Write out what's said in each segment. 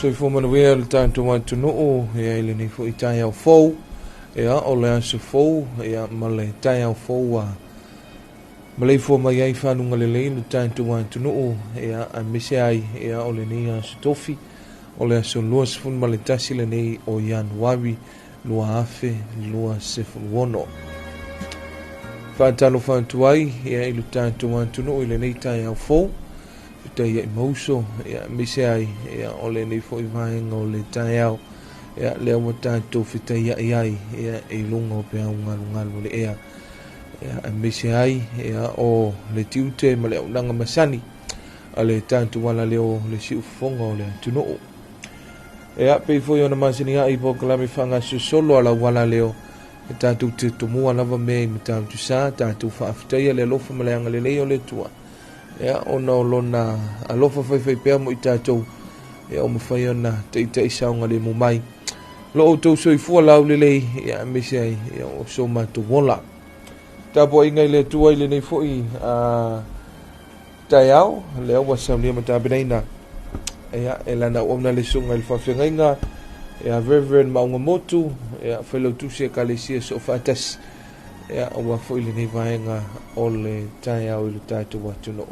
So I fo manuia le tātou atunuu ia i lenei foʻi taeao fou ia o le aso fou ia ma le taeao fou a ma lei fua mai ai whanunga lelei le tātou atunuu ia a mise ai ia o lenei aso tofi o le aso lua sefulu ma le tasi lenei o Ianuari lua afe lua sefulu ono. Whaatalofa atu ai ia i le tātou atunuu i lenei taeao fou tai ia mauso ia mise ai ia o le nei foi vaenga o le taeao ia le o tātou fitai ai ia i lunga o pea ungalu le ea ia mise ai ia o le tiute ma le unanga masani a le tātou wala leo le siufonga o le atunuu ia pei foi ona masini ai po kalami whanga solo ala wala leo e tātou te tomua lava mei me tātou sa tātou whaafitai le lofa ma le anga le leo le tua ia ona o lona alofa faifai pea mo i tātou ia o mawhai ona te isaunga le mo mai lo o tau soifua lau lelei ia mise ai ia o so mātou wola tapo ingai le tua i le nei foi taiao le au wasau lia matabenaina ia e lana omna le sunga il whawhengainga ia Reverend Maunga Motu ia whailau tusi e kalesia so whaatas ia o wafo i le nei vaenga o le taiao i le tātou watuno.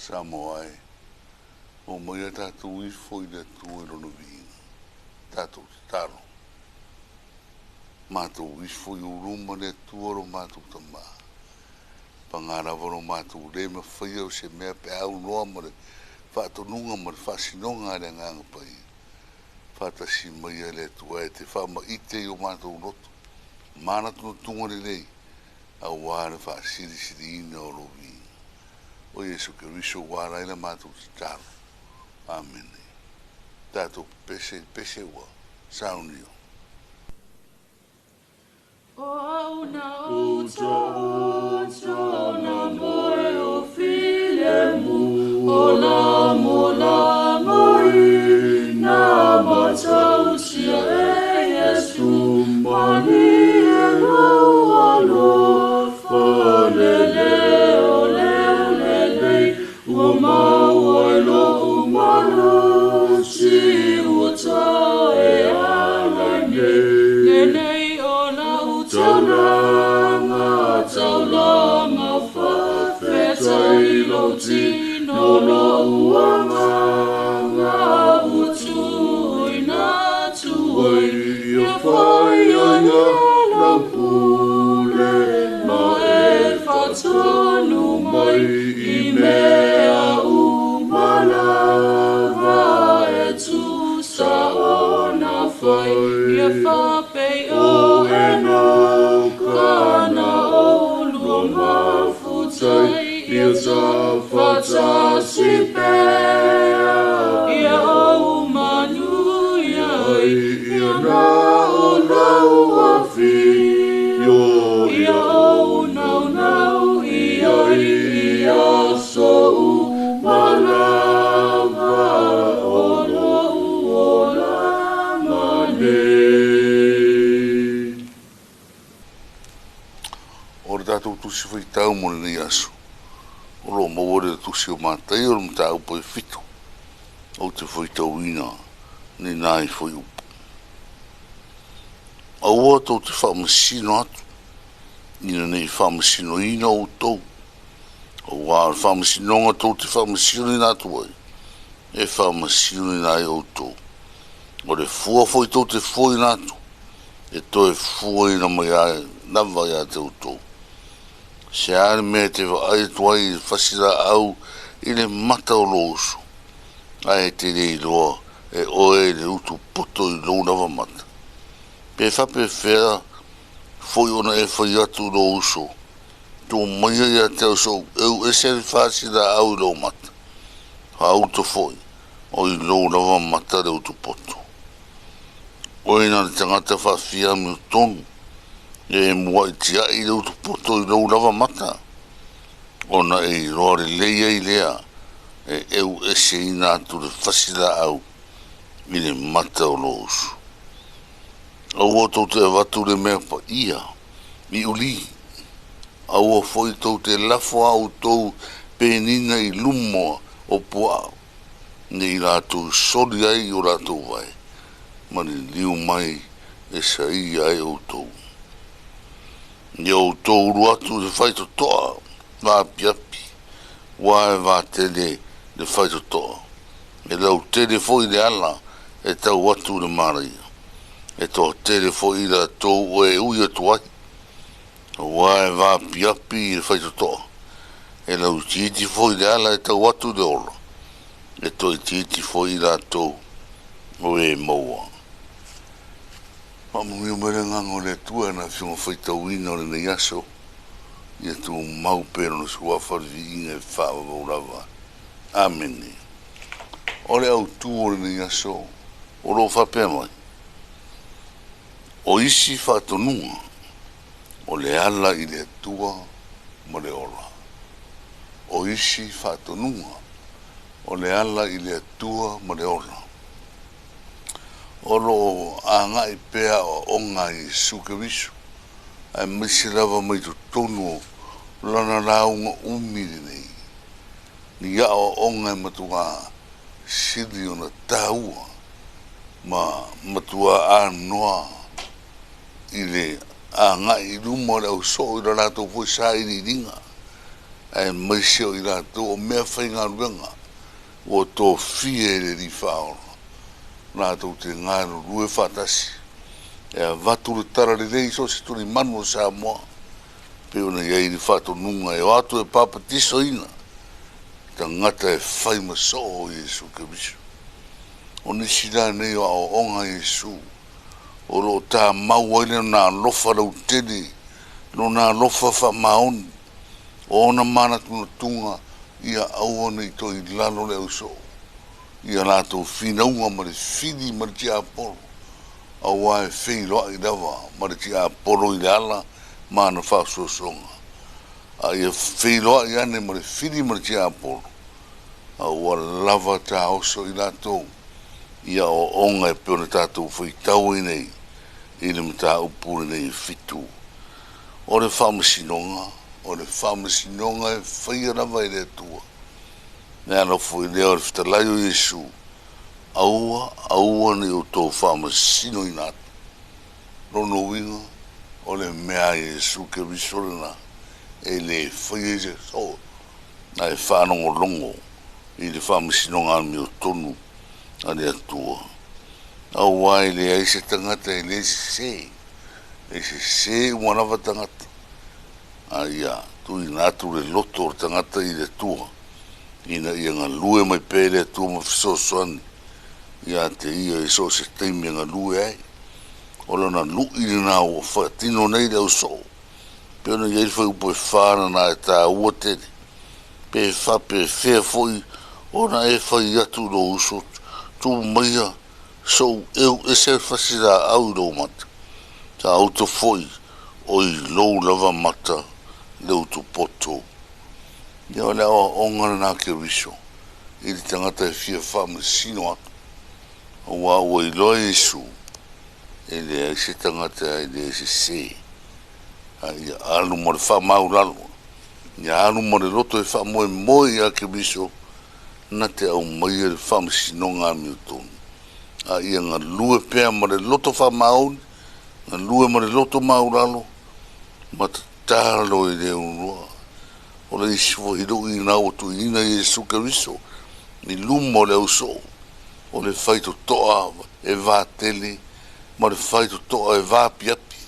Samoa o mai tātou i foi le tū e rono vīna. Tātou te taro. Mātou i foi uruma le tū aro mātou tamā. Pangara varo mātou le me whaia o se mea pe au noa ma le whaatonunga ma le whaasinonga le nganga pai. Whaatasi mai le tū e te whaama ite i o mātou roto. Mana tūna tunga le lei. Au wāre whaasiri siri ina o lo vīna. O Yesu Keriso wara ila mātou te taro. Amen. Tātou pese wa. Saunio. O au na o na moe o filemu. O la mo la moi. Na matau sia e Yesu. Mani e lau alo. Falele o o maua lo umano si uta e ala nei o na utauranga taulanga whawhetai lo tino lo uamanga utu i na tuai ia whai aia na pule ma e whatonu mai i mea ia whapei o e no kana o lua mafutai ia ta whatasi pea ia o manu ia na o nau afi ia o nau ia so malava o o tātou tusi whai tau mone nei aso. O lo mawore tusi o mātai o mta upo e whito. O te whai tau ina, ne nai whai upo. A ua tau te whamasino atu. Ina nei whamasino ina o tau. O wā whamasinonga tau te whamasino ina atu ai. E whamasino ina ai o tau. O le fua foi tau te fua ina atu. E toi fua ina mai ai, nawa ia te o tau. Se are mea te ai tuai whasira au i le mata o loosu. Ai te rei loa e oe le utu poto i lona wa mata. Pe whape whera foi ona e whai atu loosu tō mai ia te au so eu e se whasi da au lo mata. Ha au to foi, o I lo lava mata reu tu poto. O ina le tangata whawhia mi o tonu, e mua I tia I reu tu poto I lo lava mata. O na e roare leia I lea, e eu e se ina atu le whasi da au, I le mata o lo usu. Au o tau te watu le mea pa ia, I uli, au o foi tau te lafo au tau penina I lumo o puao, nei rātou sori ai o rātou vai, mani liu mai e sa I ai o tau. Ni o tau ruatu le whaito toa, wā piapi, wā e wā tele le whaito toa. E lau tele foi le ala, e tau watu le maria. E tau tele foi la tau o e ui atu ai. Wā e wā piapi le whaito toa. E lau titi foi le ala, e tau watu le olo. E toi titi foi la tau o e maua. Mamu i mere ngango le tua na whiunga whaitau ina o le nei aso. Ia tu mau pero no sua wharvi inga e whawa waurawa. Ameni. O le au tu o le nei aso. O lo whapea mai. O isi whatonunga. O le ala I le tua ma le ola. O isi whatonunga. O le ala I le tua ma le ola. O lo anga I pea o onga I sukewisu. Ai misi lava mai tu tonu lana raunga umiri nei. Ni ia o onga I matua siri o na taua. Ma matua anoa I le anga I lumo le au so I rato fui sa I ringa. Ai misi o I rato o mea whainga ruenga. O tō fie le ri whaoro. Nā tau te ngāro rue whatasi. E a watu le tara le rei so se turi manu o Samoa. Peo na iei ni whato nunga e o atu e papa tiso ina. Ta ngata e whai maso o Yesu ke visu. O nisi rā nei o ao onga Yesu. O lo tā mau aile nā lofa rau tene. No nā lofa wha maoni. O na mana tuna tunga. Ia aua nei toi lalo le au so. Ia rātou whinaunga ma le whini ma le tia apolo. Aua e wheiroa I rawa ma le tia apolo I le ala ma na whaososonga. A ia wheiroa I ane ma le whini ma le tia apolo. Aua lava tā oso I rātou. Ia o onga e peone tātou whaitau I nei. I le mta upure nei fitu. O le whamasinonga. O le whamasinonga e whairawa I le tua. Nea no foi leo le fitalai o Yesu. Aua ni o tō whamasino I nāt. Rono winga. O le mea Yesu ke visorena. E le whaie se so. Na e whanongo longo. I le whamasinonga mi o tonu. A le atua. Aua e le aise tangata e le se. E se wanawa tangata. Aia, tu I nātu le loto o tangata I le tua. Ina ia ngā lue mai pēle tua ma fisosoani. Ia te ia I so se teimi ngā lue ai. Ola na lui ni nā o whaatino nei le au so. Pēna iei whai upo e whāna nā e tā ua tene. Pē wha pē whea foi. Ona e whai atu lo uso. Tu maia. So eu e se whasira au lo mata. Tā auto foi. Oi lou lava mata. Leu tu poto. Ia o lea o ongara nā ke riso. I li tangata e fia whamasino atu. O wā ua I loa Yesu. E lea I se tangata e lea se se. Ia alu mo le whamau lalo. Ia alu mo le loto e whamoe moe a ke riso. Na te au mai e le whamasino ngā mi o tonu. Ia ngā lue pēa mo le loto whamau. Ngā lue mo le loto mau lalo. Ma ta tālo I le unua. O le isi fo hiru I ngā o tu ina Yesu Keriso. Ni lumo le au so. O le whaito toa e wā tele. Ma le whaito toa e wā piapi.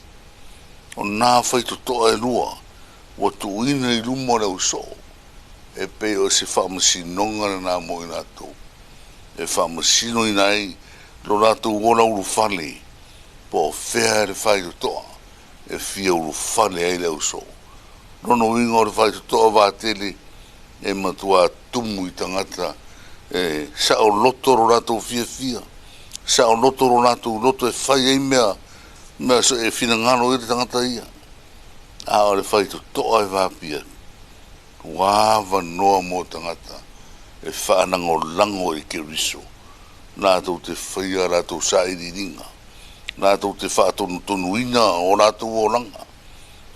O nā whaito toa e lua. O tu ina I lumo le au so. E pe o se whamasinonga na mo I nā tō. E whamasino I nai. Lo rātou ora uru whale. Po whea le whaito toa. E fia uru whale ai le au so. rono winga o le whai to toa vātele e matua tumu I tangata e sa o loto ro rato fia fia sa o loto ro rato loto e whai e mea so e whina ngano I tangata ia a o le whai to toa e vāpia wāwa noa mo tangata e whaanango lango I ke riso nā tau te whaia rato sa I ringa nā tau te whaatonu tonuina o rato o langa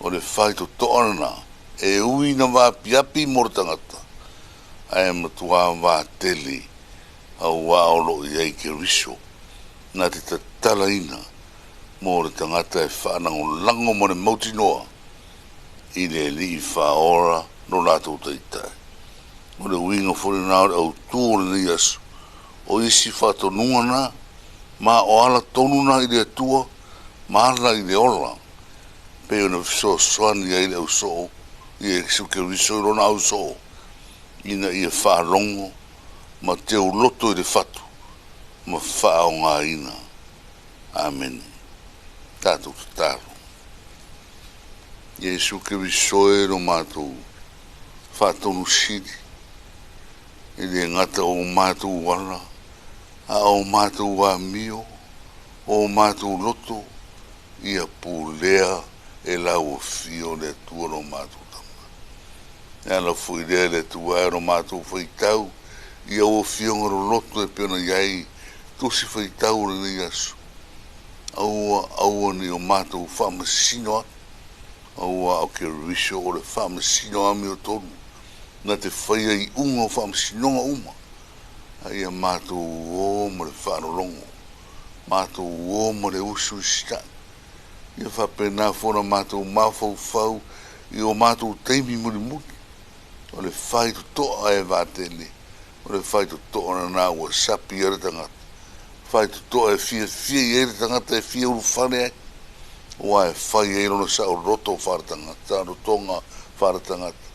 o le whai to toa na e uina vāpiapi mo tangata ai matua va tele au wa lo I ke riso na te tatala ina mo le tangata e whaanango lango mo le mautinoa I le li whaora no lato taitai o le winga fore nā au tūre ni asu o isi whatonunga na ma o ala tonu na I le atua ma ala I le ola pe o na so swani ai le au so I e su ke riso I rona au so ina I e whaalongo ma te o loto I le whatu ma whaao ngā ina amen tātou te tāro Jesu ke riso e no mātou whatonu siri I le ngata o mātou wala a o mātou wa mio o mātou loto ia pūlea e lau o fio le tua no mātou tama. E ala fui lea le tua e no mātou whaitau ia o fio ngaro loto e peona iai tusi whaitau le ni asu. Aua ni o mātou whamasino atu. Aua au ke risho o le whamasino ami o tonu. Na te whaia I unga o whamasinonga uma. Ai a mātou o mo le whaarolongo. Mātou o mo le usu stai. Ia whapena fona mātou mawhau whau I o mātou teimi muri muri. O le whai to toa e vātele. O le whai to toa na nā ua sapi ere tangata. Whai to toa e fia ere tangata e fia uru whare ai. Oa e whai e rono sa o roto whare tangata. Rotonga whare tangata.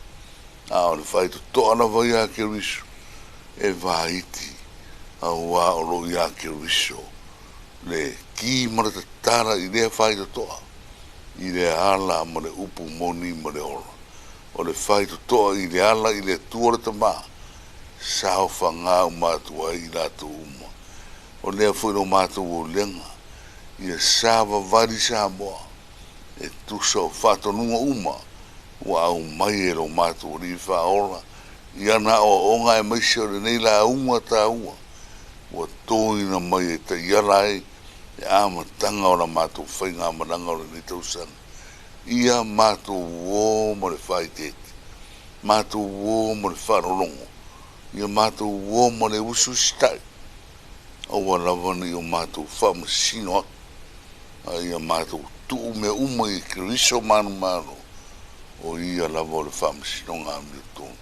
A o le whai to toa na vai a ke riso. E vāiti a wā o lo ia ke riso. Le ki mara te tara I lea whai to toa. I le ala ma le upu moni ma le ora. O le whai to toa I le ala I le tuara ta mā. Sao whanga o mātua I rātou uma. O lea fwoi no mātua o lenga. I e sāwa vari Samoa. E tusa o whatonunga uma. Wa au mai e lo mātua ri whaora. I ana o onga e maise o le nei la uma ta ua. Wa tōina mai e ta iarai. E ama tanga o la mātou whainga maranga o le ni tausanga. Ia mātou o mo le whai tete. Mātou o mo le wharolongo. Ia mātou o mo le usu stai. Aua lavani o mātou whamasino atu. Ia mātou tuu me uma I kiriso manu manu. O ia lava o le whamasino ngā mi tōnu.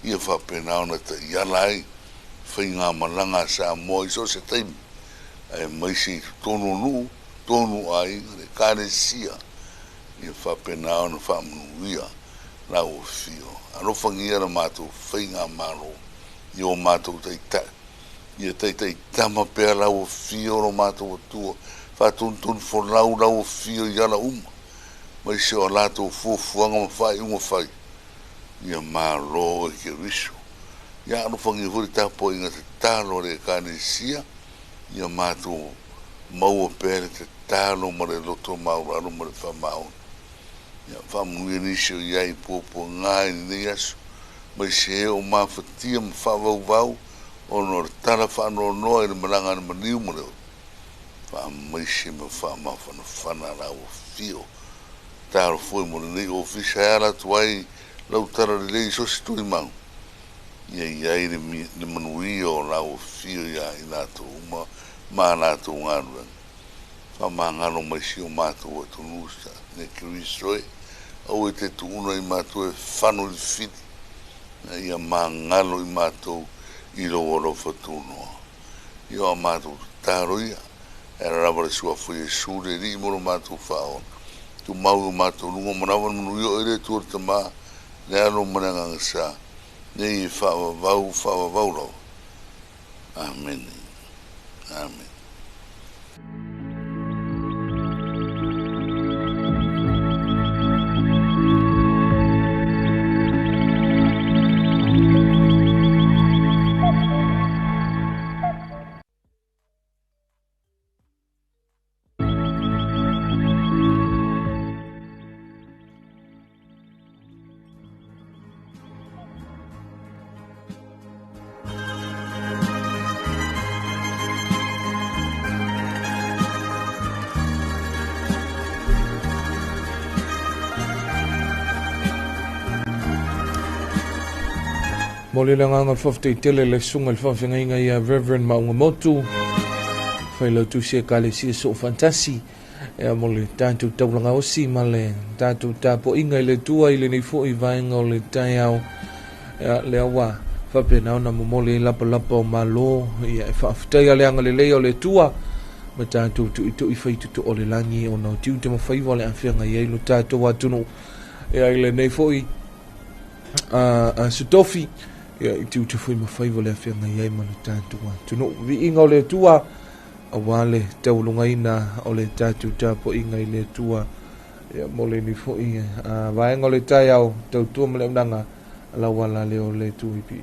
Ia whapena ona ta ialai. Whainga malanga sa moa I so se taimi. E maisi tonu nu, tonu ai, le kare sia. Ia whapena ona whamanuia, la o fio. Aro whangia na mātou whainga maro, I o mātou teitai. Ia teitai tama pēr la o fio no mātou atua, whatuntun wholau la o fio I ala uma. Maisi o lātou fuafuanga ma whai unga whai. Ia maro e ke riso. Ia aro whangia huri tapo inga te talo le kare sia. Ia mātou maua pēre te tālo ma le loto maura aro ma le whamau. Ia whamungia nisio iai pōpō ngai ni asu. Mai se o mawhatia ma whawau vau. O no re tara whanau noa I le maranga na maniu ma leo. Whamaisi ma whamawhana whana la o fio. Tāro fwoi mo le nei ofisa e ala tuai lau tara le lei so si tui mau. Ia iai le manui o la o fio ia I nātou uma. Mā nātou ngāruan. Whamā ngāro mai si o mātou a tunusa. Ne kirisoe. Au e te tuuna I mātou e whano I whiti. Ia mā ngāro I mātou I roa whatunoa. Ia o mātou tāro ia. E rawa le sua whai e sure ri moro mātou whaon. Tu mau o mātou lunga manawa manu io ere tuar ta mā. Ne alo mananga ngasa. Ne I whawa vau lau. Amen. Amen. Mo le langa whafte tele le sunga le whawhenga inga ia Reverend Maunga Motu. Whaila tu se kale si so fantasi. Ea mo le tātou taulanga osi ma le tātou tāpo inga i le tua i le nei fo i vaenga o le tai au. Ea le awa whape naona mo mole lapa lapa o malo. Ia e whaafutai a le anga le leo le tua. Ma tātou tu ito i whaitu tu o le langi o nau tiu te mawhaiwa le awhianga i eilu tātou atunu. Ea i le nei fo i sutofi. Ia i tiu te whai mawhaiwa le awhianga i eilu tātou atunu. Vi inga o le tua. A wale taulunga ina o le tātou tāpo inga i le tua. Ia mole ni fo i. Vaenga o le tai au tau tua mele unanga. Ala wala le o le tu ipi.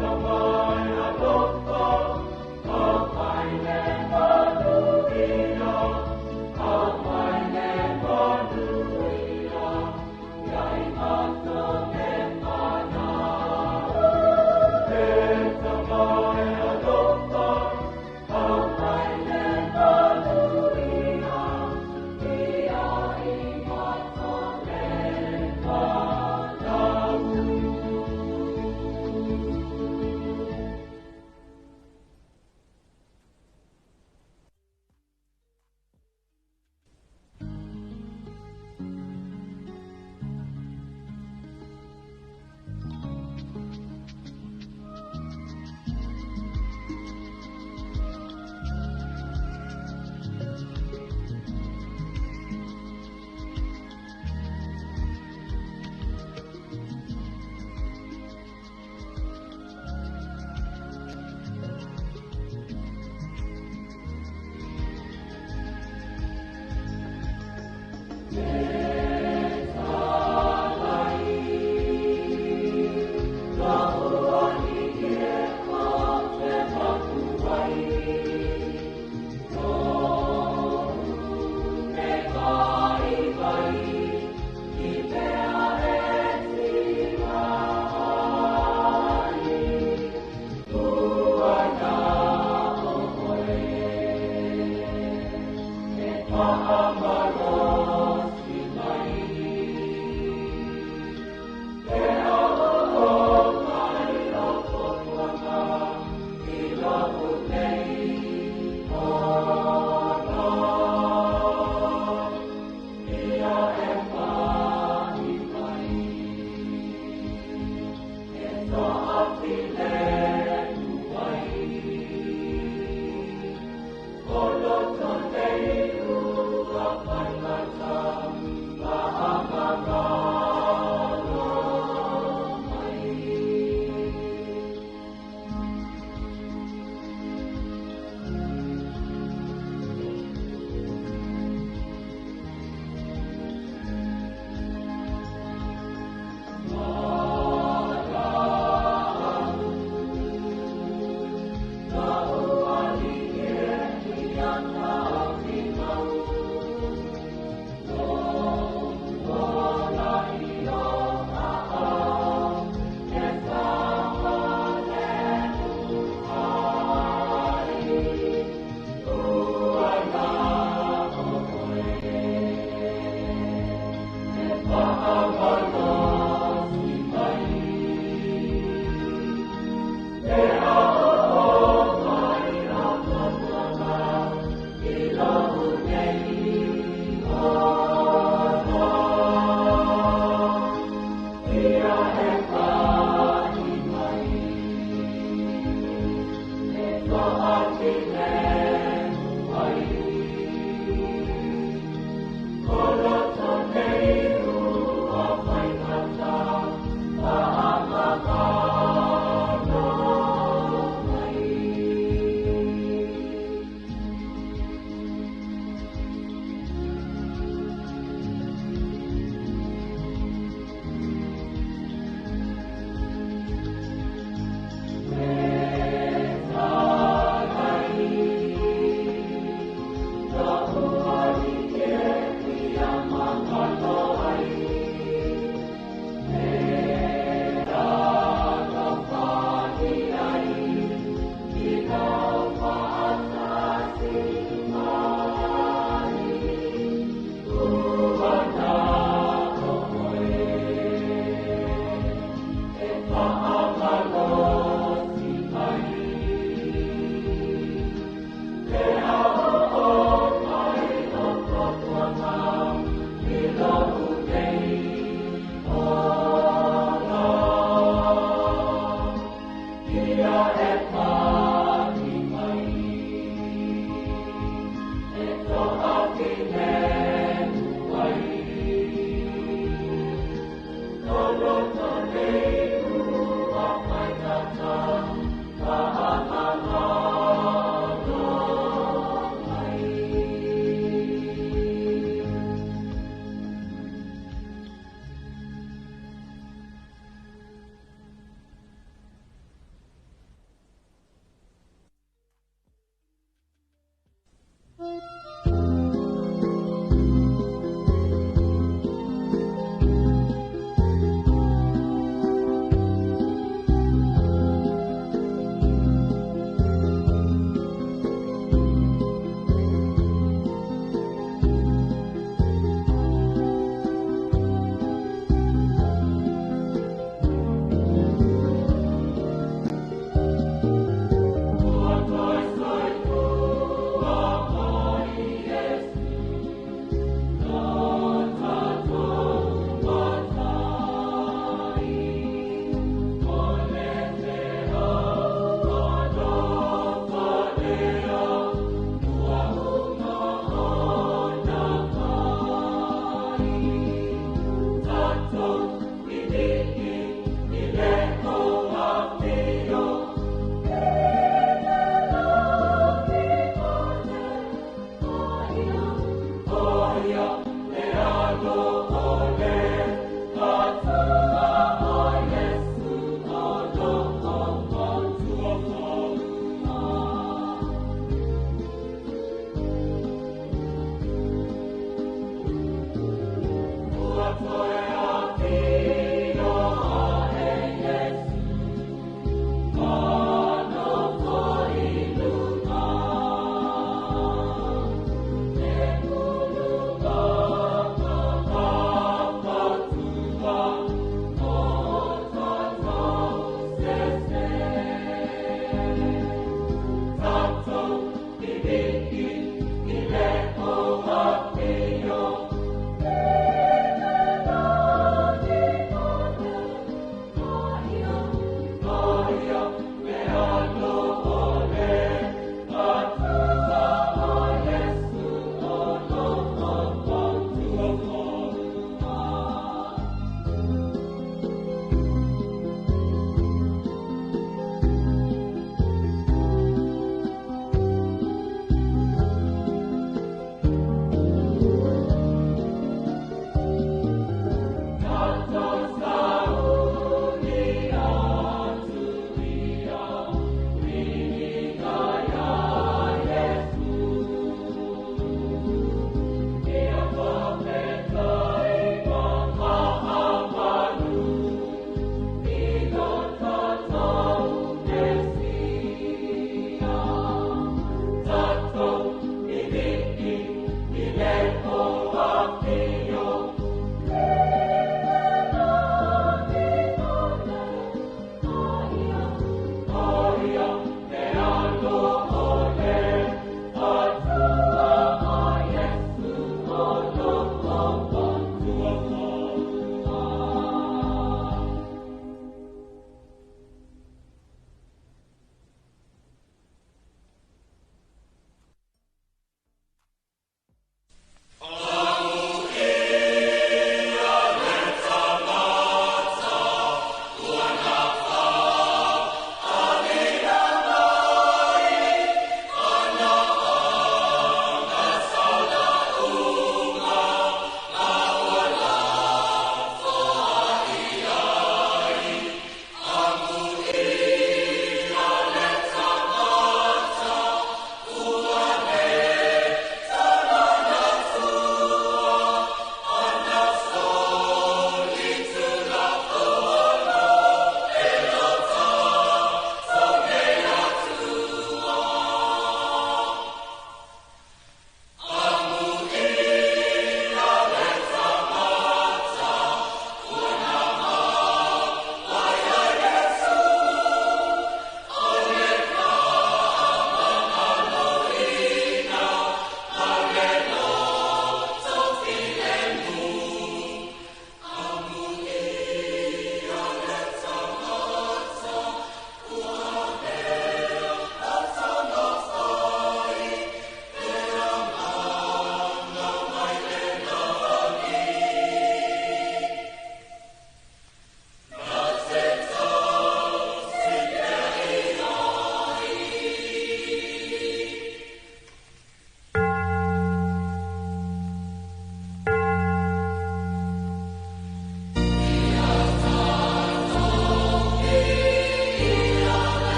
Come on.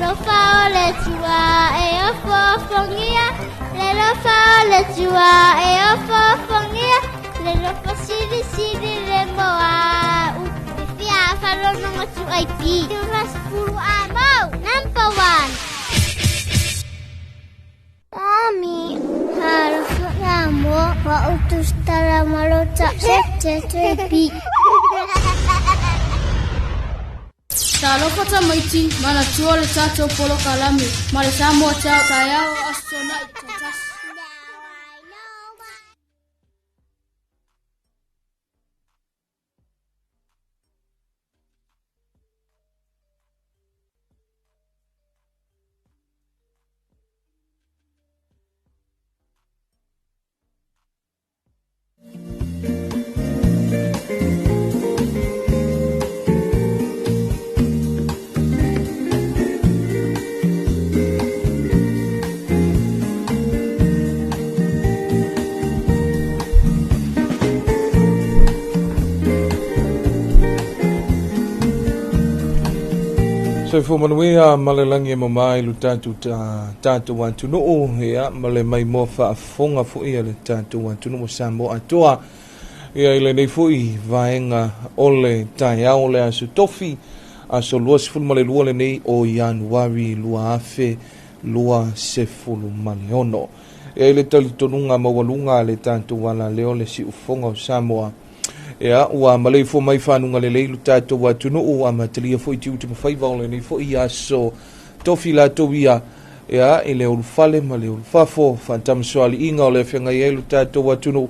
lo fa le tua e o fofongia le lo fa le tua e o fofongia le lo fa siri le moa fia fa lo no tu ai pi tu mas pulu amau number 1 Ami harus kamu wa utus tara malota pi Talofa Samoa mana tuole tato polo kalami mare Samoa chao tayao astronai tatas So for manuia malelangi mamai lu tatu wan tunu ya male mai mo fa fonga fu ia le tatu wan tunu mo Samoa atoa ia ile nei fui vaenga ole taia ole asu tofi aso luas ful male lua le nei o Januari lua afe lua sefulu maleono ile tali tonunga mawalunga le tatu wala leo le si ufonga o Samoa ya ua malei fo mai whanunga le leilu tātou wa tunu o a matalia fo i tiu te mawhaiva o le nei fo i aso tofi la towia ya i le ulufale ma le ulufafo fantamsoali inga o le whianga i eilu tātou wa tunu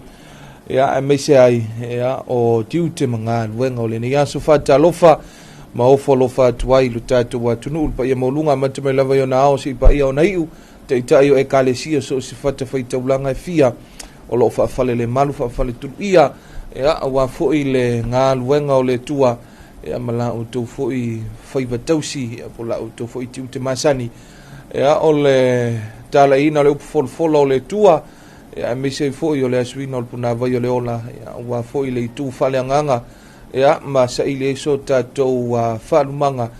ya a meise ai ya o tiu te mga luenga o le nei aso Talofa ma ofo lofa atuai lu tātou wa tunu ulpa ia maulunga matamai lava i o na ao si ipa ia o na iu te itai o e kalesia so si fata whaitaulanga e fia o lo whaafale le malu whaafale tunu ia ya wa foi le nga luenga o le tua ya mala o to foi faiva tausi po la o to foi tiu te masani ya o le talaina le folo le tua ya me se foi o le aswina o puna vai o le ola ya wa foi le tu fale nganga ya ma sa ile so tato wa falumanga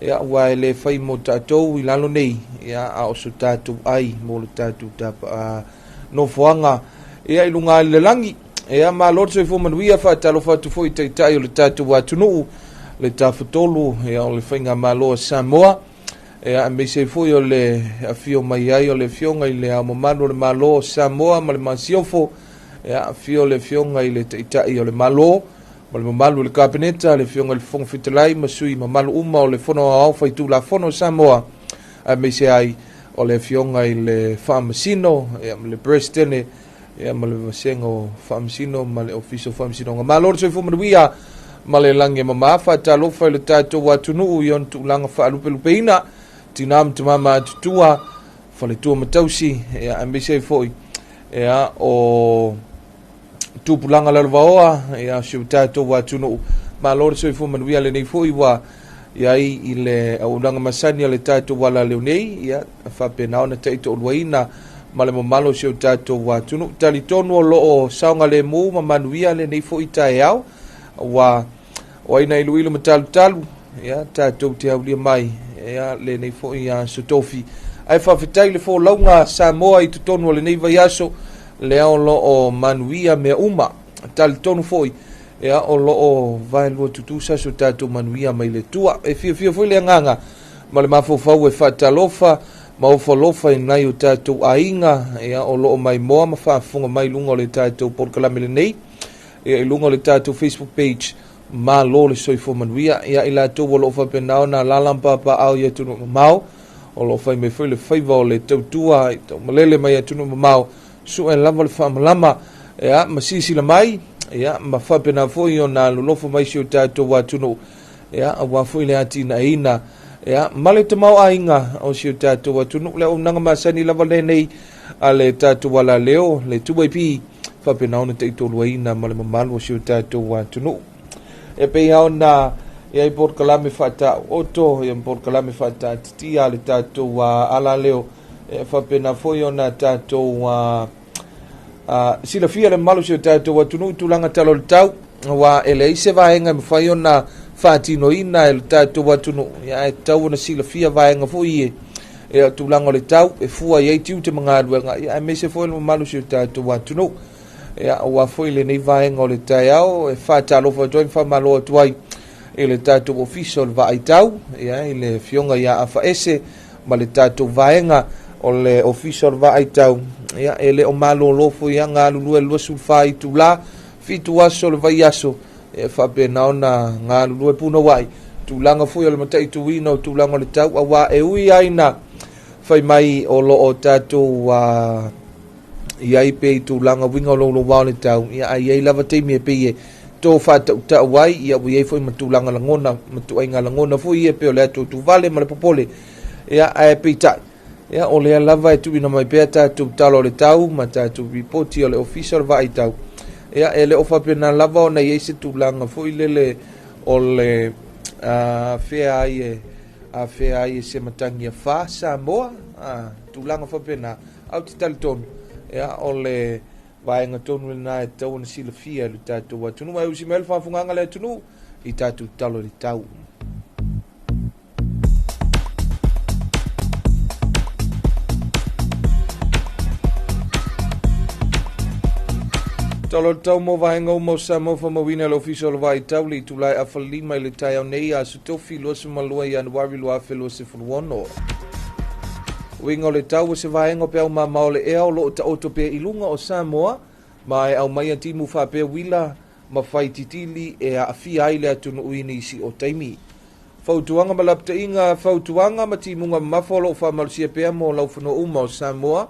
ya wa le fai mo tato ilalo nei ya a o so tato ai mo le tato tapa no foanga ya ilunga le langi ea ma lor se fo manuia fa Talofa tu foi tai o le tatu wa tunu le tafutolu ea o le whainga malo Samoa ea me se foi o le afio mai ai o le fionga i le amomalo le malo Samoa ma le masiofo ea afio le fionga i le tai o le malo ma le mamalo le kabineta le fionga le fonga fitalai ma sui mamalo uma o le fono au fai tu la fono Samoa a me se ai o le fionga i le famasino ea le brestene ya male vasengo famsino male official famsino ma lor so fo manuia male lange mama fa Talofa le tato wa tunu yon tu langa fa lupeina tinam tmama tutua fa le tu matausi ya ambise foi ya o tu pulanga la vaoa ya so tato wa tunu ma lor so fo manuia le nei foi wa ya ile o langa masani le tato wala le nei ya fa pena ona taito luina male malo se tato wa tunu tali tonu lo o saunga le mu manuia le nei fo itai au wa ina ilu matalu ya tato te au mai ya le nei fo ia sotofi ai fa fitai le fo launga Samoa i tonu le nei vaiaso le au lo o manuia me uma tali tonu foi ya o lo o vai lo tutu sa so tato manuia mai le tua e fia foi le nganga male mafo fau e fa Talofa ma o folofa i nai o tātou ainga ea o loo mai moa ma whaafunga mai lunga o le tātou porkalamele nei ea i lunga o le tātou Facebook page ma lo le soifo manuia ea i lātou o loo whapenao na lalampa pa au ia tunu mamau o loo whai me whai le whaiva o le tautua i tau malele mai a tunu mamau su e lama le whaamalama ea ma sisila mai ea ma whapena fwoi o na lulofo mai si o tātou wa tunu ea a wafoi le ati na ina ya male te mau ainga o si tatu wa tunu le o nanga masani lava le nei a le tatu wala leo le tuwaipi whapena ona te itoluaina male mamalu o si tatu wa tunu e pe hao na ia i por kalame whata oto ia i por kalame whata titia le tatu wa ala leo e whapena foi ona tatu wa sila fia le malu si tatu wa tunu tulanga talo le tau wa ele ise vaenga mwhai ona whaatino ina e le tātou atunu ia e tau na sila fia vaenga fo ie e tūlanga le tau e fua iei tiu te mga aduenga ia e mese fo le malu si o tātou atunu ia ua fo le nei vaenga o le tai au e whaatalofa toi whamaloa tuai e le tātou official vai tau ia e le fionga ia a whaese ma le tātou vaenga o le official vai tau ia e le o malo lofo ia ngā lulua lua sulfai tu la fitu aso le vai aso e whapena ona ngā lulua puna wai tu langa fui o le matai tu wina o tu langa le tau awa e ui aina whai mai o lo o tātou iai pe tu langa winga o lo wao le tau ia ai ei lava teimi e peye tō whātau ta wai ia ui ei fui matu langa langona matu ainga langona fui e pe o le atu tu vale ma le popole ia ai pe tai ia o le lava e tuina mai pe tātou talo le tau ma tātou ripoti o le official vai tau ia e le ofa pena lava o na iei se tu langa fui lele o le fea ai e se matangi a wha Samoa tu langa fa pena au te tali tonu ia o le vaenga tonu na e tau na sila fia le tātou atunu mai usi mele whafunganga le atunu i tātou talo le tau talo tau mo vaenga o mo Samoa fa mawina le official vai tau li tulai a whalima i le tai au nei a su tofi loa se malua i anuari loa fe loa se fulwono winga o le tau se vaenga o pe au mamao le ea o lo ta oto pe ilunga o Samoa ma e au mai a timu fa pe wila ma fai titili e a fi ai le atunu uini isi o taimi fautuanga ma lapta inga fautuanga ma timunga mafolo fa malusia pe mo laufuno uma o Samoa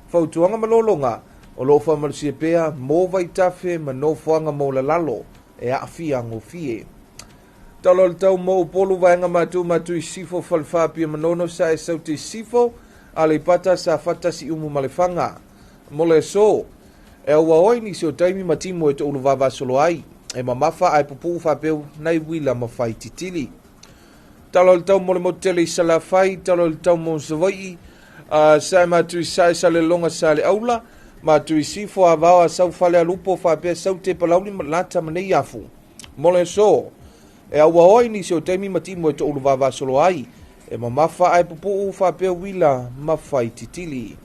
fautuanga ma lolonga o lo fa malusia pea mo vai tafe ma no fuanga mo la lalo e a fia ngo fie talo tau mo polu vaenga matu i sifo falfa pia manono sa e sauti sifo ale pata sa fata si umu malefanga mo le so e ua oi ni se o taimi matimo e to ulu vava solo ai e mamafa ai pupu fa peu nai wila ma fai titili talo tau mo le motele i sala fai talo tau mo savoi sa matu i sa le longa sa le aula ma tu sifo avawa sau fale alupo fa pe sau te palauli lata manei afu mole so e awa oi ni se o temi matimo e to ulu vava solo ai e mamafa ai pupu fa pe wila mafai titili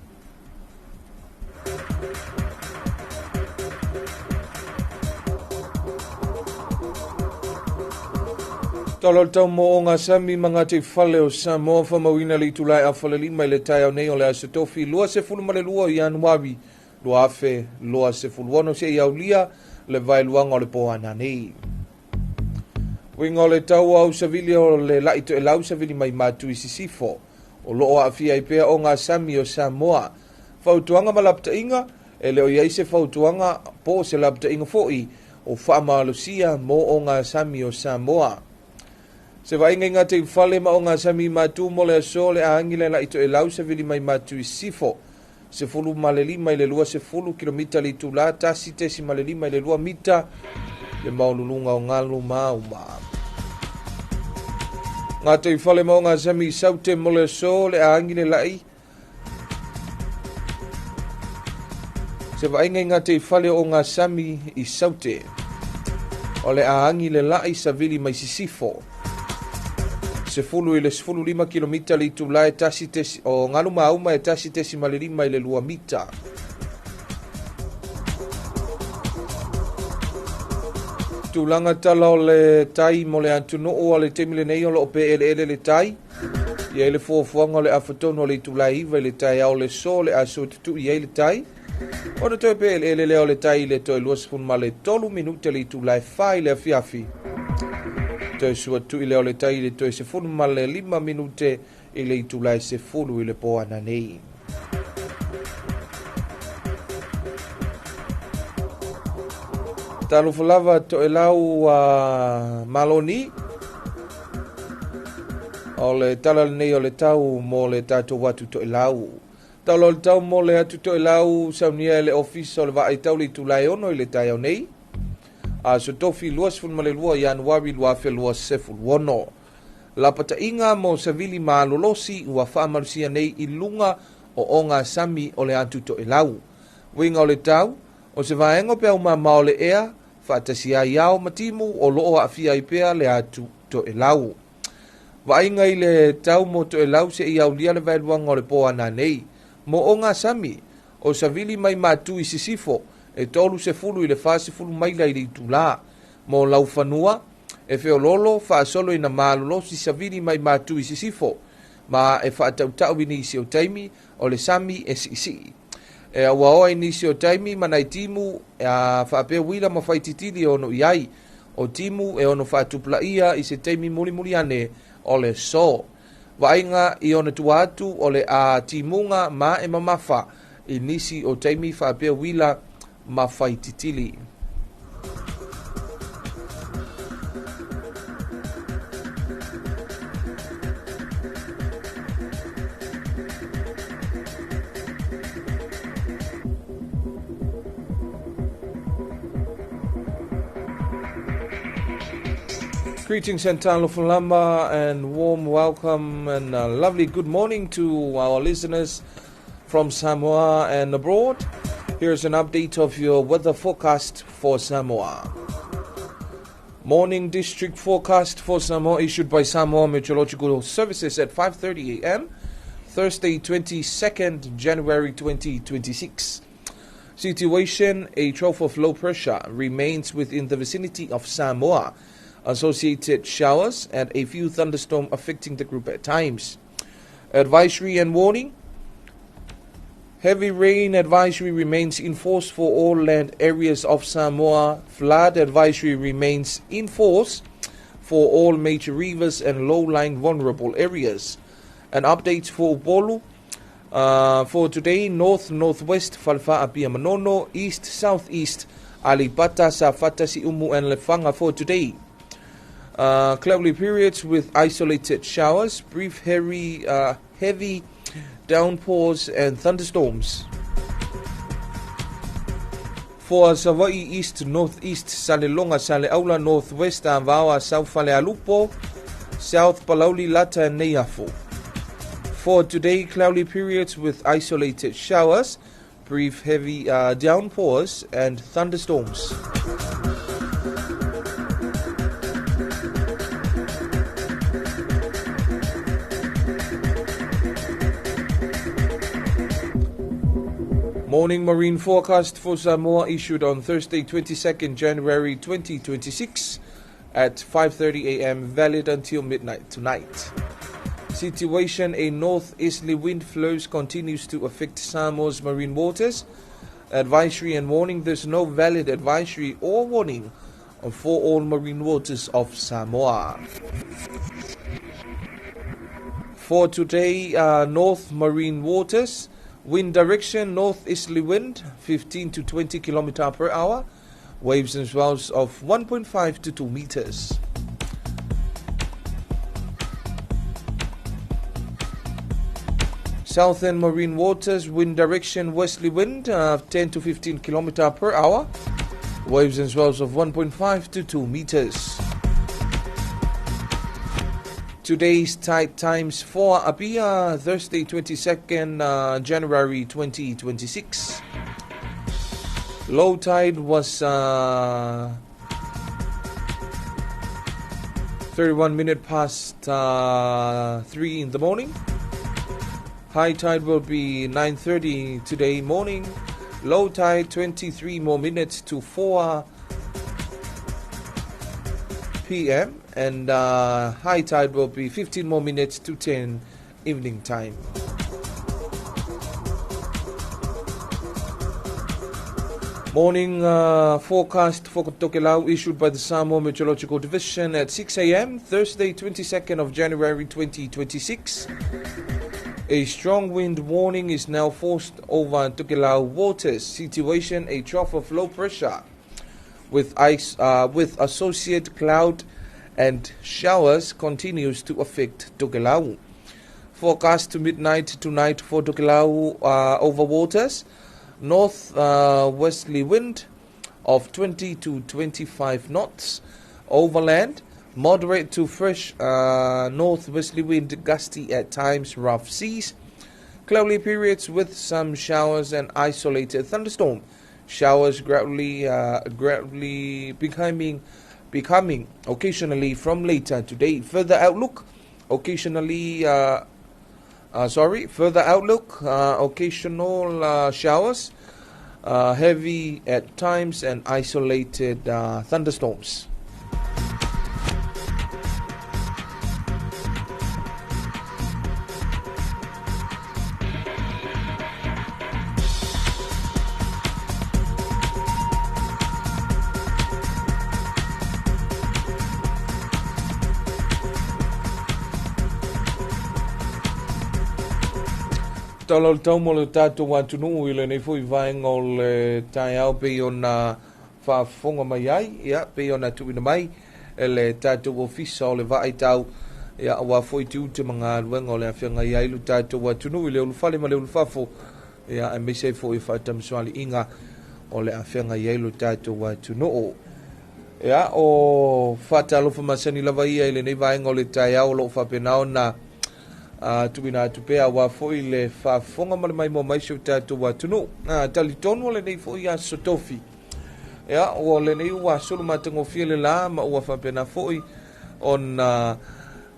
talo tau mo o ngā sami mga te fale o Samoa fa mawina li tulai a fale lima i le tai au nei o le asetofi lua se fulu male lua i anuari loa afe loa se fulwono se iau lia le vai luanga o le poana nei. Winga o le tau au savili o le laito e lau savili mai matu i sisifo o loo a fia i pea o ngā sami o Samoa. Fautuanga ma lapta inga e leo iai se fautuanga po se lapta inga foi o whaamalusia mo o ngā sami o Samoa. Se vainga inga te whale ma o ngā sami matu mo le aso le aangile laito e lau savili mai matu i sifo. Se fulu malelima i le lua se fulu kilomita li tula tasi tesi malelima i le lua mita le maululunga o ngalu mauma. Ngā te whale mo ngā sami i saute mo le so le aangile lai. Se vainga ngā te whale o ngā sami i saute o le aangile lai sa vili mai sisifo. Se fulu i le sefulu 5 kilomita li tula e tasi tesi o ngalu mauma e tasi tesi malilima i le lua mita. Tulanga tala o le tai mo le antunu o le temile nei o le ope ele le tai. Ia le fuafuanga o le afatono le tula iwa i le tai au le so le aso tutu i le tai. O na toi pe ele leo le tai le toi lua sefun ma le tolu minuta li tula e fai le afiafi. Toi sua tu i leo le tai le toi se funu ma le 5 minute i le itulai se funu i le poana nei. Talofa lava to e lau maloni o le tala nei o le tau mo le tato watu to e lau. Talo le tau mo le atu to e lau saunia e le ofisa o le va tau le itulai ono i le tai au nei. So tofi luas fun male lua Januari lua fe lua seful wono. La pata inga mo savili maalolosi ua whaamarusia nei i lunga o onga sami o le atuto e lau. Winga o le tau, o se vaengo pe au mamao le ea, whaatasia iao matimu o loo afia i pea le atu to e lau. Vainga i le tau mo to e lau se iau lia le vailuanga o le poa na nei. Mo o ngā sami, o savili mai matu i sisifo, e tolu se fulu i le fase fulu maila i le itula. Mo lau fanua, e feololo whaasolo i na malolo si savili mai matu i sisifo, ma e whaatautau i nisi o taimi o le sami e si. E a waoa i nisi o taimi mana i timu a whaapea wila ma whaititili ono iai, o timu e ono whaatupla ia i se taimi muli ane o le so. Wainga i ona tuatu o le a timunga ma e mamafa i nisi o taimi whaapea wila ma whaititili. Greetings and Talofa Samoa, and warm welcome and a lovely good morning to our listeners from Samoa and abroad. Here's an update of your weather forecast for Samoa. Morning district forecast for Samoa issued by Samoa Meteorological Services at 5:30 a.m. Thursday, 22nd January 2026. Situation: a trough of low pressure remains within the vicinity of Samoa. Associated showers and a few thunderstorms affecting the group at times. Advisory and warning: heavy rain advisory remains in force for all land areas of Samoa. Flood advisory remains in force for all major rivers and low-lying vulnerable areas. An update for Upolu. For today: north-northwest Falfa Apia Manono, east-southeast Alipata sa Fatasi Umu and Lefanga for today. Cloudy periods with isolated showers, brief heavy downpours and thunderstorms. For Savai east, northeast, Salelonga, Saleaula, northwest, Avawa, South Falealupo, South Palauli, Lata, and Neiafo. For today, cloudy periods with isolated showers, brief heavy downpours and thunderstorms. Morning marine forecast for Samoa issued on Thursday, 22nd January 2026 at 5:30 a.m. valid until midnight tonight. Situation: a northeasterly wind flows continues to affect Samoa's marine waters. Advisory and warning: there's no valid advisory or warning for all marine waters of Samoa. For today, north marine waters. Wind direction: northeasterly wind 15 to 20 km per hour. Waves and swells of 1.5 to 2 meters. Southern marine waters, wind direction westerly wind 10 to 15 km per hour. Waves and swells of 1.5 to 2 meters. Today's tide times for Apia, Thursday, 22nd January 2026. Low tide was 31 minutes past 3 in the morning. High tide will be 9:30 today morning. Low tide 23 more minutes to 4 p.m. and high tide will be 15 more minutes to 10 evening time. Morning forecast for Tokelau issued by the Samoa Meteorological Division at 6 a.m. Thursday, 22nd of January 2026. A strong wind warning is now forced over Tokelau waters. Situation: a trough of low pressure with associated cloud and showers continues to affect Tokelau. Forecast to midnight tonight for Tokelau over waters: north westerly wind of 20 to 25 knots. Overland, moderate to fresh northwesterly wind, gusty at times, rough seas. Cloudy periods with some showers and isolated thunderstorm. showers gradually becoming occasionally from later today. Further outlook, occasional showers, heavy at times, and isolated thunderstorms. Talo tau mo le tātou watunu i le nei fui vaenga o le tai au pe o na whaafonga mai ai, pe o na tuina mai, e le tātou ofisa o le vai tau, a wafoi tu te mga luenga o le awhianga i ailu tātou watunu i le ulufale ma le ulufafo, e mese fo i whaatamsuali inga o le awhianga i ailu tātou watunu o. O whaatalofa masani lava ia i le nei vaenga o le tai au lo whapenao na tuina tupea wa foi le whaafonga ma le mai mo mai siu tātou watunu. Talitonu o le nei foi a sotofi. O le nei ua solo matangofia le la ma ua whapena foi on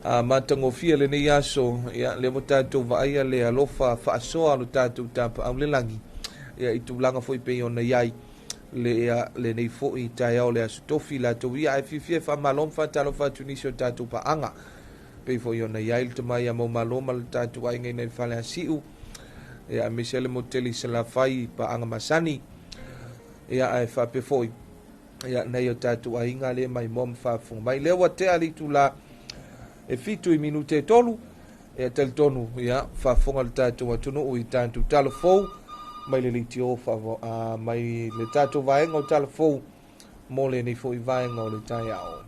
matangofia le nei aso le mo tātou vaia le alofa whaasoa lo tātou tāpa au le langi. I tūlanga foi pe ona iai le nei foi tai au le asotofi la tau ia e fifie whamalom whatalofa tunisio tātou pa anga. Pe fo yona yail te mai a mo maloma le tātou ai ngai nei whale a siu. A misele moteli se la whai pa anga masani. Ai whape foi. Nei o tātou ai ngā le mai mom whafunga. Mai leo wa te alitu la e fitu I minute tolu. Tel tonu whafunga le tātou atunu o I tātou talafou. Mai le liti o whavo. Mai le tātou vaenga o talafou. Mo le ni foi vaenga o le tai ao.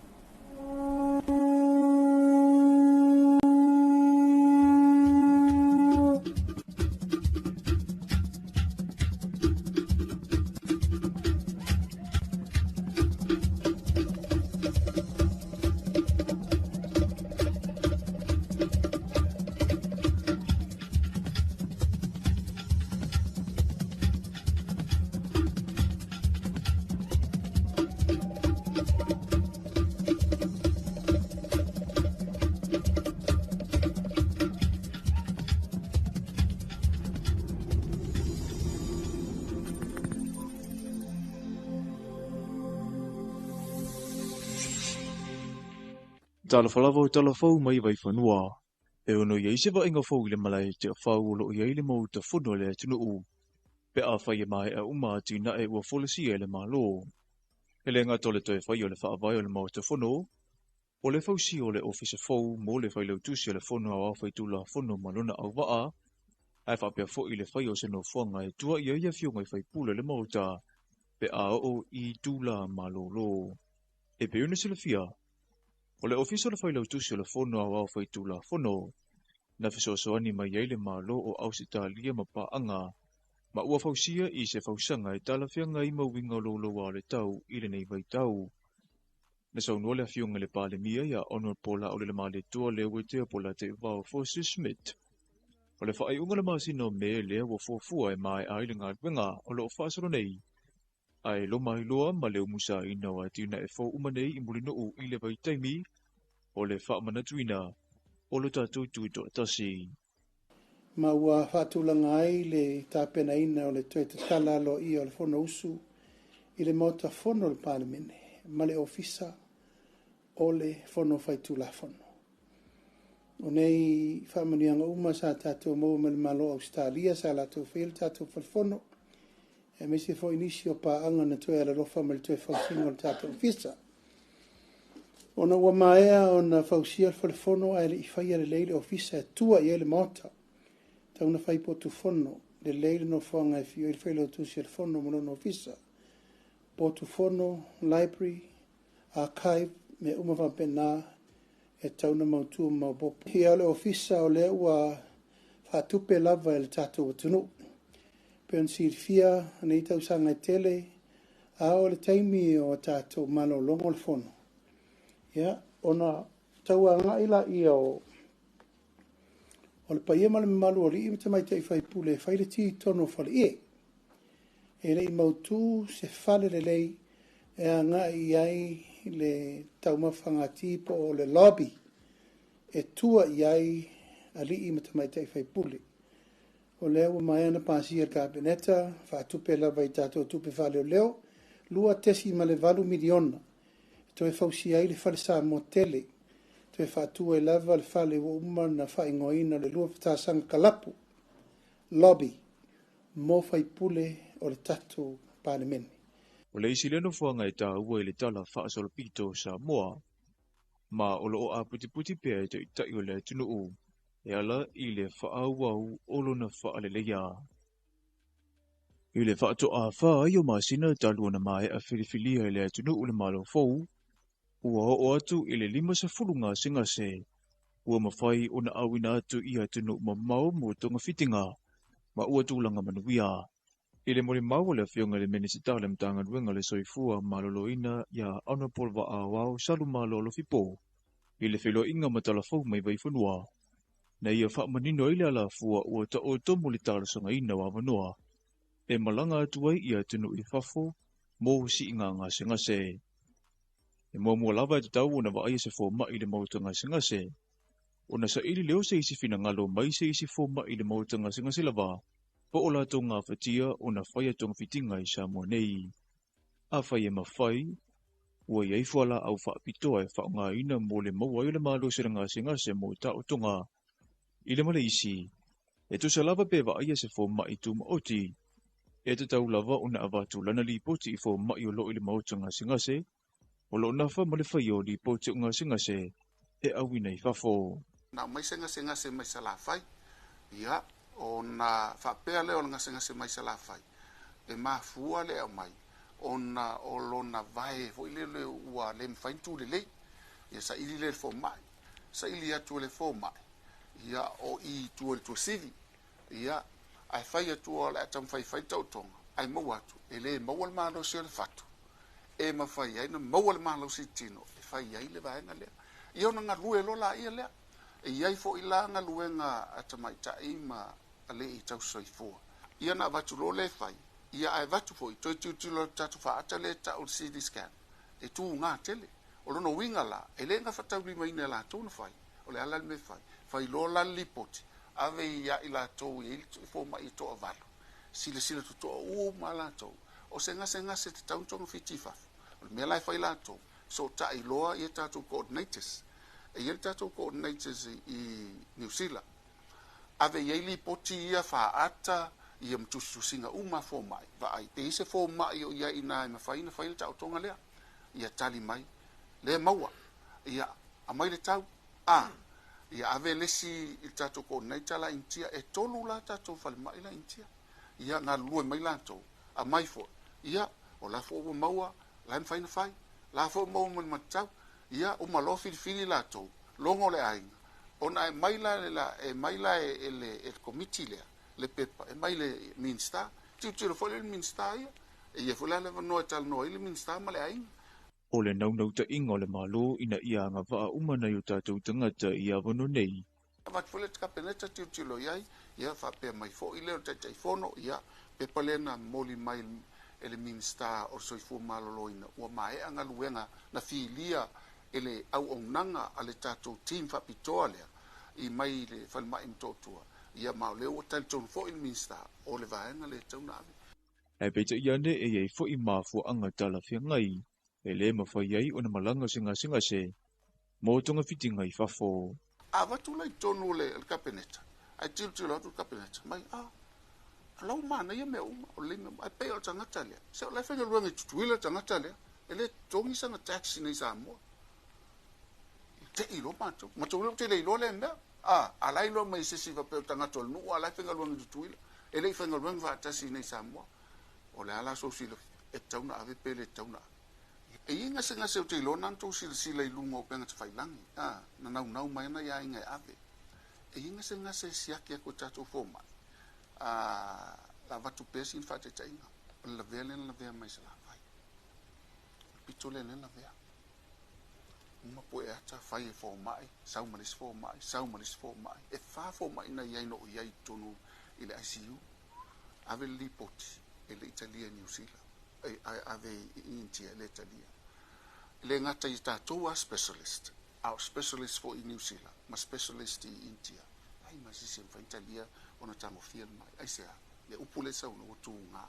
Talafalava o talafau mai vai whanua. E ono iei se wa inga fau le malai te whau o lo iei le mau ta whunua le atunu u. Pe a whai e mai a uma ati na e ua folesi e le malo. E le ngā tole toi whai o le whaavai o le mau ta whunua. O le whau si o le ofisa fau mo le whai lau tusi o le whunua au whai tula whunua maluna au waa. Ai whapea fo I le whai o se no whanga e tua ia ia whio ngai whai pula le mauta. Pe a o I tula malolo. E pe une sila fia. O le ofisa le whailau tusi o le whono au whai tula whono, na whisosoani mai eile malo o ausita lia ma paanga, ma ua whausia I se whausanga e talawhianga I mawinga lolo wa le tau I le nei vai tau. Na saunua le awhiunga le pale mia ia ono pola o le ma le tua le wetea pola te wau Fosi Smith. O le whaiunga le masino me le wa fua e mai a ile ngā wenga o lo whaasaro nei. Ai lo mai loa ma leo musa ina wa tina e fo umanei I mulino u I le vai taimi o le wha manatuina o lo tātou tuito atasi. Ma ua whaatulanga ai le tāpena ina o le toe te talalo I o le whono usu I le mauta whono le palemene ma le ofisa o le whono whaitula whono. O nei whamanianga uma sa tātou mau ma le malo Australia sa la tau whil tātou whalwhono e mesi fo inisi o paanga na toe ala rofa ma le toe whausinga o le tātou ofisa. Ona ua maea o na whausia le whalwhono ai le I whaia le leile ofisa e tua I ele mota. Tau na whai potu whono le leile no whanga e fio I le whailo tusi le whono mo no ofisa. Potu whono, library, archive, me umawa pena e tau na mautua maubopo. Hia le ofisa o le ua whatupe lava e le tātou atunu. Peon sirfia nei tau sanga e tele a o le taimi o tātou malo longo le whono. Ona tau a ngā ila I o le paia ma le malu o li I te mai te I whai pule whai le ti tono whale e. e lei mautu se fale le lei e anga iai le taumawhangati po o le lobby e tua iai ali i matamaita fai puli. O leo mai ana pasi al kabineta, whaatupe lava i tātou tupe whale o leo, lua tesi ma le 8 miliona. Toe fausi ai le whale sa motele, toe whaatua e lava le whale o uma na whaingoina le lua whatasanga kalapu, lobby, mo fai pule o le tatu panemene. O le isi leno fuanga e tā ua i le tala Talofa Samoa, ma o lo o a puti pia e te itai o le tunu u, e ala i le whaawau olo na whaaleleia. I le whaato a wha i o masina talua na mai a whiliwhilia i le tunu u le malo fau, ua o atu i le 5 ngā singa se, ua mawhai o na awina atu i a tunu mamau mo tonga fitinga, ma ua tūlanga manuia. I le mole mau le fionga le menisita le mtanga ruenga le soifua maloloina ya ana polva a wao salu malolo fipo. I le whilo inga matalafau mai vai whanua. Na ia wha manino i le ala fua ua ta o tomu le tālasanga ina wa wanoa. E malanga atu ai ia tunu i whafo, mo si inga ngase ngase. E mua lava e te tau na wa aia se fo mai le mauta ngase ngase. O na sa ili leo se isi fina ngalo mai se isi fo mai le mauta ngase ngase lava. Po o lato ngā whatia o na whaia tong fitinga i Samoa nei. A whaia mawhai, ua iei fuala au whaapitoa e wha ngā ina mo le maua i le malo se ngase mo ta o tonga. I le male isi, e tu se lava pewa aia se fo mai tu maoti, e te tau lava o na avatu lana li poti i fo mai o lo i le mauta ngase, o lo nafa ma le whaia o li poti o ngase, e awina i whafo. Na mai ngase mai sala fai, ia, o na whapea leo ngase mai sala fai. E mafua leo mai, o na o lo na vai, fo ile le ua le mwhaintu le lei, ia sa ili le fo mai, sa ili atu le fo mai, ia o i tua le tua sivi, ia ai fai atua le atam fai tautonga, ai mau atu, e le mau al malo se le fatu, e ma fai ai na mau al malo si tino, e fai ai le vaenga lea, ia ona ngā lue lo la ia lea, e iai fo ila ngā lue ngā atamaita ima ale i tau soifua. Ia na vatu lo le fai, ia ai vatu fo i toi tiutilo tatu whaata le ta o CD scan, e tu ngā tele, o lono winga la, e le ngā whatau lima ina la tōna fai, o le ala me fai lo la lipoti, ave ia i la tō i ili fo ma i tō avalu, sila tu tō o ma la tō, o se ngase te tauntonga fitifafu, o le mea lai fai la tō, so ta i loa i tātou coordinators, e ia tātou coordinators i New Zealand, ave ia li poti ia whaata ia mtususinga uma fo mai, va ai te ise fo mai o ia ina e mawhaina whaile tau tonga lea, ia tali mai, le maua, ia a mai le tau, ia ave lesi i tātou coordinator la intia, e tolu la tātou whale mai la intia, ia ngā lue mai la tau, a mai fo, ia o la fo maua, la mawhaina whai, la fo maua mai matau, ia o malo fili la tau, longo le ainga, ona e maila e committee le pepa, e mai le minsta, tiu fo le minsta ia, e ia fo le no e tal no, le minsta ma le ainga. O le nau ta inga o le malo ina ia ngā waa umana i o tātou tangata i awano nei. Vat fo le tkapeneta tiu lo iai, ia whapea mai fo i leo tai fono, ia pepa le na moli mai ele minsta o soifu maloloina, ua mae anga luenga na filia ele au onanga ale tātou team whapitoa lea, i mai le whalmai mtotua, ia mao leo o tātou fo il minsta, o le vaenga le tau nawe. E peita iane e iei fo i mafua anga tala fia ngai, e le mawhai iei o na malanga singa se, mo tonga fitinga i whafo. A watu lai tonu le kapeneta, ai tilo atu kapeneta, mai lau mana ia mea uma, o le ai pei o tangata lea, se o lai whenga luanga i tutuila tangata lea, e le tongi sanga taxi nei Samoa. Te ilo mato, te le ilo le mea, a lai lo mai sisi va peo tangata o nuu, a lai whenga luanga i tutuila, e le whenga luanga va atasi nei Samoa, o le ala so silo, e tauna ave pe le tauna ave. E inga se ngase o te ilo nanto sila i lunga o penga te whailangi, na nau mai na ia inga e ave. E inga se ngase siaki ako tato fōmai, la vatu pesi in whate ta inga, la vea mai se la vai. Pito le la vea. Uma poe ata whai e fōmai, saumanis fōmai, e wha fōmai na iai no iai tonu i le ICU, ave li poti, e le Italia New Zealand ai ave India le Italia le ngata i tātou a specialist our specialist for New Zealand ma specialist i India ai ma sisi fa Italia ona tango fiel mai ai sea le upule sa uno tunga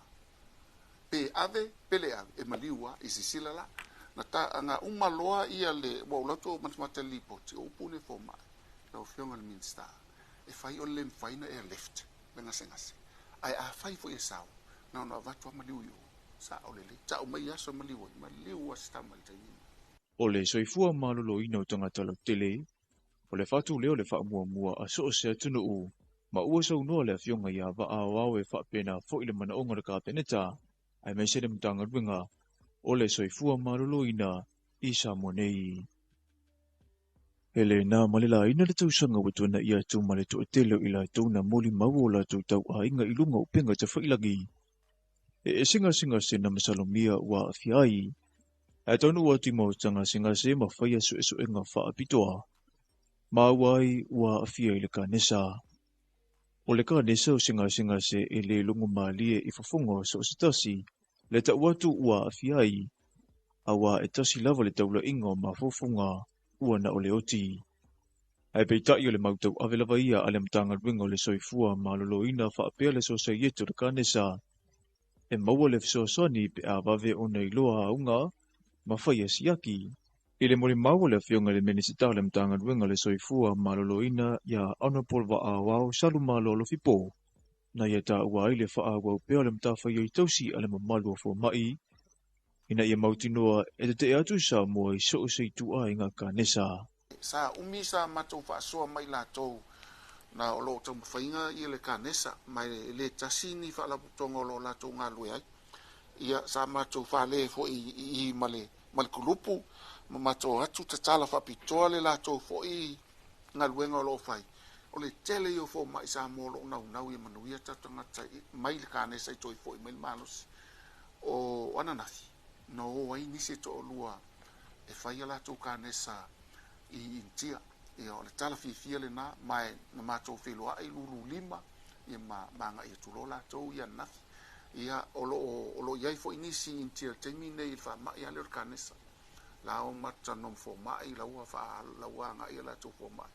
pe ave pele e maliwa i sisila la na ta anga umaloa ia le wa ulato matmata lipo ti upune fo mai la ofionga le minsta e fai o le faina e left benga sengase ai a fai fo esau na vatu maliu yo sa o le ta o mai aso maliu sta mai tai O le soifua malolo ina o tangata lau tele, o le fatu leo le wha mua a so o se tunu u, ma ua sau noa le fionga ia wa a wawe wha pena fo ile mana onga ka peneta, ai mai se mtanga ruinga, o le soifua malolo ina isa monei. Hele na malila ina le tausanga watuna ia tu male to tele ila tona moli mau la tu tau a inga ilunga upenga te whailagi. E singa se na masalomia wa afiai, ai tonu wa timo tanga singa se ma whaia su inga wha apitoa. Ma wai wa afia ile ka nesa. O le ka nesa o singa se e le lungu maalie i fafungo so sitasi, le ta watu wa afiai, a wa e tasi lava le taula ingo ma fofunga ua na o le oti. Ai peitai o le mautau ave lava ia ale mtanga ringo le soifua ma lolo ina wha apea le so yetu le ka nesa. E maua le fisosani pe a vave o nei loa aunga, ma whaia siaki. I le mori maua le fionga le menisita le mtanga ruenga le soifua ma lolo ina ia honorable wa a wao salu ma lolo fipo. Na ia ta ua ile wha a wau pea le mta whaia i tausi ale mamalu a fo mai. Ina ia mautinoa e te atu sa mua i so se tu a inga ka nesa. Sa umisa matou fa so mai la tou na o lo tau whainga i le ka nesa mai le tasini fa la tongo lo la tou ngā lue ai. Ia sa matou fa le fo i male kulupu ma matou atu ta tala fa pitoa le la tou fo i ngā luenga lo fai. O le tele i o fo mai sa mo lo nau i manuia tatanga tai mai le ka nesa i toi fo i mai manos o ananathi. No wai nisi to lua e fai la tou ka nesa i intia. Ia o le tala fifia le na mai na matou whiloa ai lulu lima ia manga i tulo la tou ia nafi. Ia o lo iai fo inisi intia teimi nei il fa mai ale o kanesa. La o matanom fo mai la ua fa la ua nga ia la tou fo mai.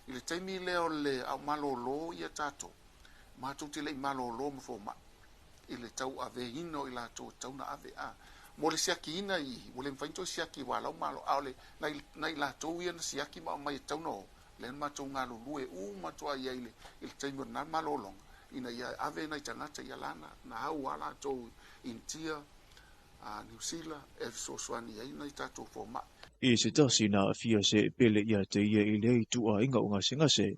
I le teimi leo le au malolo ia tato. Matou te le malolo mo fo mai. I le tau ave ino i la tou tau na ave a. Mo le siaki ina i, mo le mfainto siaki walau malo, au le nai la tou ia na siaki ma mai tau no, le ma tou ngā lulue matou ai ele, il teimo na malolong, ina ia ave nai tangata ia lana, na hau wala tou intia, New Zealand, e sosuani ia nai tatou fo ma. I se tasi na afia se pele ia te ia i lei tu a inga unga sengase.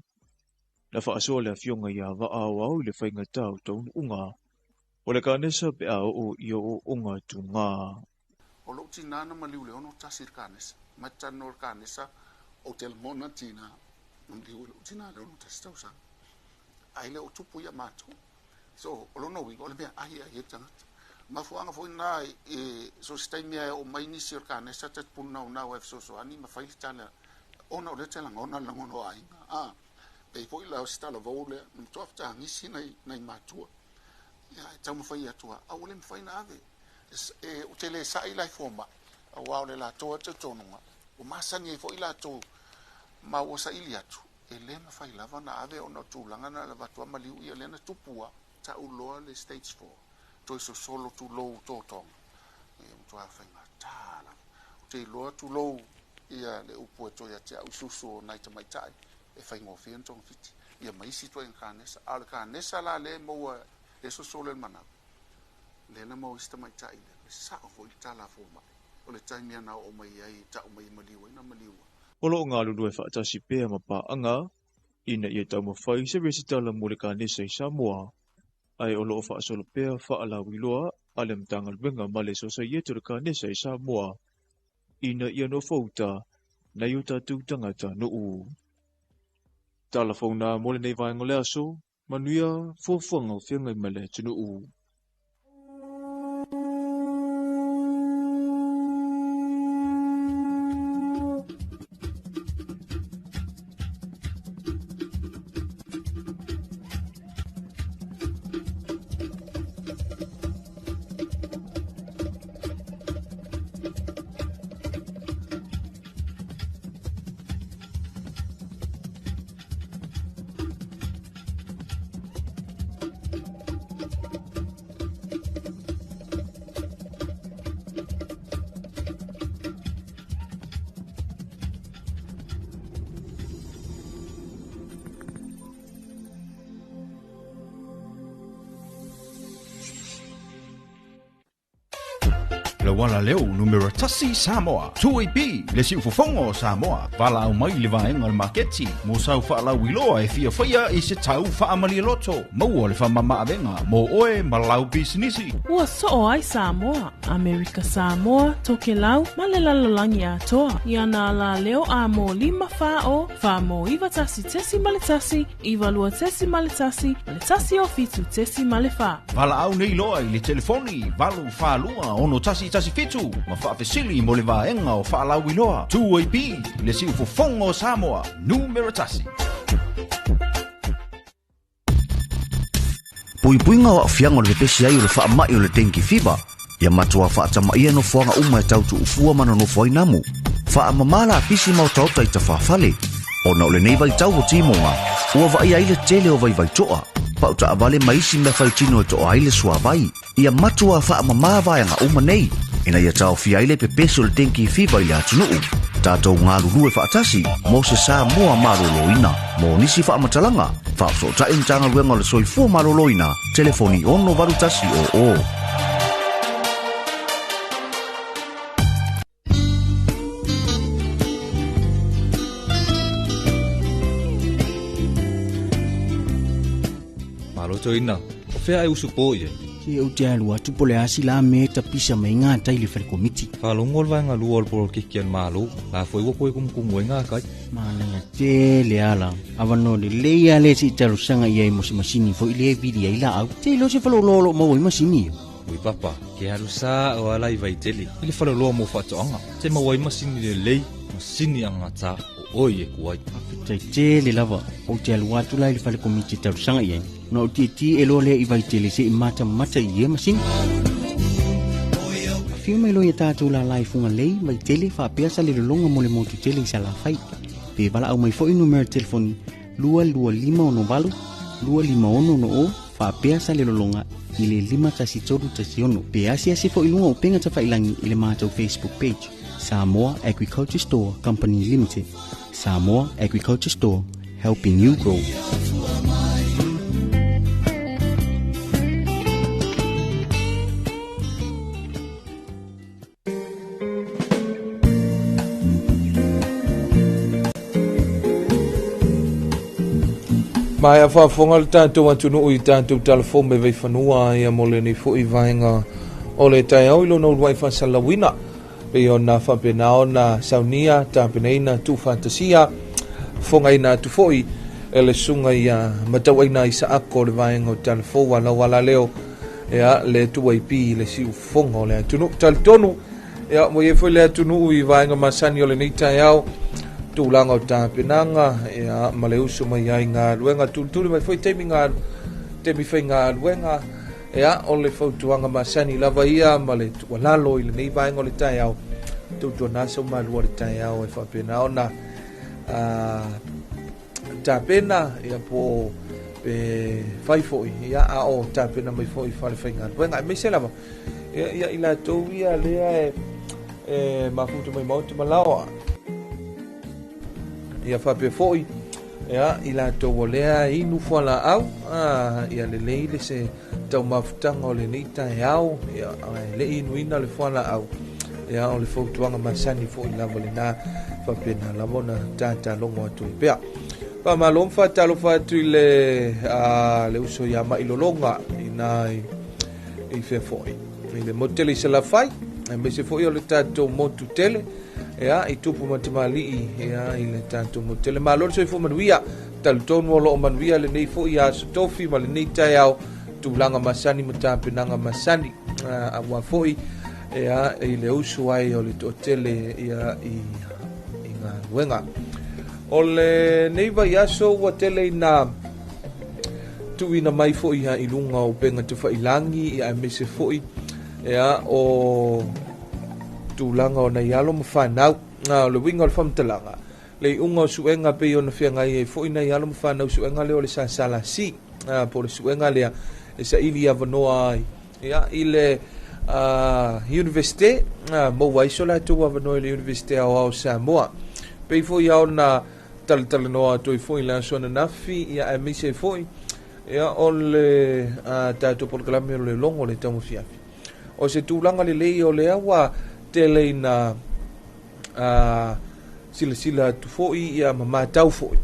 Na wha asoa le fionga ia wa a wau le whainga tau tau unga. O le ka nesa pe a o i o unga tu ngā. O lo tinana maliu le ono tasir ka nesa. Matano ka nesa o tel mona tina. Maliu le tinana le ono tasir tau sang. Ai le o tupu ia mato. So o lo no wingo le mea ai ai tangat. Mafuanga foi na so stai mea o mai nisi o ka nesa tat puna una so ani ma faili tala. Ona o le tala ngona langono ai. Pe foi la stala vole. Mtofta ngisi nai matua. Ya tau mo fai atua au le fai na ave o tele sai lai forma au au le la to te tonunga o masani fo ila to ma o sai li atu e le ma fai lava na ave ona tu langa na lava to maliu ia le na tupua ta u lo le stage 4 to so solo tu lo to to e to a fai na tala te lo tu lo ia le upo to ya te au susu na te mai tai e fai ngo fian tong fiti ia mai si to en kanesa al kanesa la le mo eso solo el mana le na mo ista mai tai le sa o i tala fo mai o le tai mia na o mai ai ta o mai maliwa ina maliwa O lo ngā lulu e whaatasi pēa ma pā anga, ina ia tau ma whai se resitala mo le ka nesa i Samoa. Ai o lo o whaasolo pēa whaalawi loa, ale mtanga luenga ma le sosa ietu le ka nesa i Samoa. Ina ia no fauta, na i o tātou tangata no u. Tala fauna mo le nei vaengo le aso, manuia fuafuanga o whiangai male tunu u. wala leo numero tasi Samoa. 2AB le si ufofongo Samoa. Vala au mai le vaenga le maketi. Mo sau whaala wiloa e fia whaia i se tau whaamali loto. Maua le whamama avenga. Mo oe malau bisinisi. Ua so ai Samoa. Amerika Samoa, toke lau, malelalolangi atoa. Iana la leo a mo 5 fao. Fa mo iwa tasi tesi maletasi. Iwa lua tesi maletasi. Maletasi o fitu tesi malefa. Vala au nei loa i le telefoni. Valu whaalua ono tasi fitu. Ma whaafesili mo le vaenga o whaalau iloa. 2AB le si ufofongo Samoa. Numero tasi. Puipuinga wa fiango le pesi ai o le whaamai o le dengue fever. Ia matua whaatamai e no fuanga uma e tautu ufua mana no fuai namu. Whaamamala pisi mau tauta i ta whaafale. O na ole nei vai tau o timonga. Ua vai ai le tele o vai toa. Pauta avale maisi me whai tino e toa ai le sua vai. Ia matua whaamamala vaianga uma nei. Ina ia tau fi ai le pepesi o le dengue fever i le atunuu. Tātou ngā lulu e whaatasi, mo se Samoa maroloina. Mo nisi whaamatalanga, whaapso ta intanga luenga le soifua maroloina. Telefoni ono varutasi o. Maloto ina, o fea e usu po ye. Si au te alua tupole asi la me ta pisa mai ngā taili whare komiti. Whalongol vai ngā luol polo kikian malo, la foi wako e kumkumu e ngā kai. Mānanga te le ala, awano le leia le si taru sanga iai mo se masini fo ile vidi ai la au. Te lo se whalololo mau i masini yo. Ui papa, ke haru sa o alai vai teli, ili whaloloa mo whatoanga. Te mau i masini le lei, masini anga ta o oi e kuai. Tai te le lava, o te alua tu lai le whare komiti taru sanga iai. Na o ti e lo le i vai tele se i mata i e masini. Fio mai lo i tātou la lai funga lei, mai tele wha peasa le longa mo le motu tele i sa la whai. Pe wala au mai fo i numero telefoni 225 251 wha peasa le longa i le 5 Pe asi fo i lunga o penga ta whailangi i le mātou Facebook page. Samoa Agriculture Store Company Limited. Samoa Agriculture Store, helping you grow. Mai a whaafonga le tātou atunu i tātou talafo me vei whanua ia mo le ni fo i vaenga o le tai au ilo nau ruai whasalawina. Pe o na whapena o na saunia tāpena ina tu fantasia fonga ina tu foi e le sunga ia matau aina i sa ako le vaenga o talafo wala leo ea le tu IP le si ufonga o le atunu talitonu ea mo ye foi le atunu i vaenga masani o le nei tai au tūlanga o tāpenanga ea maleusu mai ai ngā luenga tūturi mai foi temi whai ngā luenga ea o le fautuanga masani lava ia ma le tualalo i le nei vaenga o le tai au tūtua nasa o malua le tai au e whapena o na tāpena ea po pe whai foi ea a o tāpena mai foi whai ngā luenga e meise lava ea i la tau ia lea e mafutu mai mautu malaoa ia whape foi ia i la tau lea inu whala au ia le leile se tau mafutanga o le neita e au ia le inu ina le whala au ia o le fautuanga masani foi lava le nā whape na lamona tāta longo atu i pia pa malom talofa atu i le uso ia mailolonga i nā i whea foi i le motele i se la whai me se foi o le tātou motu tele ea i tupu matamali ea i le tātou motele malore so i fo manuia talutonu o loo manuia le nei fo i aso tofi ma le nei tai au tūlanga masani ma tāpenanga masani a wa fo ea i le usu ai o le totele ia i ngā luenga o le nei vai aso wa tele i nā tuina mai fo i ha i lunga o penga tu whailangi ia me se fo ea o tūlanga o nei alo ma whanau le winga o le whamtalanga le unga o suenga pe o na whianga i e fo i nei alo ma whanau suenga leo le sasala si po le suenga lea e sa ili a vanoa ai ia i le universite mo waiso la tu a vanoa i le universite au Samoa pe fo i au na tala noa tu i fo i la sona nafi ia e mise fo i ia o le tātou polkalame o le longo le tamu fiafi o se tūlanga le o lea wa tele na sila tu fo'i ia mamatau fo'i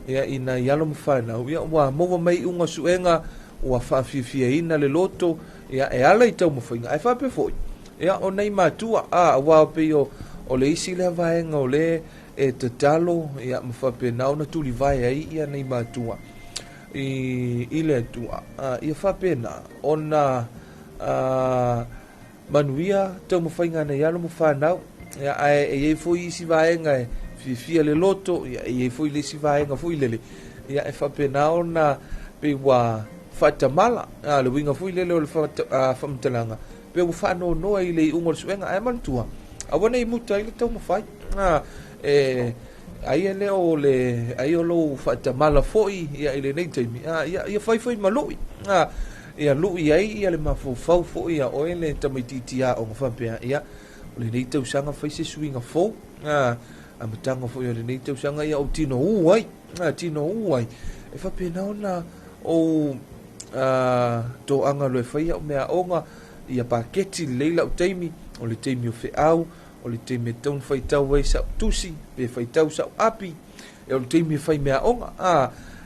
ia ina ialo mawhanau ia wa maua mai unga suenga ua whaafifia ina le loto ia e ala i tau mawhainga ai whape fo'i ia o nei matua wa pe o le isi le vaenga o le e te talo ia mawhape nao na tuli vai ai ia nei matua i le atua ia whape na ona manuia tau mawhainga na ialo mawhanau ia e foi isi vaenga e fifia le loto ia e foi le isi vaenga foi lele ia e whapenao na pe wa whatamala le winga foi lele o le whamtalanga pe wa whano noa i le ungo le suenga ai mantua a wana i muta i le tau mawhai ai ele o le ai o lo whatamala foi ia i le nei taimi ia whai maloi ia lui ai ia le mafofau foi ia o ele tamaititia o ngawhapea ia o le nei tau sanga whai se suinga fo a matanga foi o le nei tau sanga ia o tino uai e whapenao na o to anga loe whai o mea onga ia paketi leila o teimi o le teimi o whiau o le teimi taun whai tau wei sa tusi pe whai tau sa api e o le teimi whai mea onga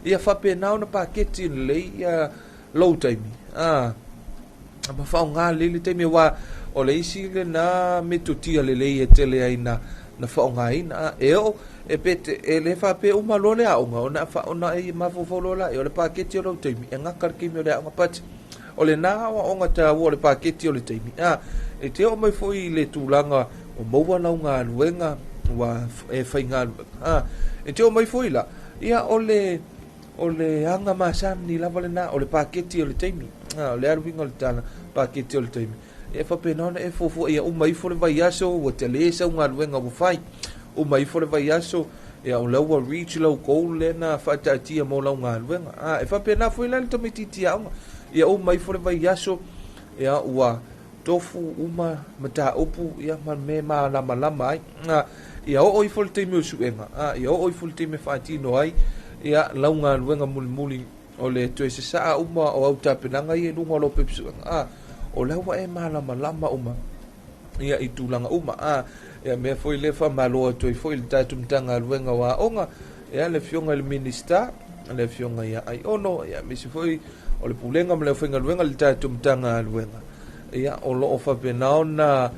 ia whapenao na paketi lei ia low teimi a mawhao ngā le teimi wa o le isi le na metutia le lei e tele ai na whao ngā ina e o e pete e le whape umalo le aunga o na whao na e mawhofolo la e o le paketi o lau teimi e ngakar kimi o le aunga pati o le nā wa onga ta o le paketi o le teimi e te o mai foi le tūlanga o maua nau ngā luenga wa e whai ngā luenga e te o mai foi la ia o le anga masam ni lava le nā o le paketi o le teimi o le aruinga o le tana paketi o le teimi e whapenona e fofo ia umai fo le vai aso ua te lesa unga luenga wa whai umai fo le vai aso ia o laua reach lau kou le na whaataatia mo lau ngā luenga e whapena fo ila le tamititi aunga ia umai fo le vai aso ia ua tofu uma mata upu ia me ma lama ai ia o fo le teimi o suenga ia o fo le teimi whaatino ai ia lau ngā luenga muli o le toe se saa uma o au tapenanga i e lunga lo pepsuenga o laua e malama uma ia i tūlanga uma ia mea foi le whamaloa toi foi le tātumtanga luenga wa onga ia le fionga le minista le fionga ia ai ono ia misi foi o le pulenga ma le whainga luenga le tātumtanga luenga ia o loo whapenao na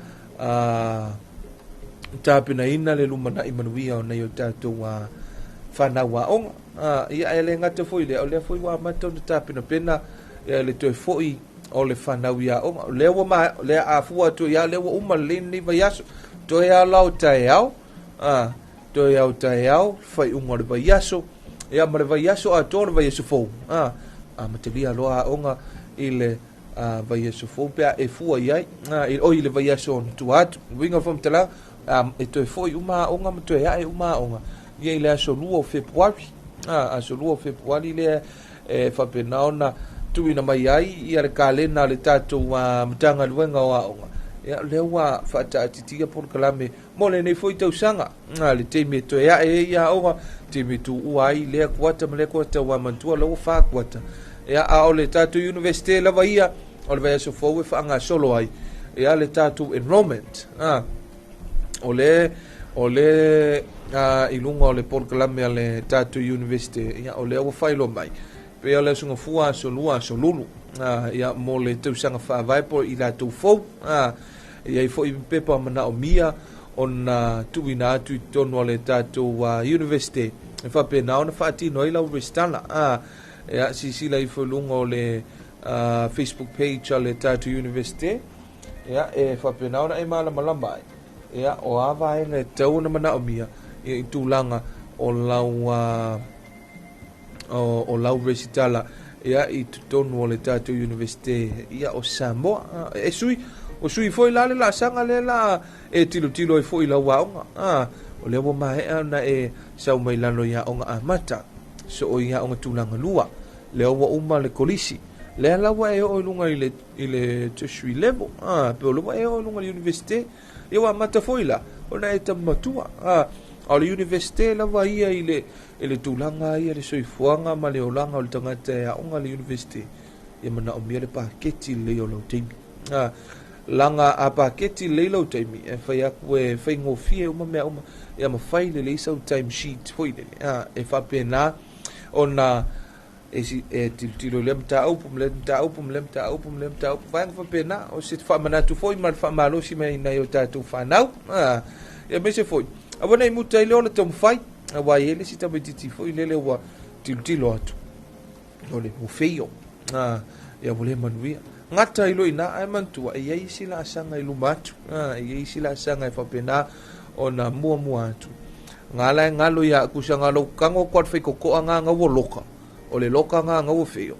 tāpina ina le lumana i manuia o nei o tātou whanau wa onga ia e le ngata foi le o le foi wa matau na tāpina pena ia le toi foi o le whanau ia o le a fua tu ia le uma lini vai aso to ia lau tai au to ia tai au fai unga le vai aso ia ma le vai aso a to le vai aso fo matelia loa onga i le vai aso fo pe e fua ia i le vai aso tu at winga from tela e to foi uma onga ma to ia e uma onga ia le aso lua februari aso lua februari le e fa penaona tuina mai ai ia le kalena le tātou matanga luenga o aonga. Ia le ua whaataatitia por kalame mo le nei foi tausanga. Le teime to ia e ia aonga teime tu ua ai lea kuata ma lea kuata wa mantua lau wha kuata. Ia a o le tātou universite lava ia o le vai aso fau e whaanga solo ai. Ia le tātou enrollment. O le ilunga o le por kalame le tātou universite. Ia o le ua whailo mai. Pea le sunga fua so lua so lulu ia mo le tausanga whaavai po i la tau fau ia i fo i pepa mana o mia ona tuina atu i tono le tātou university e whapena ona whaatino i lau restana ia sisila i whalunga o le Facebook page le tātou university ia e whapena ona e malama ai ia o awa e le tauna mana o mia ia i tūlanga o lau o lau resitala ia i tutonu o le tātou universite ia o Samoa e sui o sui foi la le la sanga le la e tilo i foi la waonga o le wa mai ana e sau mai lano ia onga amata so o ia onga tulanga lua le wa uma le kolisi le la wa e o lunga i le tertiary level pe o lunga e o lunga le universite ia wa mata foi la ona e tamatua o le universite la wa ia i le tulanga ia le soifuanga ma le olanga o le tangata e aonga le universite ia mana o mia le paketi le o lau teimi langa apaketi leilo taimi e fai aku e fai ngofie uma mea uma ia mawhai le leisau time sheet hoi le e whapena ona e tilo le mta upum le mta upum le mta upum le mta upum vai whapena o se whamanatu foi ma whamalosi mai nei o tātou whanau ia me se foi awana i muta i leo le tomu whai a wai ele si tamu titi foi lele wa tilo atu o le mufeio ia wale manuia ngata ilo ina ai mantua ia isi la asanga ilu matu ia isi la asanga e whapena o na mua atu ngala ngalo ia kusa ngalo kango kwat fai koko anga ngawo loka o le loka nga ngawo feo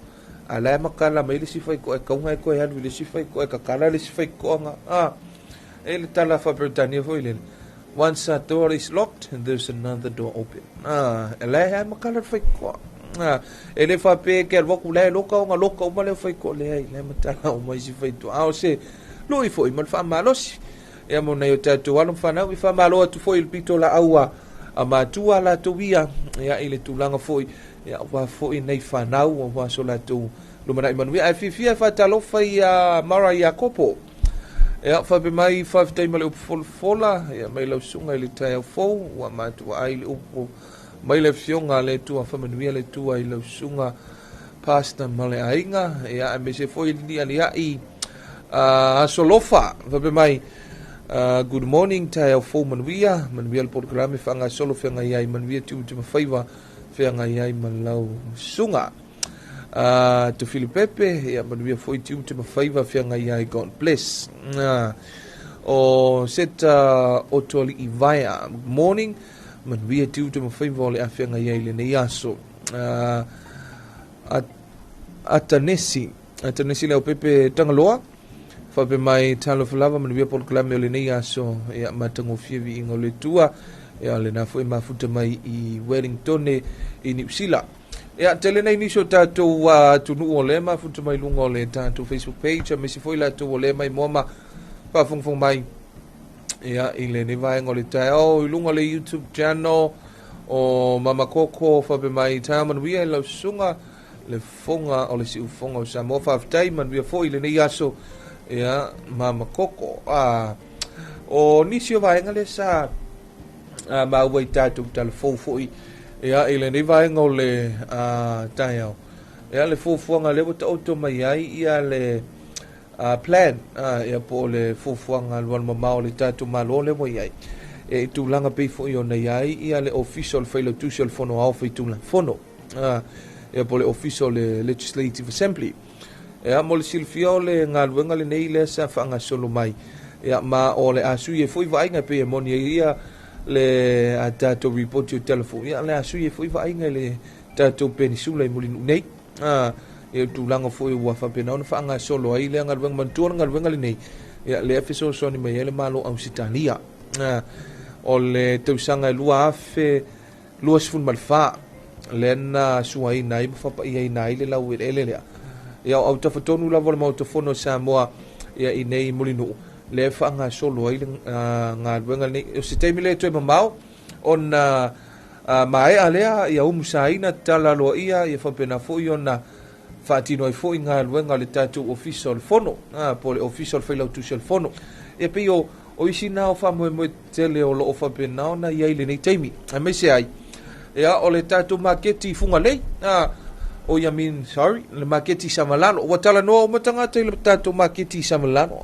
ala makala mai le sifai ko e kaunga e ko e halu le sifai ko e kakala le sifai ko anga ele tala fa Britannia foi le once a door is locked and there's another door open ala ha makala fai ko ele fa pe ke voku le loka nga loka uma le fai ko le matala o mai sifai to o se lui foi mal fa malos e mo na yo tatu wala fa na wi fa malo tu foi il pitola aua ama tua la tuia ia ile tulanga foi ia wa foi nei fanau wa so la tu lumana imanu ia fifia fa talofa ia mara ia kopo ia fa be mai 5 day male fola ia mai lo sunga ile tai fo wa matu ai le upo mai le fionga le tua fa manuia le tua ile sunga pasta male ainga ia me se foi ni ia i solofa fa be mai good morning tayo fo manuia el programa fanga solo fanga ia manuia tu mafaiva fanga ia malau sunga to Filipepe ia manuia foi tu mafaiva fanga ia God bless o seta otoli ivaya good morning manuia tu mafaiva le fanga ia le neaso atanesi le pepe tangaloa fa be mai Talofa lava man via por clame le nei aso ia matango fievi ingo le tua ia le na foi mafuta mai i Wellington i New Zealand ia tele nei ni so tato wa tunu o le mafuta mai lungo le tato Facebook page me si foi la to o le mai moma pa fung mai ia i le ne vai ngole tai o i lungo le YouTube channel o mama koko fa be mai taman via lo sunga le fonga o le si fonga o Samoa fa tai man via foi le nei aso ia mama koko o nisio vaenga le sa ma wai tatu tal fofoi ia ile ni vaenga o le taiao ia le fofuanga le wata auto mai ai ia le plan ia po le fofuanga luan mamao le tatu malo le mo ai e tulanga pe fo yo nei ai ia le official failo tusial fono au fe tulang fono ia po le official le legislative assembly ia mo le silfio le ngaluenga le nei le sa fanga solo mai ia ma o le asu ye foi vainga pe moni ia le atato report your telephone ia le asu ye foi vainga le tato penisula mo nei ia tulanga foi wa fa pena ona fanga solo ai le ngaluenga mantua ngaluenga le nei ia le efiso so ni mai le malo au sitania o le tausanga lua afe lua sfun malfa le na suai nai fa pa ia nai le lau ele le ia au tafatonu la vol motofono Samoa ia i nei molinu le fanga solo ai nga wenga nei o se temile to mamau on mai alea ia umusaina tala lo ia fa pena fo iona fatino ai fo nga wenga le tatu official fono po le official failo tu sel fono e pe o isi na o fa mo tele o lo fa pena na ia ile nei temi a me se ai ia o le tatu maketi funga lei o ia min sorry le maketi samalano o tala no mo tanga te le tatu maketi samalano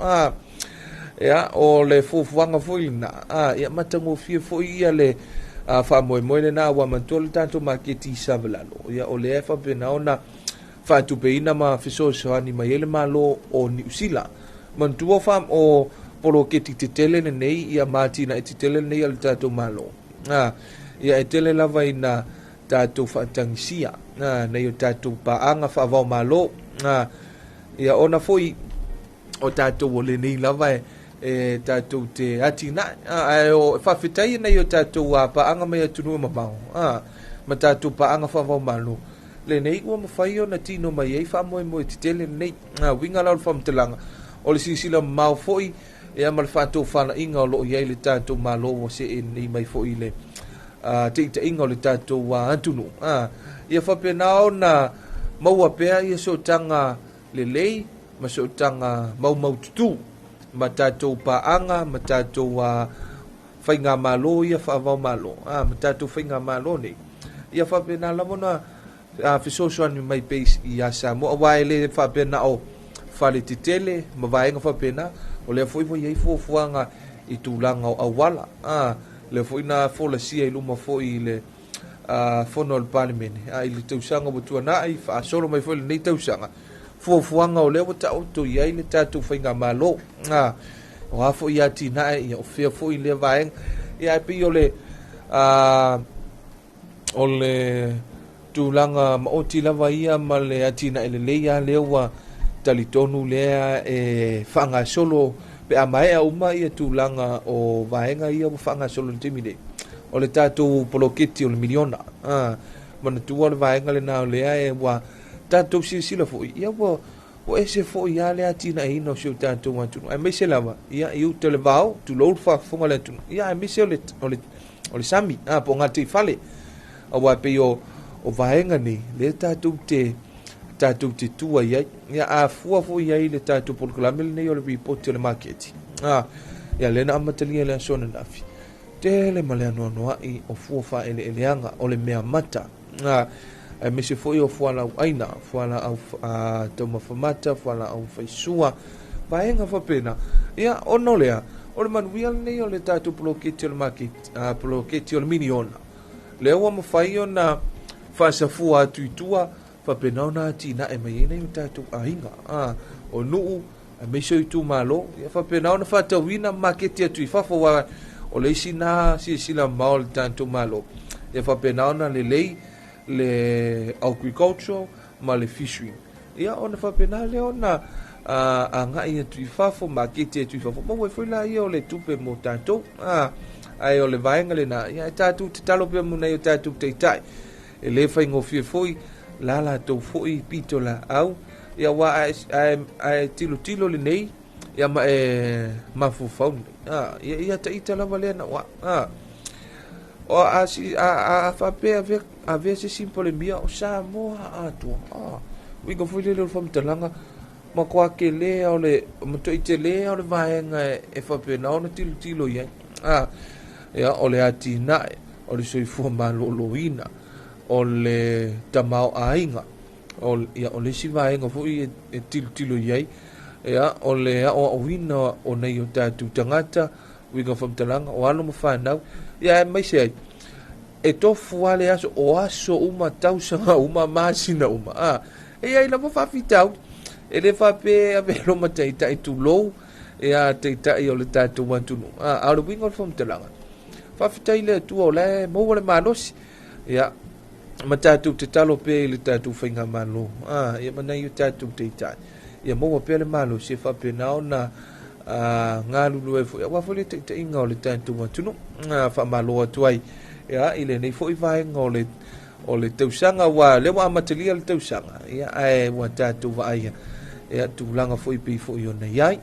ia o le fuanga foina ia matango fie foi ia le fa mo le na wa mantol tatu maketi samalano ia o le fa pena ona fa tu peina ma fiso so ani mai le malo o New Zealand mantua fam o polo keti tetele nei ia matina tetele nei al tatu malo ia etele lava ina tatu fatangsia na yo tatu paanga fa va malo ia ona foi o tatu wole nei lava tatu te atina o fa fitai na yo tatu wa paanga me tunu mabao ma tatu paanga fa va malo le nei o mafai ona tino mai ai fa mo tele nei winga la fam telanga o le sisila mau foi ia mal fatu fana inga lo ia le tatu malo se nei mai foi le te inga le tatu wa antunu ia fa pena ona maua pea ia so tanga le lei ma so tanga mau tutu ma tātou paanga, ma tātou whainga malo ia whaavau malo. Ma tātou whainga malo nei. Ia whapena lamona fisosoani mai peis i a Samoa. Wae le whapena o whale te tele, ma vaenga whapena, o lea fwoi iei fuafuanga i tūlanga o awala. Le fwoi na fola sia i luma fwoi le fono al palimene. I le tausanga watua na i whaasolo mai fwoi le nei tausanga. Fuafuanga o lea wata auto iei le tātou whainga malo. O hafo i ati na i o fea fwoi le vaenga. Ia e pi o le tūlanga maoti lava ia ma le ati na ele leia lewa talitonu lea whanga solo pe a mai a uma ia tūlanga o vaenga ia whanga solo timide o le tātou poloketi o le miliona mana tua le vaenga le nao lea wa tātou sila fui ia o ese fui ia le ati na ina o siu tātou wantunu ai meise lava ia iu te le vau tu lou whafunga le tunu ia ai meise o le sami po ngati fale a wa pe o vaenga ni le tātou te tua iai ia a fua iai le tātou polkalame le nei o le report o le market ia lena amatalia le asona nafi tele ma le anoanoa i o fua fa eleanga o le mea mata ai mese foi o fuala au aina fuala au taumawhamata fuala au faisua vaenga whapena ia ono lea o le manuia nei o le tātou poloketi o le market poloketi o le miniona lea ua mawhai o na whaasafua atuitua whapena o nā tina e mai nei o tātou ahinga o nuu a meso i tū malo ia whapena o na whatawina maketi atui whafawa o le isi nā sila mao le tātou malo ia whapena o na le agriculture ma le fishing ia o na whapena leo na a ngai atui whafo maketi atui whafo ma wai whaila ia o le tupe mo tātou ai o le vaenga le nā ia tātou te talope muna i o tātou teitai e le whai ngofie foi la tau foi pito la au ia wa ai tilo le nei ia ma mafu faun ia ta ita la valena wa o a fa pe a ve se simple mia o Samoa atu we go foi le fam talanga ma kwa ke le o le mo to ite le o le vaenga e fa pe na o tilo ia ia o le ati na o le soifu ma loina o le tamao ainga o le sivaenga fui e tilo iai ia o le o wina o nei o tātou tangata wiga whamtalanga o alo mawhanau ia mai se e tofu ale aso o aso uma tausanga uma masina uma ia ila mawhawhitau e le whape a velo mataita i tulou ia teita i o le tātou wantunu a le winga o whamtalanga whawhitai le tua o le mou le manosi ia ma tātou te talo pe le tātou whainga malo ia mana i o tātou te itai ia moa pe le malo se whapena o na ngā lulu e fwoi wa fwoi te inga o le tātou watunu wha malo atuai ia i le nei fwoi vaenga o le tausanga wa le wa amatalia le tausanga ia ai wa tātou wa aia ia tūlanga fwoi pe fwoi o nei ai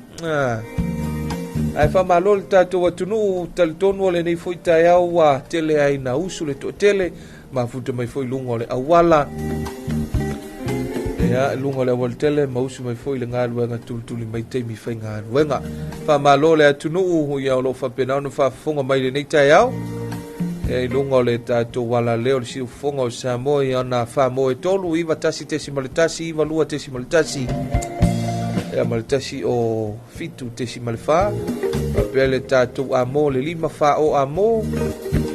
ai wha malo le tātou watunu talitonu o le nei fwoi tai au wa tele ai na usu le to tele ma futa mai foi lungo le awala ia lungo le awal tele ma usu mai foi le ngaluenga tultuli mai teimi fai ngaluenga fa malo le atunu ia o lo fa pena no fa fonga mai le nei tai au e lungo le tatou wala leo le siu fonga o Samoa ia na fa mo e tolu iwa tasi tesi maletasi iwa lua tesi maletasi ia maletasi o fitu tesi malefa pe le tatou amo le lima fa o amo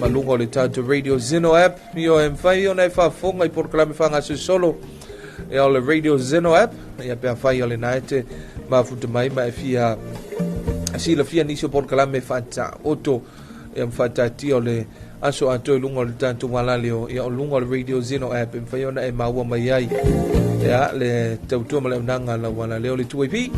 malungo le tātou Radio Zeno app io e mwhai o nei whafonga i porkalame whanga solo e o le Radio Zeno app ia pia whai o le naete mafuta mai ma e fia sila fia nisi o porkalame whanta oto ia mwhata ti o le aso ato i lungo le tātou walale o ia o lungo le Radio Zeno app e mwhai o na e maua mai ai ia le tautua ma le unanga la walale o le tuaipi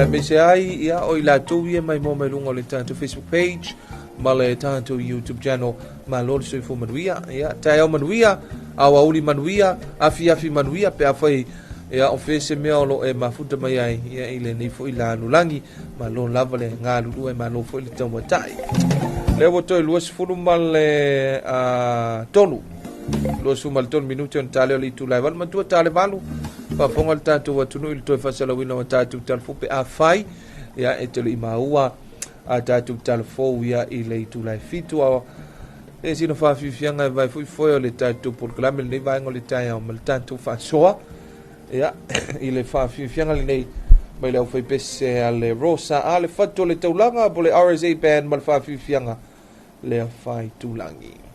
me se ai ia o i la ia mai mo mai lungo le tātou Facebook page ma le tātou YouTube channel ma lor soifo manuia ia tai au manuia au auli manuia afi manuia pe afai ia ofese mea lo e mafuta mai ai ia ile nei fo ila nulangi ma lo lava le ngā lulu e ma lo fo ili tau matai le woto e luas fulu ma le tonu luas fulu ma le tonu minuti on tale o li tu lai ma tua tale valu pa fonga le tātou watunu ili toi fasalawina wa tātou talfu pe afai ia e tele i maua a tātou talafou ia i le tūlai fitu a e sino whawhiwhianga e vai foi o le tātou porkalame le nei vaenga le tai au ma le tātou whaasoa ia i le whawhiwhianga le nei mai le au whaipese a le rosa a le whato le taulanga po le RSA band ma le whawhiwhianga le whai tūlangi.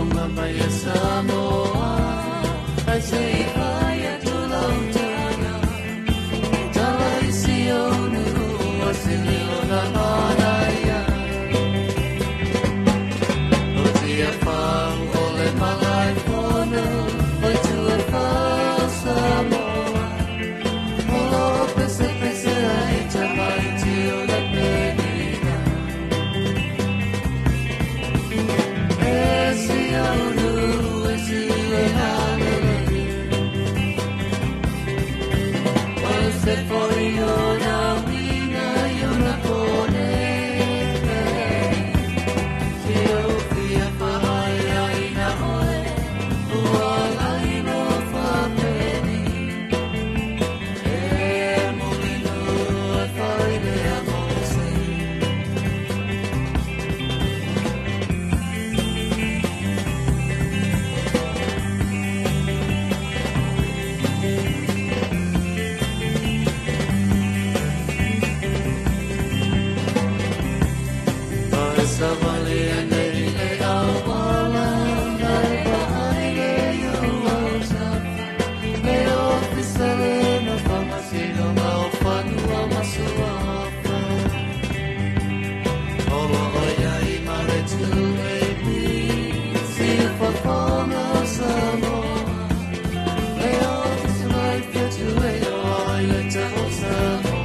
mama ya Samoa ai sei ia tu lautana tala isi onu asili ona maraya o dia pang ole malai kono oi tu e fa Samoa olo pese pese ai chamai ti ole penina esi onu esi le halele se foi ona mina yona pone si o fia paia ina hoe uala ino fa peni e molino e fai le amose Savali and le awala dai bai le yosa le ofisale no famasino ma fanua masua olo oya I mare tu e mi si fa fama samo le ofisale que tu e oya te osamo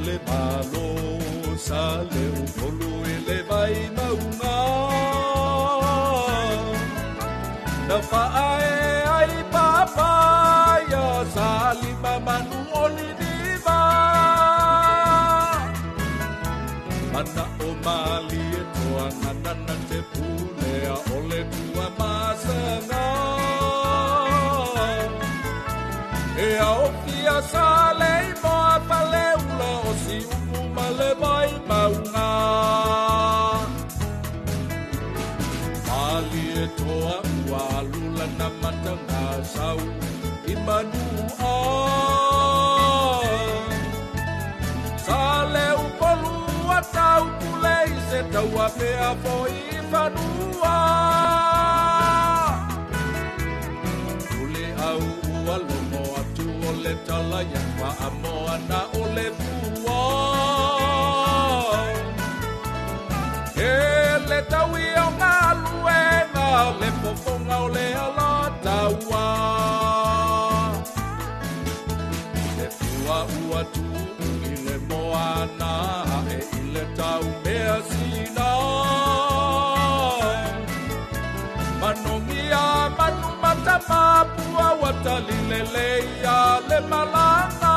le malo sa le upolu le vai maunga na fae ai papa ya sali manu oli diva mana o mali e toa ngana te pule a ole tua masanga e a ofia sale mo pale ulo si umu male vai maunga mali e toa walula na matanga sau imanua sale upolu atau pulei se taua pea foi fanua ule au ualomo atu ole tala ya wa amoa na ole fua ele taui o ngaluenga le pofonga ole ala taua le fua uatu ile moana e ile tau mea sina manongia manu matama pua watali leleia le malanga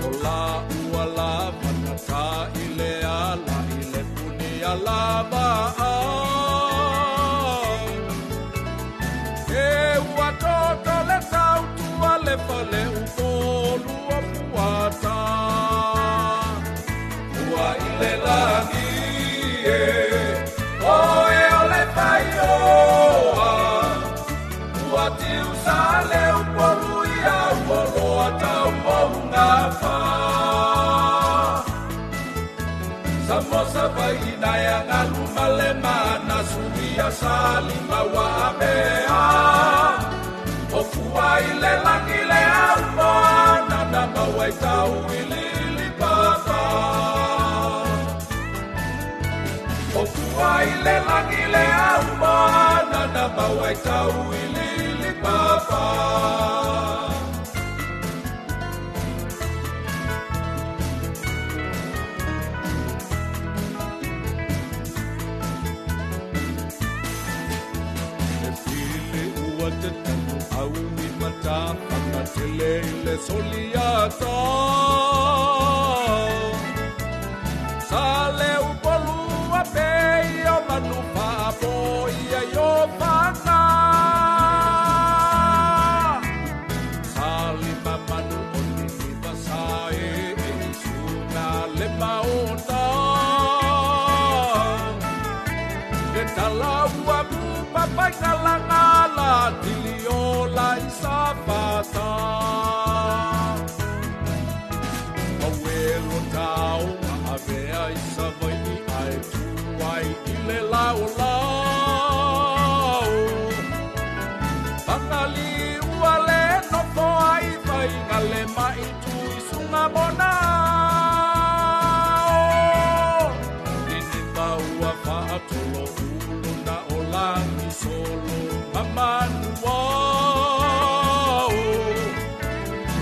ola uala matata ile ala ile puni ala maa e watoto le tau tua le fale upolu apuata ua ile langi e oe ole paioa ua tiu sale upolu ia upolu atau mounga fa Samosa vaina ya ngalu malema na suria sali mawa mea ofua ile langi le ambo na mawa tau ili papa ofua ile langi le ambo na mawa tau ili papa au mi mata pangatele le soliata sale upolu ape o manufa boia yo pana sali mamanu oni mi vasae e suna le maota le talaua mu papai ngalangala tiliola isapata awelo tau avea isavai ai tuai ile lao pangali uale no poai vai ngale mai tu sunga bona ini taua faatulo uluna olangi solo mamanua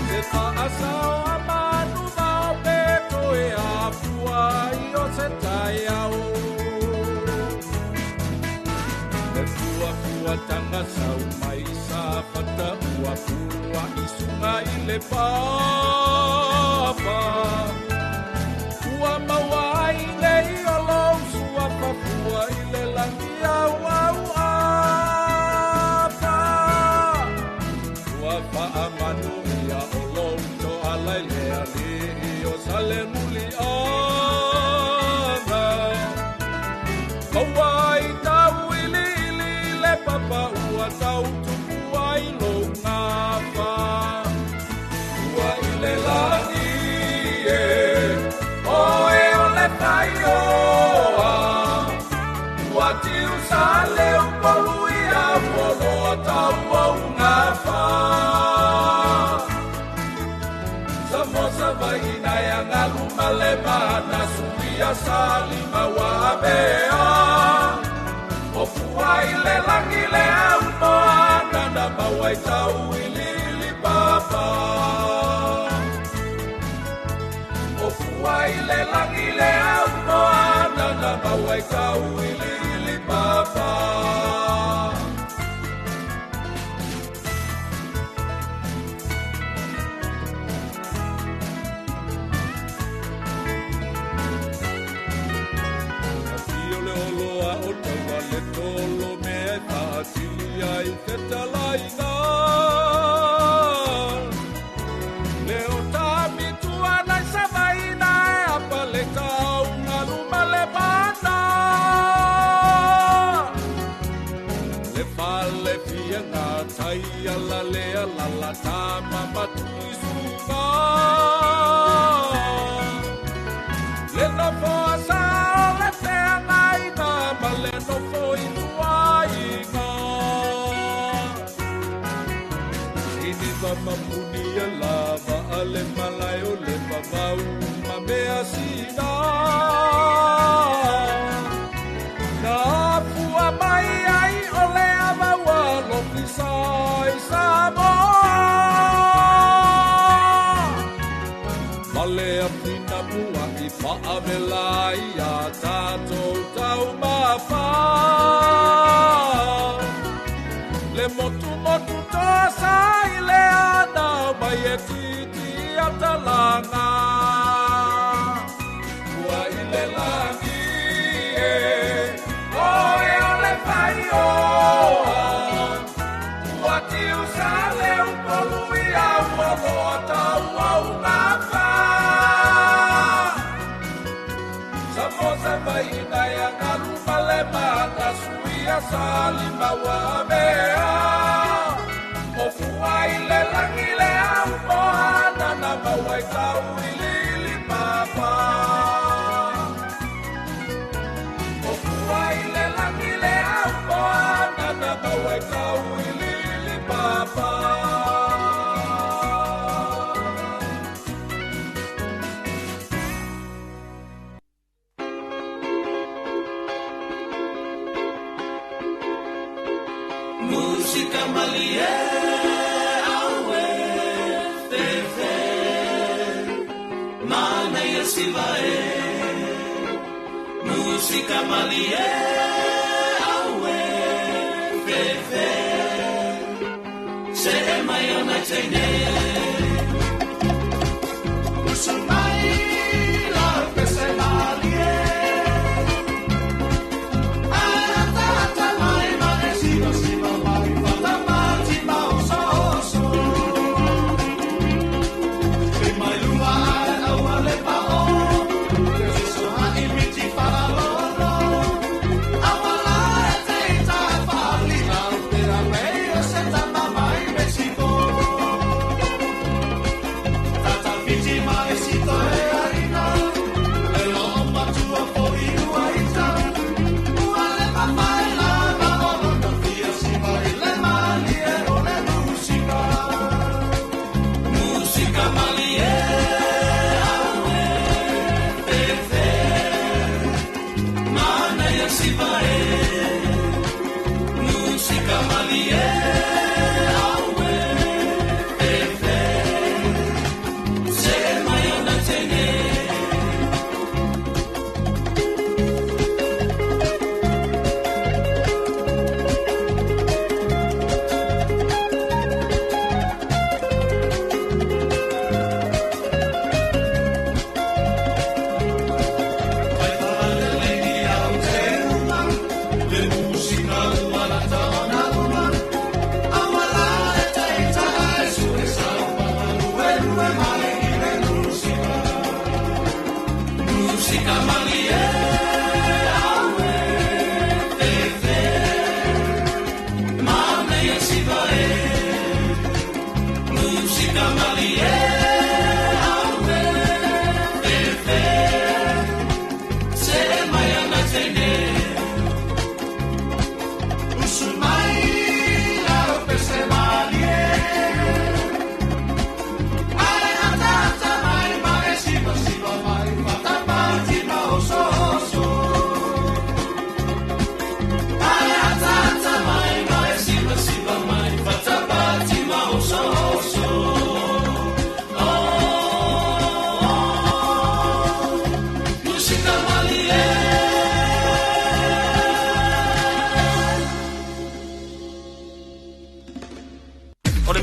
se ta asao amanu mau peto e apua io se taiao e tua tanga sau mai sa fata ua isunga ile papa ua maua ile iolo sua papua ile langia au amanu ya olonto alaile ali o sale muli ana kawai tau ili le papa ua tau tuku ai lo ngapa ua ile lagi e oe ole paioa ua tiu sale upolu ia polo tau au ngapa Samosa vaina ya ngalu malema na suria sali mawa mea ofua ile langi le ambo na mawa tau ili papa i le langi le au moana na mawai kau i li papa. Tolo me tātili ai te talaina. Leo tāmitua nai savaina e apa le tau ngaluma le mana. Le pale fia ngā tai ala lea lala tāma matui sunga. Le no foa sao le tea ngaina ma le no foa mapunia lava ale malai o le pavau ma mea sina na pua mai ai o le amaua lo pisai Samoa male a pina mua i whaavelai a tātou tau mawha le motu motu tosa i le ana mai e titi a talanga. Ua i le langi e oe o le whai oa. Ua tiu sa le upolu i au o loa tau au ngā wha. Samosa vai nai a ngaru male mata sui a sali maua mea. O fuai le langi le au moana na mawai kau i li papa. O fuai le langi le au moana na mawai kau i li papa. Música malie awe fefe mana ia sivae. Música malie awe fefe se mai ona tene. Usamai la pese malie.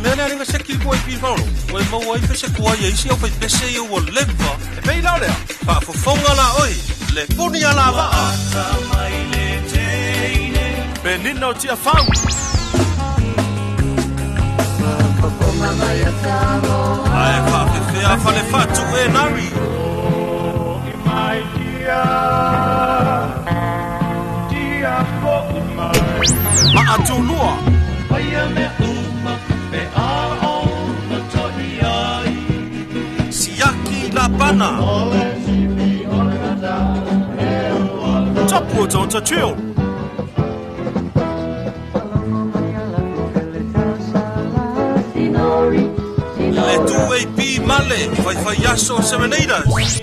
nene ringa se ki koi pi falo. Oi mau ai pese kua ia isi au fai pese ia ua lepa. E pei lau lea. Pa fofonga la oi. Le puni ala va. Benino tia fang. Ai pa fefea fale fatu e nari. Ma atunua. Siaki la bana. Top woods on the trail. Le 2AP male, fai aso serenaders.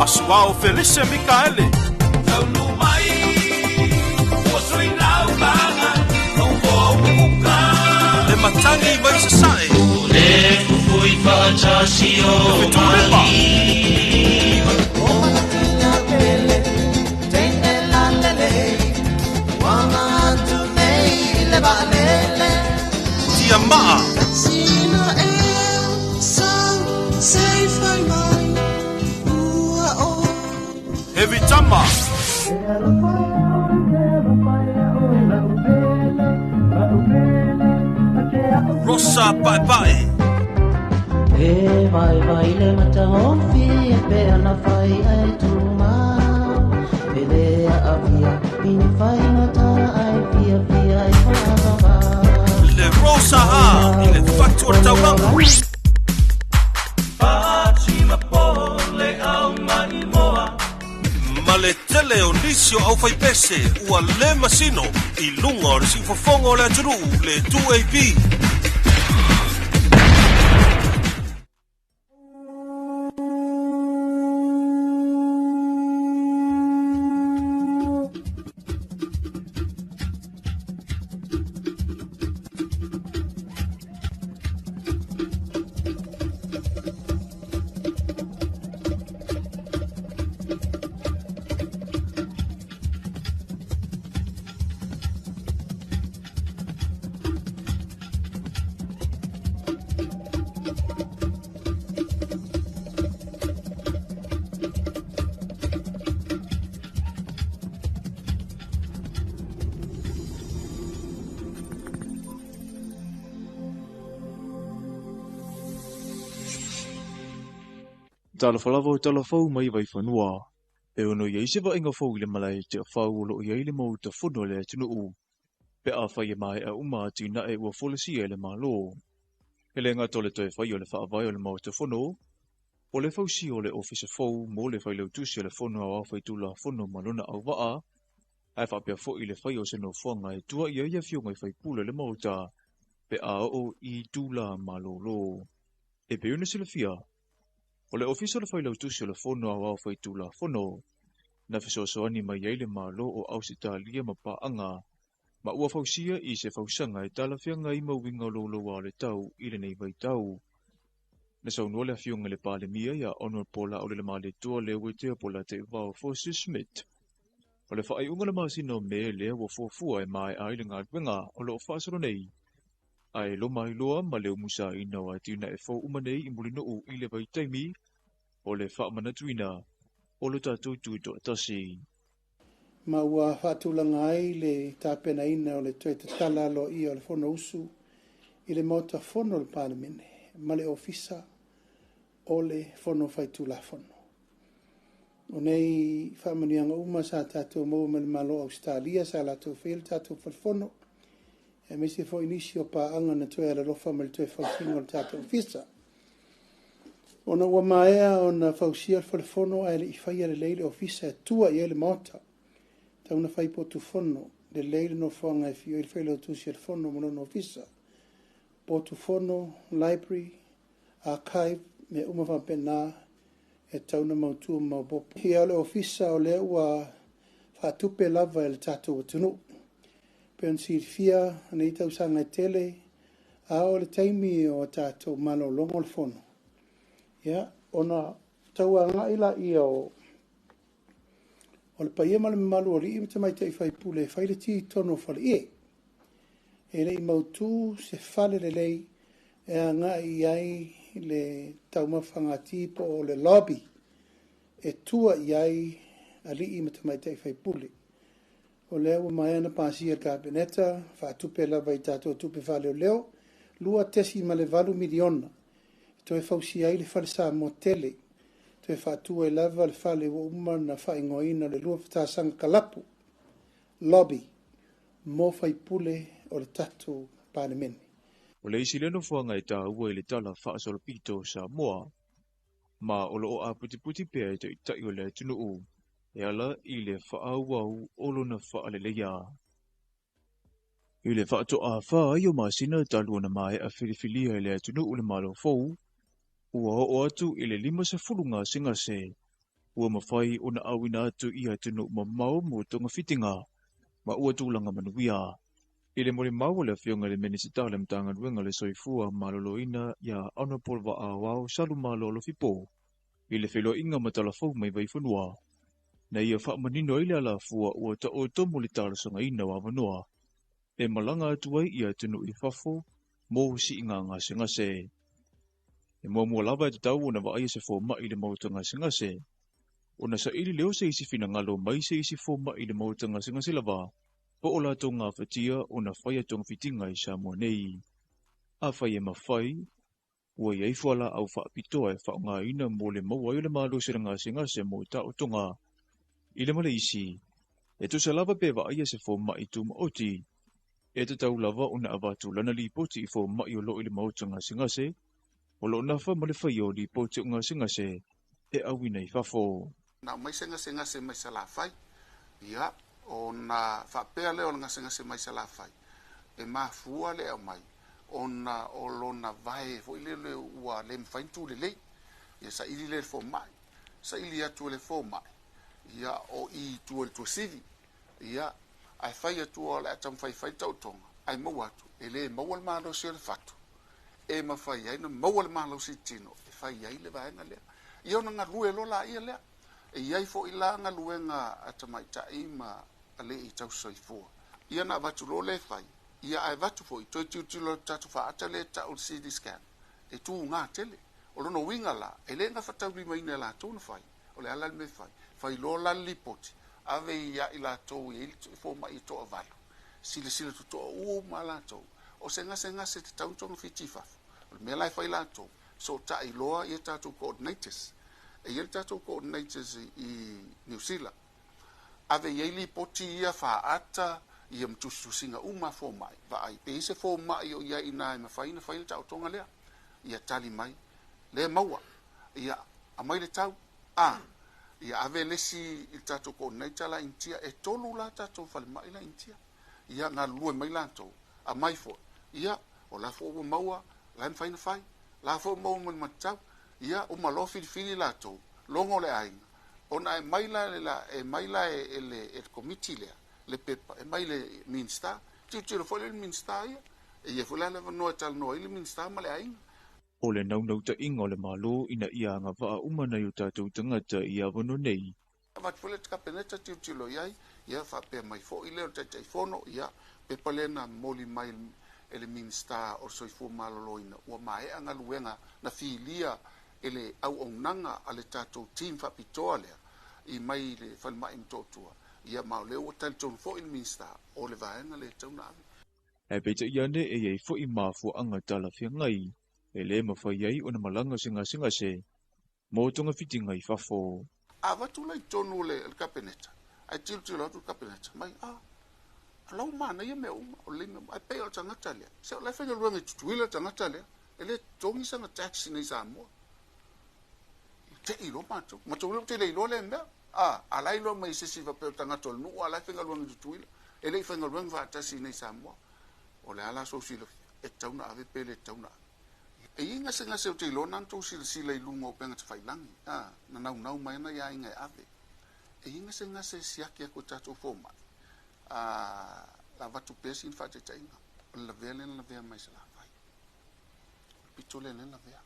Asuao Felicia Mikaele. Le matangi mai se sae. Le fui fantasio mali. Tia maa. Heavy tama. Rosa bye bye. E vai le mataofi e pe ana fai ai tuma. E le avia in fai nota ai via ai fa. Le rosa ha, le faccio tawanga. Fatima pole au mai moa. Male tele o nisio au fai pese ua le masino I lunga o si fofongo le aturu le 2AP. Talafau mai vai whanua. E ono iei sewa inga fau le malai te whau o lo iei le mau ta whuno le tunu u. Pe a whai e mai a uma ati na e ua wholesi e le malo. He le ngā tole toi whai o le whaavai o le mau ta whuno. O le whau si o le ofisa fau mo le whai leu tusi o le whuno a whai tula whuno maluna au waa. Ai whapea fo I le whai o seno whanga e tua iei a whio ngai whai pula le mau ta. Pe a o I tula malolo. E pe una sila fia. O le ofisa le whai lautusi o le whono a wau whai tula whono, na whesoasoani mai eile malo o ausita lia ma paanga, ma ua whausia I se whausanga e talawhianga I mauinga lolo wa le tau I le nei vai tau. Na saunua le awhiunga le pale mia ia ono pola o le male tua le wetea pola te wau Fosu Smith. O le whaai unga le masino me lea wa fuafua e mai ai le ngātwenga o le o whaasaro nei. Ai lo mai loa ma leo musa I nawa tina e fau umanei I mulino o I le vai taimi o le whaamanatuina o lo tātou tūto atasi. Ma ua whaatulanga ai le tāpena ina o le toe te tala lo I o le whono usu I le mota whono le pānemene ma le ofisa o le whono whaitula whono. O nei whaamanianga uma sa tātou mau me le malo Australia sa la tō whil tātou whalwhono e mesi fo inisi o pāanga na toe ala lofa ma le toe whausinga o tātou ofisa. Ona ua maea o na whausia le whalwhono ai le I whaia le leile ofisa e tua I ele mota. Tauna whai potu whono le leile no whanga e fio I le whaile o tusi le whono mono ofisa. Potu whono, library, archive, me umawha pena e tauna mautua maupopo. Hia le ofisa o le ua whatupe lava e le tātou atunu. Peon si fia nei tau sanga e tele a o le taimi o tātou malo longo le whono. Ya, ona tau anga ila I o O le paia ma le malu o li ima tamai te i fai pule, fai le ti tono fale e. E le i mautu se fale le lei, e a ngā i ai le taumawhanga tipo o le lobby, e tua i ai a li ima tamai te i fai pule. O leo mai ana pasia kabineta, fa tupe lava i tato tupe fale o leo, lua tesi ma le valu miliona. To e fausi ai le fale sa motele, to e fatua e lava le fale o uma na fa ingoina le lua fata sanga kalapu, lobby, mo fai pule o le tatu panemene. O le isi leno fuanga e tā ua i le tala Talofa Samoa, ma o lo o a puti pia e te itai o le tunu u, e ala i le whaauau olo na whaaleleia. I le whaato a wha i o masina talua na mai a whirifilia i le tunu u le malo fau, ua o atu i le 5 ngā singa se, ua mawhai o na awina atu i a tunu mamau mo tonga fitinga, ma ua tūlanga manuia. I le mole mau le whionga le menisita le mtanga ruenga le soifua maloloina ia ana polva a wao salu malolo fipo. I le whilo inga matalafau mai vai whanua. Na ia wha manino i le ala fua ua ta o tomu le talasanga ina wa wanoa. E malanga atu ai ia tunu i whafo, mo si inga ngase ngase. E mua lava e te tau ona wa aia se fo mai le mauta ngase ngase. Ona sa ili leo se isi fina ngalo mai se isi fo mai le mauta ngase ngase lava. Po o lato ngā whatia o na whaia tong fitinga i Samoa nei. A whaia mawhai, ua iei whala au whaapitoa e wha ngā ina mo le maua i le malo se ngase mo ta o tonga. I le male isi, e to se lava pewa aia se fo mai tu maoti, e te tau lava o na avatu lana li poti i fo mai o lo i le mauta ngase, o lo nafa ma le whaia o li poti o ngase, e awina i whafo. Na mai ngase mai sa la fai, ia, o na whapea leo ngase mai sa la fai. E mafua leo mai, o na o lo na vai, fo ile le ua le mwhaintu le lei, ia sa ili le fo mai, sa ili atu le fo mai, ia o i tua le tua sivi, ia ai fai atu le atam fai tau tonga, ai mau atu, e le mau al malo si le fatu, e ma fai ai na mau al malo si tino, e fai ai le vaenga lea, ia o na ngā lue lo la ia lea, e iai fo ila ngā lue ngā atamai ta ima, ale i tau soifua. Ia na vatu lo le fai, ia ai vatu fo i toi tiutilo tatu whaata le tau CD scan. E tu ngā tele, o lono winga la, e le ngā whatau lima ina la tōna fai, o le alal me fai, fai lo la lipoti, ave ia i la tōu i ili fo ma i toa valu. Sile tu toa uu ma la tōu, o se ngase te tau tonga fitifafu, o le mea lai fai la tōu, so ta i loa i tatu coordinators, e i tatu coordinators i New Zealand, ave yeli poti ia fa ata ia mtususinga uma fo mai va ai pe se fo mai o ia ina ma faina faina ta tonga lea ia tali mai le maua ia a mai le tau ia ave lesi il tato ko nei tala intia e tolu la tato fal mai la intia ia nga lue mai la to a mai fo ia o la fo maua la faina fai la fo mo mo tau ia o malo fili la to longo le ai ona e maila e committee le pepa e maile minsta tiro fo le minsta ia e fo la no tal no ile minsta male ai O le nau ta ingo le malo ina ia nga wa umana yu tātou tangata ia wano nei. Vat fo le kapeneta tiro ia fa pe mai fo ile o te fono ia pepa le na moli mai ele minsta o soifo malo ina o mai anga luenga na filia ele au onanga ale tātou team fa pitoa lea I mai le fal mai mtotua ia mau le o tal ton fo in minsta o le vaenga le tauna ave e pete iane e ei fo I mafu anga tala fia ngai e le mawhai ai o na malanga singa se mo tonga fiti ngai fafo a watu lai tonu le kapeneta ai tilo tu kapeneta mai lau mana ia me o le ai pe o tangata le se le fenga luanga tutuila tangata le ele tongi sanga taxi nei Samoa te ilo mato te le ilo le mea alai lo mai se siva pe tanga tol nu alai fenga luang tutuila ele fenga luang va tasi nei Samoa o le ala so silo e tauna ave pele tauna e inga senga se te ilo nan to sila ilunga o penga te failangi na nau mai na ia inga ave e inga senga se siaki ko tato foma la vatu pesi in fate tainga la vele mai se la fai pitole le la vea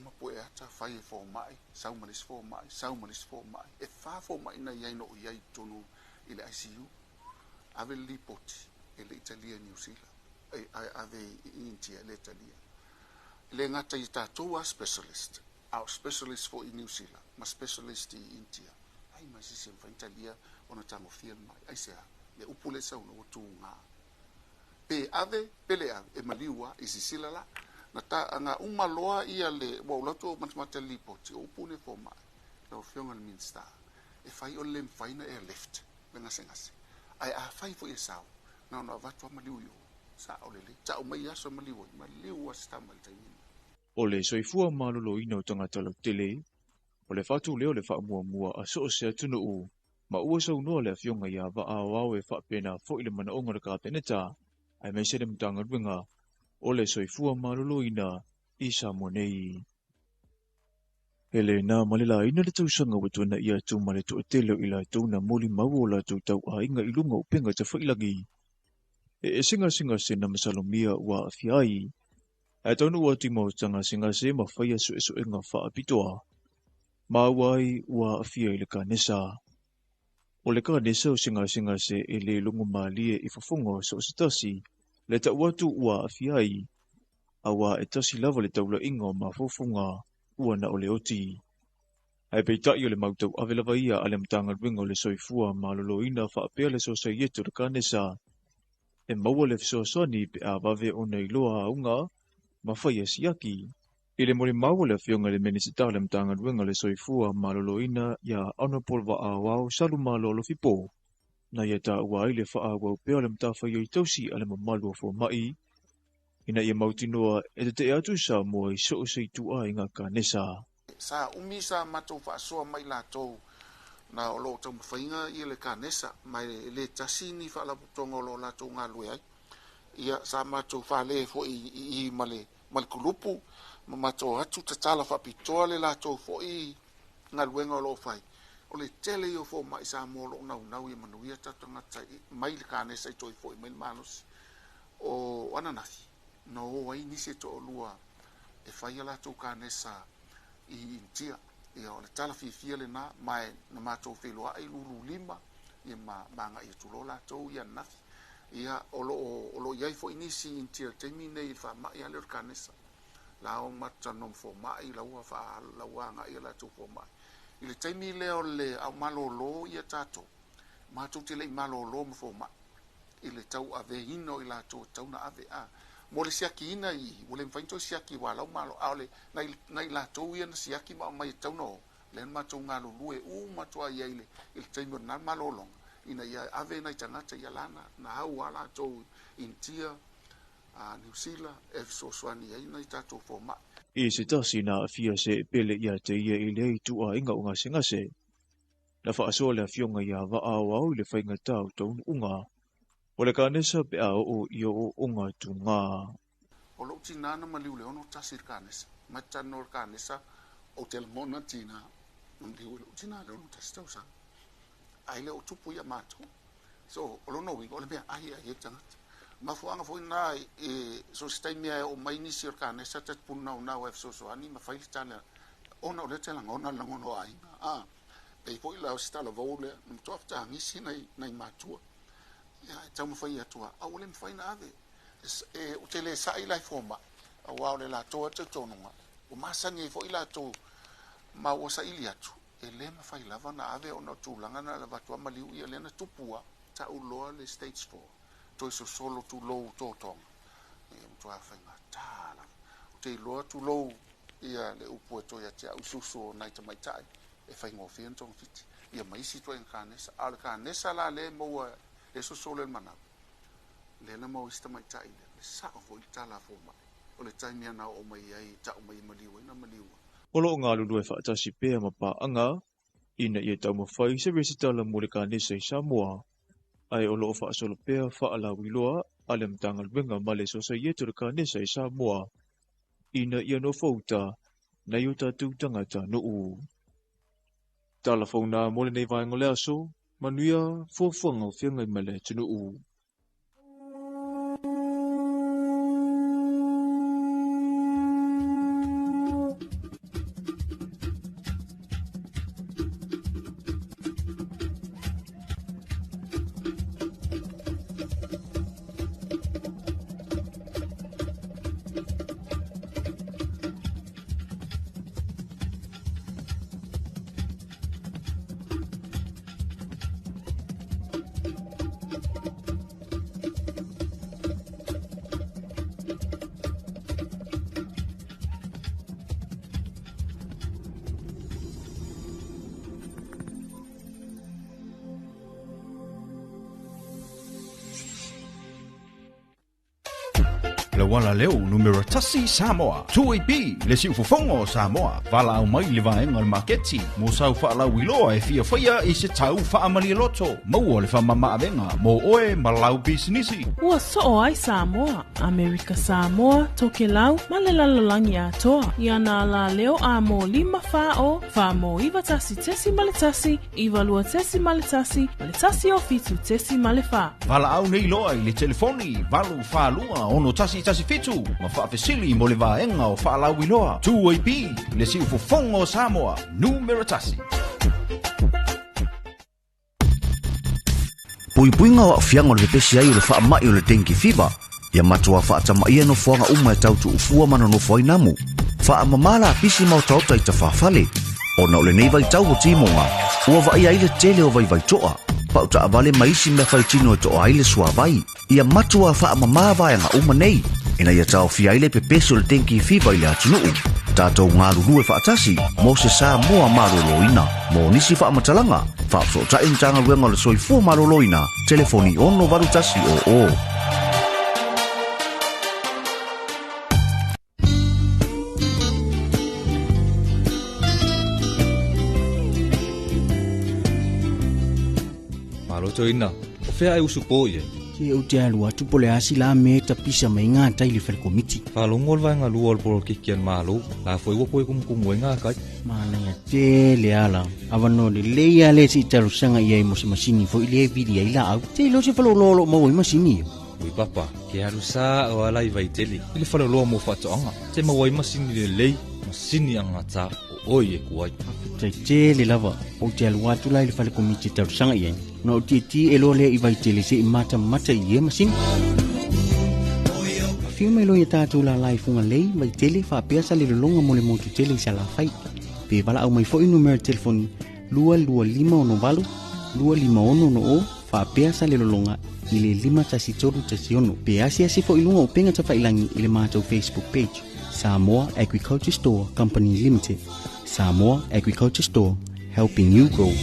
ma po e ata fai e fo mai sau manis fo mai e fa fo mai na ia no ia tonu ile ICU ave lipoti ele Italia New Zealand ave India le Italia le ngata i tatou specialist our specialist for in New Zealand ma specialist in India ai ma si sem fa Italia ona tango fiel mai ai se le upule sa no tu nga pe ave pele e maliwa i sisila la na ta anga umaloa ia le wa lato matmata lipoti upune fo mai lo fiona le minsta e fai o lem fai na left venga sengase ai a fai fo isau na no va to maliu yo sa o le ta o mai aso maliu sta mal taimi O le soifua malolo ina o tangata lau tele, o le fatu leo le wha mua a so se atunu u, ma ua sau noa le fionga ia wa a wau e wha pena fo ile mana onga ka peneta, ai mai sere mtanga ruinga, o le soifua malolo ina isa monei. Hele na malila ina le tausanga watuna ia tu male tu atelo ila tu na moli mau o la tu tau a inga ilunga o penga te whailangi. E singa se na masalomia ua afiai, e tonu ua timo tanga singa se ma whaia su esu inga wha apitoa. Ma wai ua afia i le ka nesa. O le ka nesa o singa se e le lungu maalie i fafungo so se tasi, le ta watu ua afiai, a wa e tasi lava le taula inga ma fofunga ua na o le oti. Ai peitai o le mautau ave lava ia ale mtanga ringa o le soifua ma lolo ina wha apea le so sa ietu le ka nesa. E maua le fisoasani pe a vave o nei loa unga, ma whaia siaki. I le mori maua le fionga le menisita le mtanga ruenga le soifua ma lolo ina ia anopol wa a wau salu ma lolo fipo. Na ia ta ua ai le wha a wau pea le mtafa i tausi ale mamalu o fo mai. Ina ia mautinoa e te atu sa mua i so se tua inga ka nesa. sa umi sa matou fa so mai la tou na o lo tau fainga i le ka nesa mai le tasini fa la tongo lo la tou nga lui ai ia sa matou fa le fo i male mal kulupu ma matou atu tatala fa pitoa le la tou fo i nga luenga lo fai o le tele yo fo mai sa mo lo na na i manu ia tatanga tai mai le ka nesa i toi fo i mai manus o ananafi no wai ni se to lua e fai la tou ka nesa i India ia o le tala fifia le na mai na matou wheloa ai lulu lima ia manga ia tulo la tou ia nafi ia o lo iai fo inisi India teimi nei fa ma ia le kanesa la o matanom fo mai la ua fa la ua nga ia la tou fo mai i le teimi le o le au malolo ia tato matou te le malolo mo fo mai i le tau ave hino i la tou na ave a mo le siaki ina i o le mfainto siaki wala malo aole nai la tou ia na siaki ma mai tau no le ma tou ngalo lue ma tua ia ile il taimo na malolo ina ia ave nai tangata ia lana na hau wala tou India New Zealand e so swani ia nai tatou fo ma I se tasi na fia se pele ia te ia i le tu a inga unga sengase. Na wha asoa le fionga ia wa a wau le whainga tau tau unga. O le ka nesa pe a o i o unga tu ngā. o lo tina na maliu le ono tasir kanesa ma tanor kanesa o tel mona tina ndio lo tina le ono tasitau sa ai le o tupu ia mato so o lo no wi o le mea ai tanga ma fuanga foi na e so stai mea o mai ni sir kanesa tat punna na o so ani ma fai tana ona o le tela ngona la ngono ai e foi la sta la vole no tofta ngisi nai matua ya tamu fai atua a o le fai na ave e o tele sai lai forma a wa le la to te tonunga o masani fo ila to ma o sa ili atu e le ma fai lava na ave ona tu langa na lava tu maliu ia le na tupua ta u lo le stage 4 to so solo tu lo to tonga e to a fai na tala te lo tu lo ia le upu to ia te u suso na te mai tai e fai ngo fian tong fiti ia mai si to en kanesa al kanesa la le mo e so solo el mana le na mo ista mai tai le sa o tala fo mai o le taimi ana o mai ai ta o mai maliu na maliu O lo ngā lulu e whaatasi pēa ma pā anga, ina i e tau mawhai se resitala mo le ka nesa i Samoa. Ai o lo o whaasolo pēa whaala wiloa, ale mtanga lwenga male so sa ietu le ka nesa i Samoa. Ina i ano fauta, na i o tātou tangata no u. Tala fauna mo le nei vaenga le aso, manuia fuafuanga o whiangai male tunu u. le wala leo numero tasi Samoa. Tuipi le si ufofongo Samoa. Vala au mai le vaenga le maketi. Mo sau whaala wiloa e fia whaia i se tau whaamali loto. Maua le whamama avenga. Mo oe malau bisinisi. Ua soo ai Samoa, Amerika Samoa, toke lau, malelalolangi atoa. Iana la leo a mo 5 fao, fa mo iwa tasi tesi maletasi, iwa lua tesi maletasi, maletasi o fitu tesi malefa. Vala au nei loa i le telefoni. Valu whalua ono tasi fitu. Ma whaafesili mo le vaenga o whaalau wiloa. Tuipi le si ufofongo Samoa. Numero tasi. Puipuinga wa fiango le pesi ai o le whaamai o le dengue fever. Ia matua whaatamaia no whanga uma e tautu ufua mana no whainamu. Whaamamala pisi mau tauta i ta whaafale. O na ole nei vai tau o timonga. Ua vai ai le tele o vai toa. Pauta avale maisi me whai tino e toa ai le sua vai. Ia matua whaamama vaianga uma nei. Ina ia tau fia ile pepeso le dengue fever i le atunuu. Tātou ngā ruru e whaatasi, mo se Samoa maroloina. Mo nisi whaamatalanga, whaapso ta intanga ruenga le soifua maroloina. Telefoni ono varutasi o. Marotoina, o whea e usu po ie. Ke o te alua tupole asi la me ta pisa mai ngā tai le whare komiti. Whalongo le vaenga lua le polo kikian malo, la fwoi wapo e kumkumu e ngā kai. Mānanga te le ala, awano le leia le si taru sanga ia i mo se masini fo ili e vidi ai la au. Te lo se whalo lolo mau i masini ia. Ui papa, ke haru sa o alai vai teli, ili whalo loa mo whatoanga. Te mawai masini le lei, masini anga ta o oi e kuai. Te le lava, o te alua tu lai le whare komiti taru sanga ia. No ti e lo le i vai tele se i mata i e masini. Fiu mai lo i tātou la lai funga lei, vai tele wha peasa le longa mo le motu tele i sa la whai. Pe wala au mai fo i numero telefoni 225 251 wha peasa le longa i le 5 Pe asia se fo i lunga o penga ta whailangi i le mātou Facebook page. Samoa Agriculture Store Company Limited. Samoa Agriculture Store, helping you grow.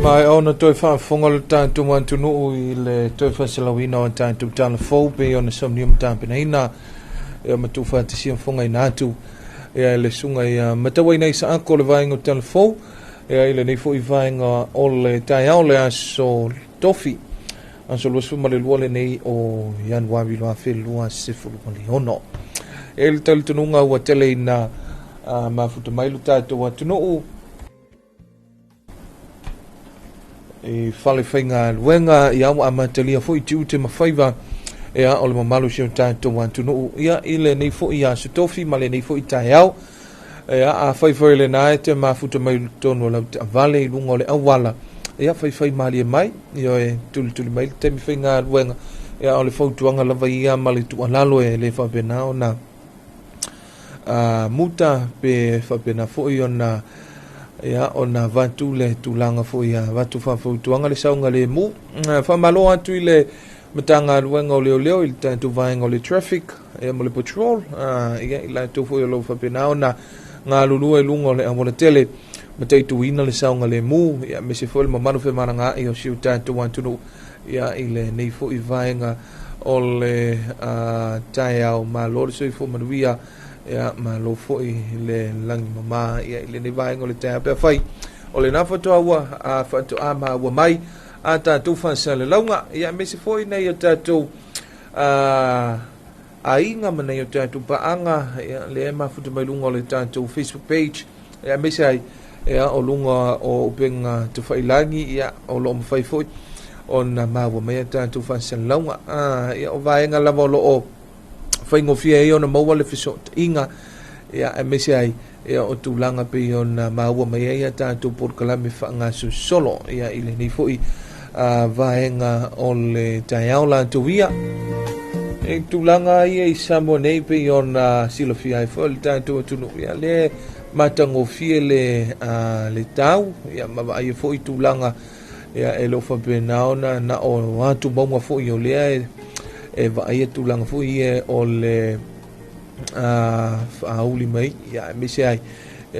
Mai ona toi whaafonga le tātou mantunu i le toi whasalawina o tātou Talofa pe ona somnium tāpena ina e matu whaatisi o whonga i nātu e le sunga i matawai nei sa ako le vaenga o Talofa e le nei fo i vaenga o le tai au le aso tofi aso luasu ma le lua le nei o Januari loa whelua sifuru ma le ono e le talitununga ua tele ina mafuta mailu tātou atunu e fale whainga luenga i au amatalia fo i tiu te mawhaiva e a ole mamalu si o tātou antunu ia ile nei fo i a sutofi ma le nei fo i tai au e a whaiwhai le nae te mafuta mai tonu lau te avale i lunga o le awala e a whaiwhai mali e mai i o e tuli mai te mi whainga luenga e a ole fautuanga lava i a mali tu alalo e le whapena o na muta pe whapena fo i o na ia ona vatu le tulanga fo ia vatu fa fo tuanga le saunga le mu fa malo atu le matanga luenga le leo il tanto vaenga le traffic e mo le patrol ia ila to fo lo fa pena ona nga lulu e lungo le amole tele matei tu ina le saunga le mu ia me se fo le mamano fe maranga e o si tanto wantu no ia ile nei fo i vaenga o le tai au malo so fo manuia ia ma lo foi le langi mama ia le ne vai ngole te pe fai o le na foto awa a foto ama wa mai a ta tu fa sa le launga ia me se foi nei ta tu a inga mana ia ta tu pa anga ia le ma foto mai lunga le ta tu Facebook page ia me sai ia o lunga o penga tu fai langi ia o lo fai foi on ma wa mai ta tu fa sa launga ia o vai nga la volo o fai ngofia e ona maua le fiso inga ia e mese ai ia o tūlanga pe ona maua mai ia tātou porkalame whaangasu solo ia ile ni fui vaenga o le tai au la tuia e tulanga ia I Samoa nei pe ona silofia I fo le tātou tunu ia le matango fie le tau ia ma ia fo I tulanga ia e lo fa benaona na o atu bonga fo I o le e va ia tulanga fo ia o le auli mai ia me se ai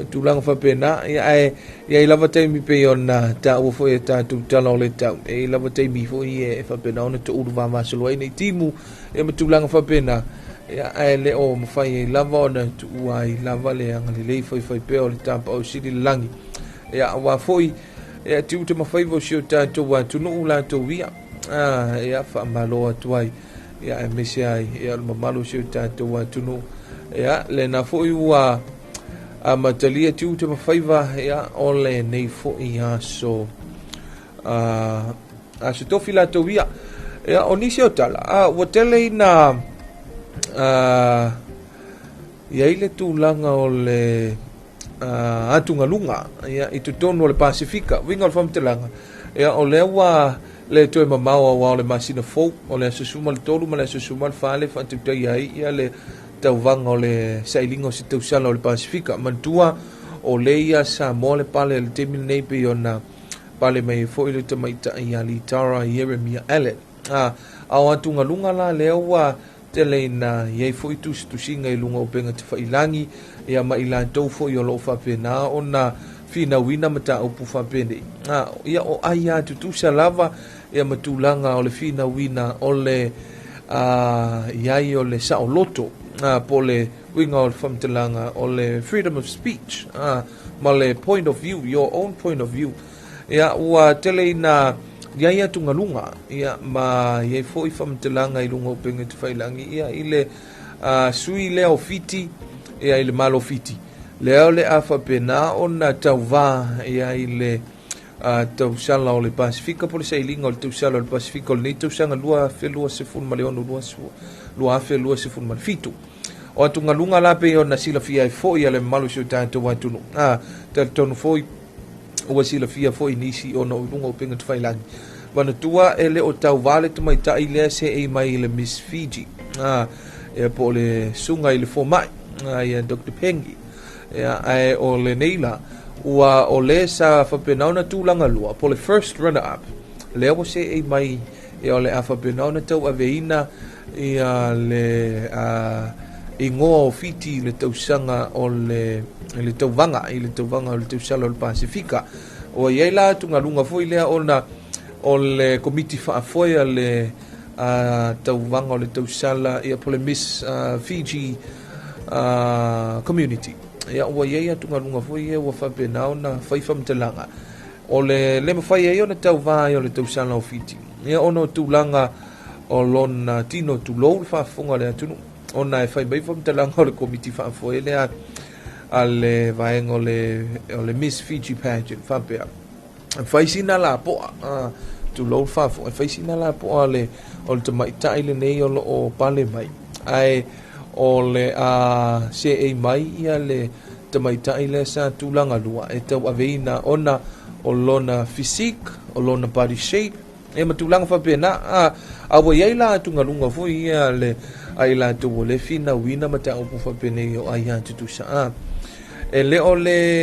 tulanga fa pena ia I lava te mi pe ona ta o fo ia tātou talo le tau e lava te mi fo ia fa benaona to uru va masolo nei timu e me tulanga fa pena ia le o mo fai lava ona tu ai lava le anga le fai pe o le tampa o sili langi ia wa foi ia tu te mo fai vo sio tātou wa tu no la to via ia fa malo atu ai ia e mesi ai ia ma malo sio tātou wa tu no ia le na foi wa matalia tu te mo fai va ia o le nei foi so so to fila to via ia onisi o tala o tele na ia ile tulanga o le atungalunga ia I tutonu o le Pasifika winga o le famtelanga ia o le wa le toe mamau wa le masina fou o le susuma le tolu ma le susuma le fale fa tutai ai ia le tauvanga o le sailingo se tausala o le Pasifika mantua o le ia Samoa le pale le temi nei pe ona pale mai fo ile te maita ia li tara Jeremia Allen au atungalunga la le wa tele na ye fo I tusinga I lunga o penga te whailangi ia ma I lantou fo I o lo whapena o na fina wina mata o pu whapene ia o aia tutusa lava ia matulanga o le fina wina o le iai o le sa o loto po le winga o le whamtelanga o le freedom of speech ma le point of view, your own point of view ia ua tele na ia tungalunga ia ma ia fo I whamtelanga I lunga o penga te whailangi ia I le sui leo fiti ia I le malo fiti leo le afa pena o na tauva ia I le tausala o le Pasifika po le sailinga o le tausala o le Pasifika o le nei tausanga lua felua sefun ma le ono lua felua sefun ma le fitu o atungalunga la pe o na sila fia I fo ia le malo sio tātou watunu tonu fo ua sila fia fo I nisi o na ulunga o penga te whailangi wana tua e le o tau vale tu mai tai lea se e mai le Miss Fiji e po le sunga I le fo mai ia Dr. Pengi e o le neila ua o le sa whapenauna tūlanga lua po le first runner up le o se e mai e o le a whapenauna tau aveina ia le ingoa o fiti le tausanga o le tauvanga I le tauvanga o le tausala o le Pasifika o iei la tungalunga foi lea o le komiti whaafoia le tauvanga o le tausala ia po le Miss Fiji community ia ua iei atungalunga foi ia ua whapenao na whaifamtalanga o le mawhai ei o na tauvai o le tausala o fiti ia ono tūlanga o lona tino tūlou le whaafonga le atunu ona e whai maifamtalanga o le komiti whaafoia lea a le vaenga o le Miss Fiji pageant whapea whaisina la poa tu lo fafo e whaisina la poa o le tamaitai le nei o pale mai ai o le se e mai ia le tamaitai le sa tūlanga lua e tau aveina ona o lona physique o lona body shape e matulanga whapena awa iei la tungalunga fo ia le ai la tu le fina wina mata upu whapene o ai tutusa e le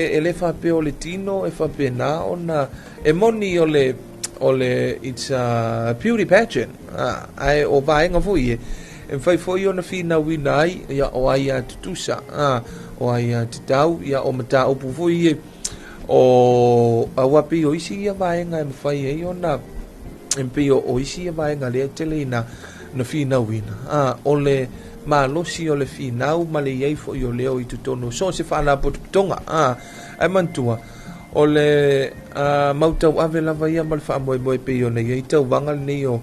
ele fa pe o le tino e fa pe na ona e moni o le it's a beauty pageant ai o vai nga foi e fai foi ona fina winai ya o ai tutusa o ai tau ya o mata o pu foi o awa pe o isi ya vai nga e fai e ona e pe o isi ya vai nga le telena na fina wina o le ma losi o le finau ma le iei fo i o leo I tutono so se whaana potutonga ai mantua o le mautau ave lava ia ma le wha moe moe pe i o nei iei tau wangal nei o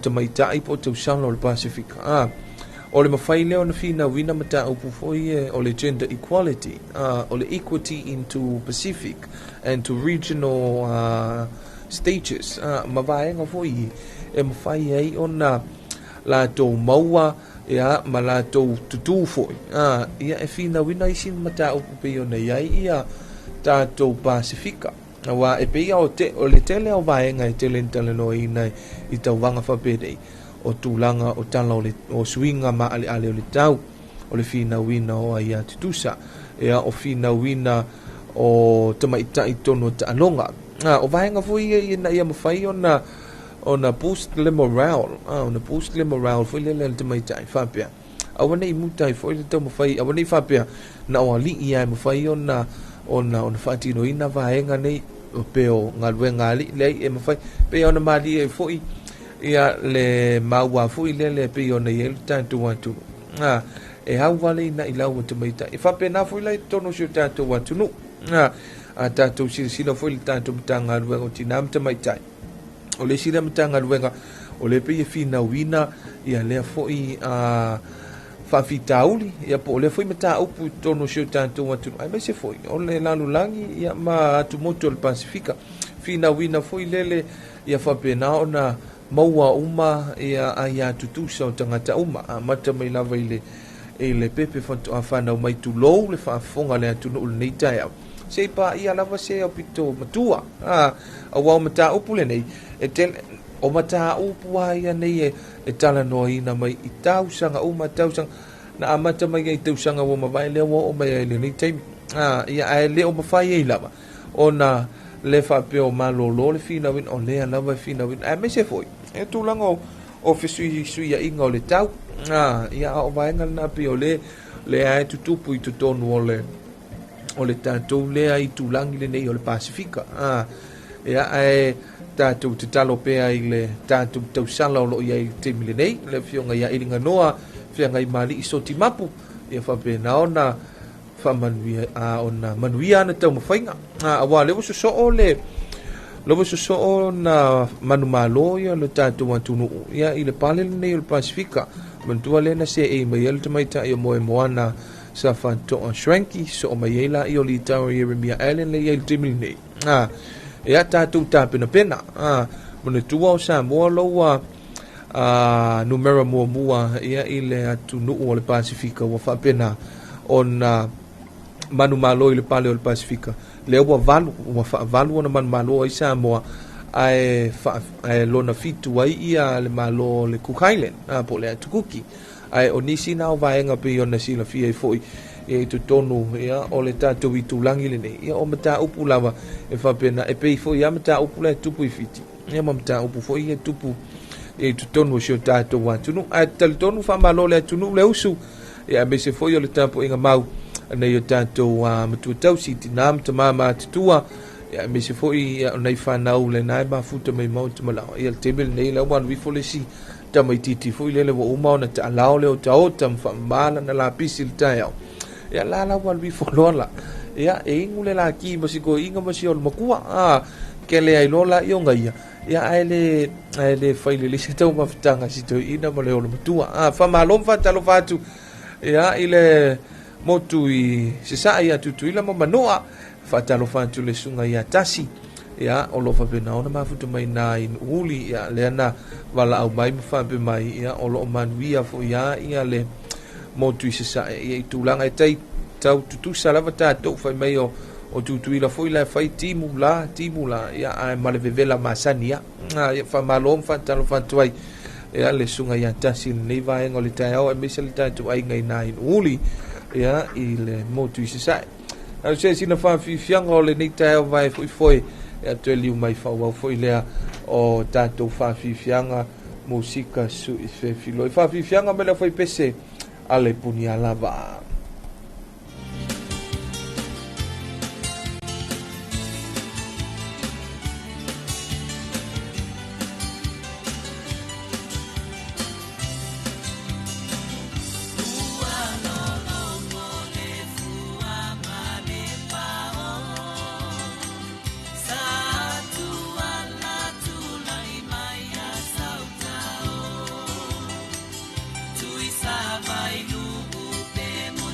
tamaitai po tau sana o le Pasifika o le mawhai leo na finau wina mata upu fo i o le gender equality o le equity into Pacific and to regional stages ma vaenga fo i e mawhai ei o na la tau maua ia malatou tutu foi ia e fina wina isin mata o pe o nei ai ia tatou Pasifika wa e pe o le tele o vaenga I tele no ina I tau wanga whapedei o tūlanga o tala o swinga ma ale o le tau o le fina wina o ai tutusa ea o fina wina o tamaitai tono ta anonga o vaenga foi na ia mawhai ona boost le morale ona boost le morale foi le tamaitai whapea awana i mutai foi le tau mawhai awana i whapea na o ali ia mawhai ona whaatino ina vaenga nei o peo ngaluenga ali le e mawhai peo ona mali e foi ia le maua foi le peo na ia le tantu watu e hau vale ina i lau te maita e whape na foi lai tono si o tātou watu no a tātou sila foi le tātou mtanga ruenga o tina mta maitai o le sila mtanga ruenga o le pe e fina wina ia lea foi whawhitauli ia po le foi mata upu tono si o tātou watu ai mai se foi o le lalulangi ia ma atu moto le Pasifika fina wina foi lele ia whape na ona maua uma ia aia tutusa o tangata uma mata mai lava i le pepe whanau mai tu lou le whaafonga le atunu ule nei tai au. Se pa ia lava se au pito matua. A wau mata upu le nei. O mata upu a ia nei e tala noa ina mai i tausanga tausanga. Na amata mai i tausanga wa mawai lea wa o mai le nei taimi. Ia ai le o mawhai e lava. O na le whapeo malolo le fina win o lea lava fina win. Ai me se foi. E tūlanga o sui a inga o le tau. Ia o vaenga na pe o le ai tutupu i tutonu o le tātou le ai tūlangi le nei o le Pasifika. Ia ai tātou te talo pea i le tātou tausala o lo iai te mile nei, le fionga ia ilinga noa, fionga i mali i soti mapu, ia whape na ona whamanuia ona manuia ana tau mawhainga. Awa lewo so o le Lobo so o na manumalo ia le tātou atunu ia i le pale le nei o le Pasifika. Mantua lena se e mai ele te maita i o moe moana sa whantoa shranky so o mai eila i o li tau i Remia Allen le i ele timili nei. Ea tātou tāpena pena. Mone tua o Samoa loa numera mua ia i le atunu o le Pasifika wa whapena o na manumalo i le pale o le Pasifika. Le ua valu o na manumalo i Samoa ai lona fitu ai ia le malo le Cook Island po le tukuki ai o nisi na vaenga pe ona sila fia foi e tu tonu ia o le tatu i tulangi le nei ia o mata upu lava e fa pena e pe foi ia mata upu le tupu i fiti ia mata upu foi e tupu e tu tonu si o tatu wa tunu ai tal tonu fa malo le tunu le usu ia me se foi o le tapu inga mau nei o tatu matu tausi tinam tamama tutua ya me se foi nei whanau le nai mafuta mai mau te malao ia le tebele nei la wan wifolesi tamaititi foi le wa uma ona ta lao le o tau tam whamala na la pisi le tai au ia la wan wifolola ia e ingu le la ki masiko inga masio le makua ke le ai lola i onga ia ai le whaile le se tau mawhitanga si tau ina ma le o le matua whamalom whatalofa atu ia i le motu i se sa ia tutu ila ma manoa Talofa atu le sunga ia tasi ia o lo whapena ona mafuta mai nā in uli ia le ana wala au mai mwhape mai ia o lo manuia fo ia le motu i sasa ia i tūlanga e tei tau tutu salawa tātou whai mai o tutu ila fo ila whai timu la ia ai male vevela masani ia whamalom Talofa atu ai ia le sunga ia tasi nei vaenga o le tai au e misa le tātou ai ngai nā in uli ia i le motu i sasa au se sina whawhiwhianga o le nei tai au vai foi e atu e liu mai whauau foi lea o tātou whawhiwhianga musika su i whewhilo i whawhiwhianga me lea foi pese ale puni alava Vai no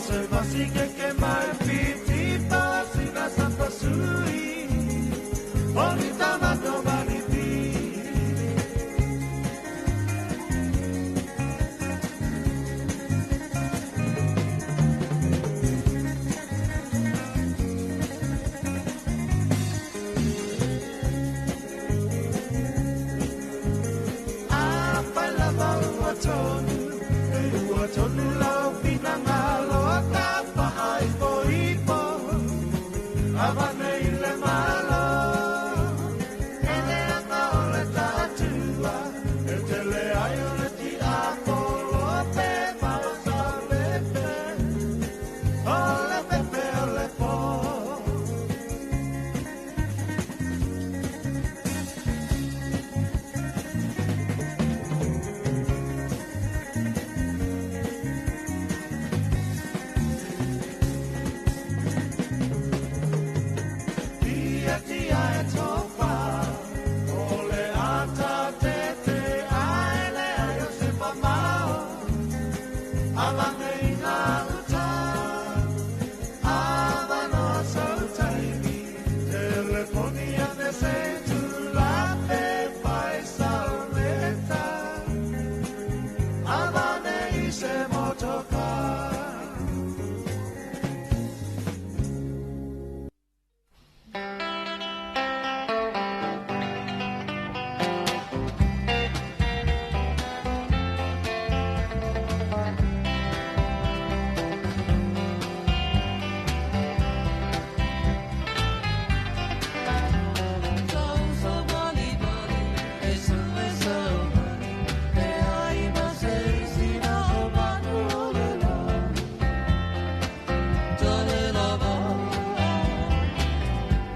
se vasi ke mai piti pasi na santa sui Oni tamato maliti Apa la tonu tonu lau pinangalo tapa hai poipo Avane ile malo Ele anga ole tatua Etele ai ole ti apolo Pe pausa lepe Ole pepe ole po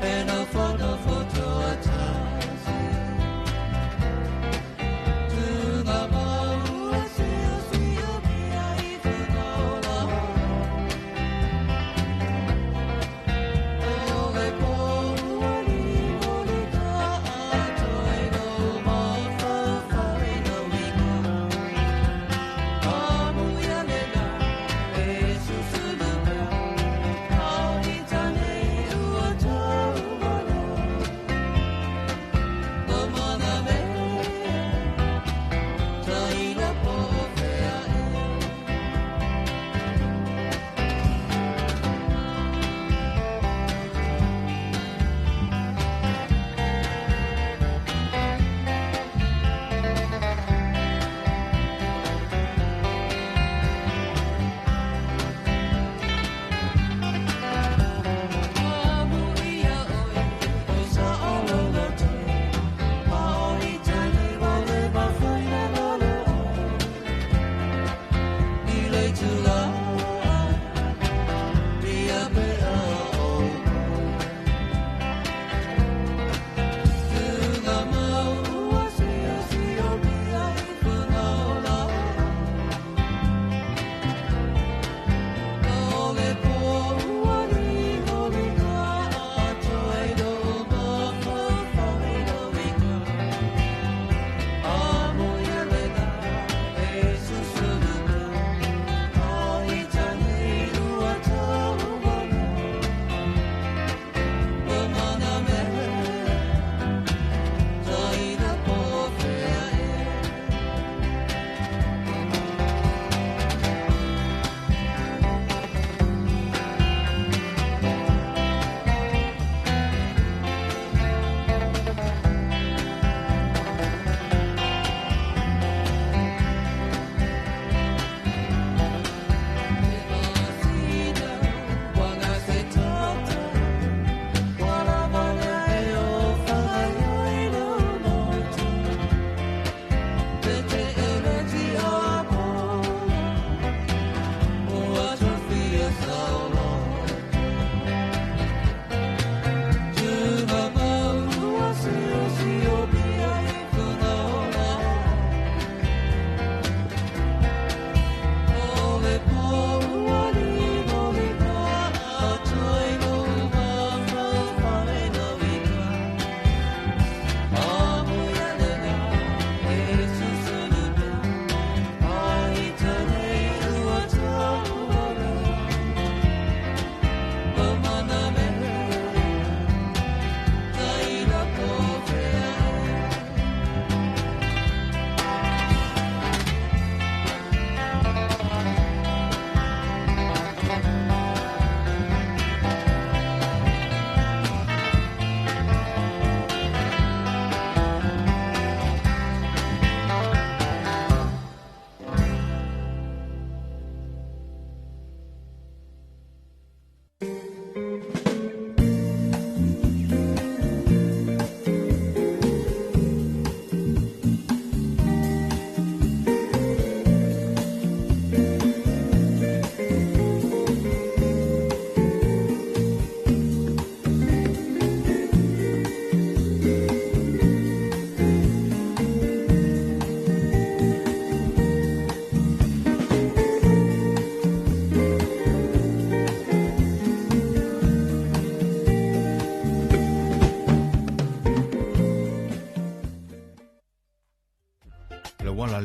And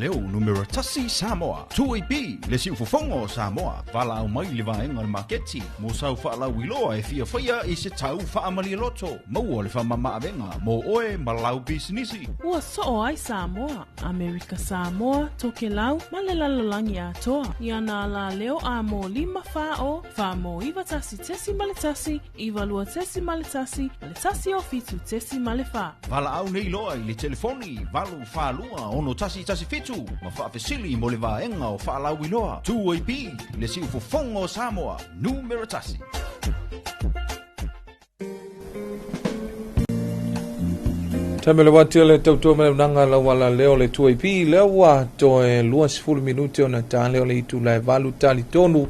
leo numero tasi Samoa. Tuipi le si ufofongo Samoa. Vala au mai le vaenga le maketi. Mo sau whaala wiloa e fia whaia i se tau whaamali loto. Maua le whamama avenga. Mo oe malau bisinisi. Ua so ai Samoa, Amerika Samoa, toke lau, male lalolangi atoa. Iana la leo a mo lima fao, fa mo iwa tasi tesi male tasi, iwa lua tesi male tasi o fitu tesi male fa. Vala au nei loa i le telefoni. Valu whalua ono tasi fitu. Ma whaafesili mo le vaenga o whaalau wiloa. Tuipi le si ufofongo Samoa. Numero tasi. Tamele watia le tautua mele unanga la wala leo le tuaipi leo wa toe lua 10 minuti o na ta leo le itu lai valu tali tonu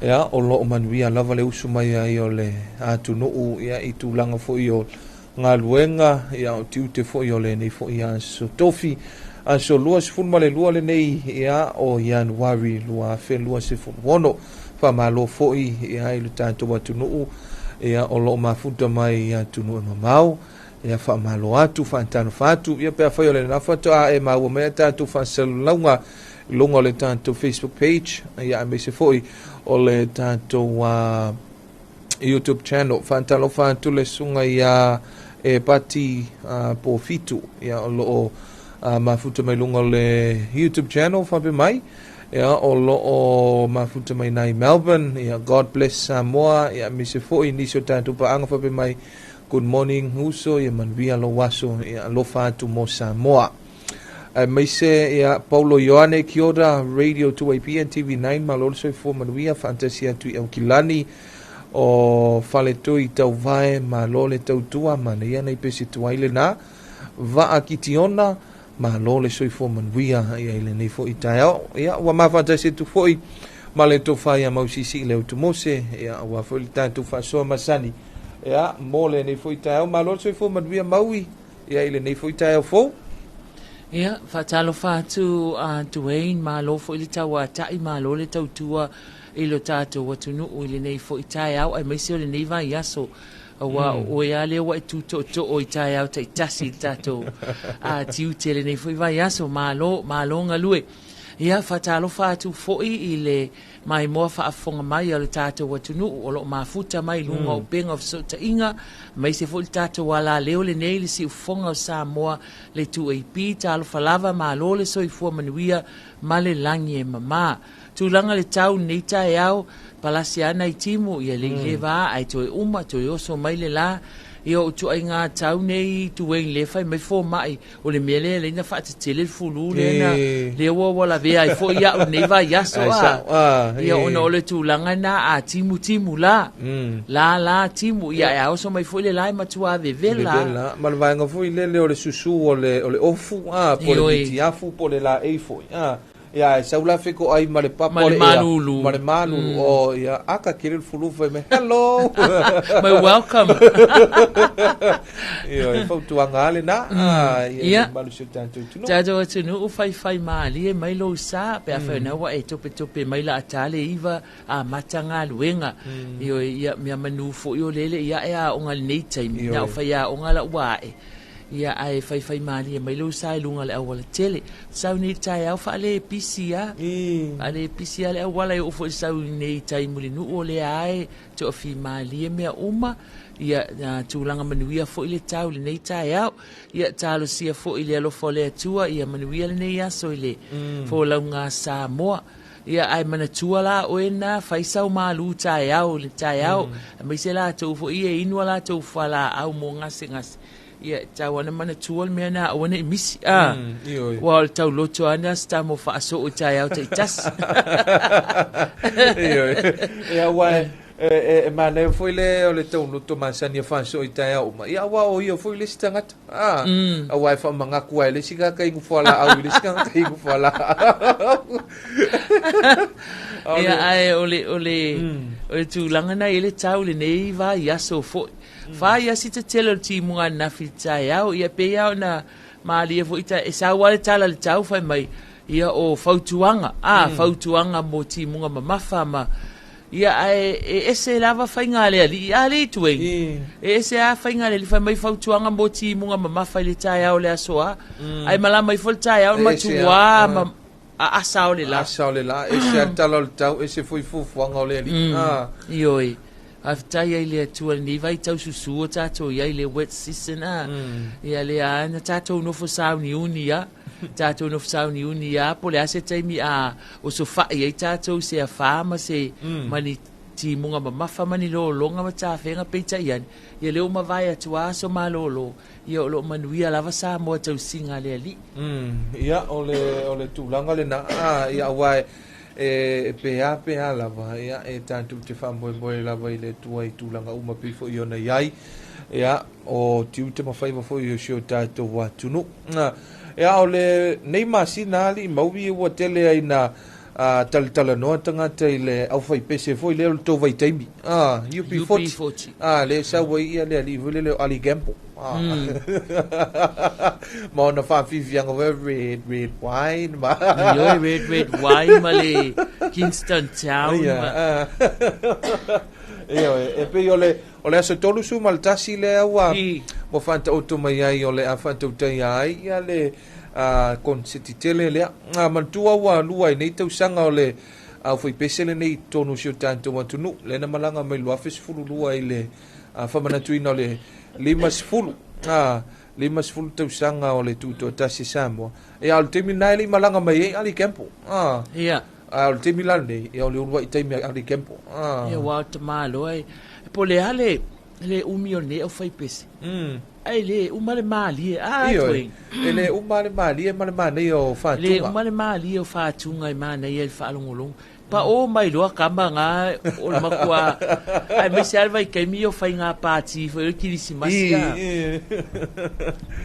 ya o lo manuia lava le usu mai ai o le atu nuu ya itu langa fo i o ngā luenga ya o tiute fo i o le nei fo i a so tofi a so lua 10 male lua le nei ya o Januari lua fe lua 10 wono fa malo fo i ya ilu tanto watu nuu ya o lo mafuta mai ya tunu e mamau ya fa malo atu fa tano fatu ya pe fa yole na foto a e ma wo me tanto fa selunga longa le tanto Facebook page ya me se foi o le tanto wa YouTube channel fa Talofa le sunga ya e pati po fitu ya lo mafuta mai longa le YouTube channel fa be mai ya o lo o mafuta mai nai Melbourne ya God bless Samoa ya me se foi ni so tanto pa anga fa be mai good morning huso ya manvia lo waso ya lo fatu mo Samoa mai se ya Paulo Ioane Kioda Radio 2AP and TV9 malolo so for manvia fantasia tu el kilani o fale tu i tau vai malole tau tua mana ya nei pesi tu ile na va akitiona malole so for manvia ya ile nei fo itao ya wa ma fantasia tu foi male to fa ya mausisi le tu mose ya wa fo tanto fa so masani ya mole nei foi tao malol so fo madvia maui ya ile nei foi tao fo ya fa Talofa tu Dwayne malo fo ile tawa tai malo le tau tua ilo tato watu nu ile nei foi tao ai mai se le nei vai yaso wa o ya le wa tu to o tao tai tasi tato tiu tele nei foi vai yaso malo ngalue ya fa Talofa tu foi ile mai mo fa afonga mai o le tato watu nu o lo mafuta mai lunga o benga so ta inga mai se fol tato wala leo le nei le si ufonga o Samoa le tu AP Talofa lava ma lo le so i fu manuia male langi e mama tu langa le tau nei ta yao palasiana i timu ia le leva ai to uma to yo so mai le la yo tu ai nga tau nei tu wen le fai mai fo mai o le mele le na fa te tele fulu le na le wo wala ve ai fo ia o nei va ya so ia ono le tu langa na a timu la la timu ia ya o so mai fo le lai ma tu a ve vela ma va nga fo ile le o le susu o le ofu po le tiafu po le la e fo ya saula fiko ai male papa male manulu o ya aka kile fulu foi me hello my welcome yo fo tu angale na ya malu tanto tuno tato tunu fai mali e mai lo sa pe fa na wa e tope mai la atale iva a matanga luenga yo ya mi manu fo yo lele ya ongal nei time na fa ya ongala wa ia ai fai mali mai lo sai lunga le awala tele sau ni tai au fa le pisia ale pisia le awala o fo sau ni tai muli nu ole ai to fi mali me uma ia tulanga manuia fo ile tau le nei tai au ia talo sia fo ile lo fo le tua ia manuia le nei aso ile fo launga Samoa ia ai mana tua la o ena fai sau malu tai au le tai au mai se la to fo ia inu la to fala au mo ngase ia tawana mana tuol me na wana misi wal tau loto ana sta mo fa so o tai au tai tas ia wa ma ne foi le o le tau loto masani fa so i tai au ma ia wa o io foi le stangat a wa fa manga ku le sika kai ku fala au le sika kai ku fala ia ai ole tu langana ile tau le nei va ia so fo fa ia si te tele ti munga na fita ia ia pe ia na mali e foita e sa wale tala le tau fai mai ia o fautuanga fautuanga mo ti munga mamafa ma ia ese lava fainga le ali tueng ese a fainga le fa mai fautuanga mo ti munga mama fa le tai au le asoa ai mala mai fol tai au matua a sao le la ese talo tau ese foi fuanga le ioi after ile tu ni vai tau susu tato ile wet season ia le ana tato no fo sao ni unia tato no fo ni unia po le ase taimi o so fa ia tato se a fama se mani ti munga mafa mani lo longa mata fenga peita ian ia le uma vai atu aso malolo ia lo manuia lava sa mo tau singa le ali ia ole tulanga le na ia wai pea lava ia tantu te whamboe lava i le tua i tūlanga uma pifo i ona iai ia o tiu te mawhai mawhoi o sio tātou watunu ia o le nei masina ali mauwi ua tele ai na talitala noa tangata i le au whai pese foi leo tō vai taimi UP40 le sawa ia le ali vile leo ali gampo ma ona whawhiwhianga red wine ma red wine ma le Kingston Town ma e pe ole aso tolu su maltasi le awa mo fanta oto mai ai ole a fanta utai ai ia le kon sititele le mantua wa lua nei tau sanga ole au foi pesele nei tonu sio tanto watunu le na malanga mai lua fesfulu lua ile famanatuina ole limas fulu tau sanga ole tuto tasi Samoa e al temi nai li malanga mai ali campo ia al temi lande e ole urwa itemi ali campo ia wa te malo ai po le ale le umione o fai pese ai le umale mali twing ele umale mali e male o fatunga le umale mali o fatunga i mana i el falongolong pa o mai lo kamba nga o makua ai me serva i kemi o fai nga party fo ki disimasia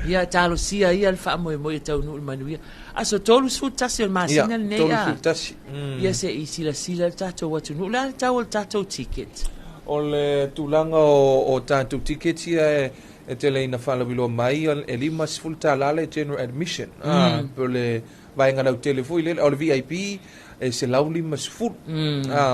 ia talo sia ia el fa mo tau no manuia aso tolu su tasi el masina ne ia se sila tato watu no la tato ticket ole tulanga o tato ticket ia e tele ina whalawilo mai e lima sifulta lale general admission per le vai ngana o telefo ile o le VIP e se lau lima siful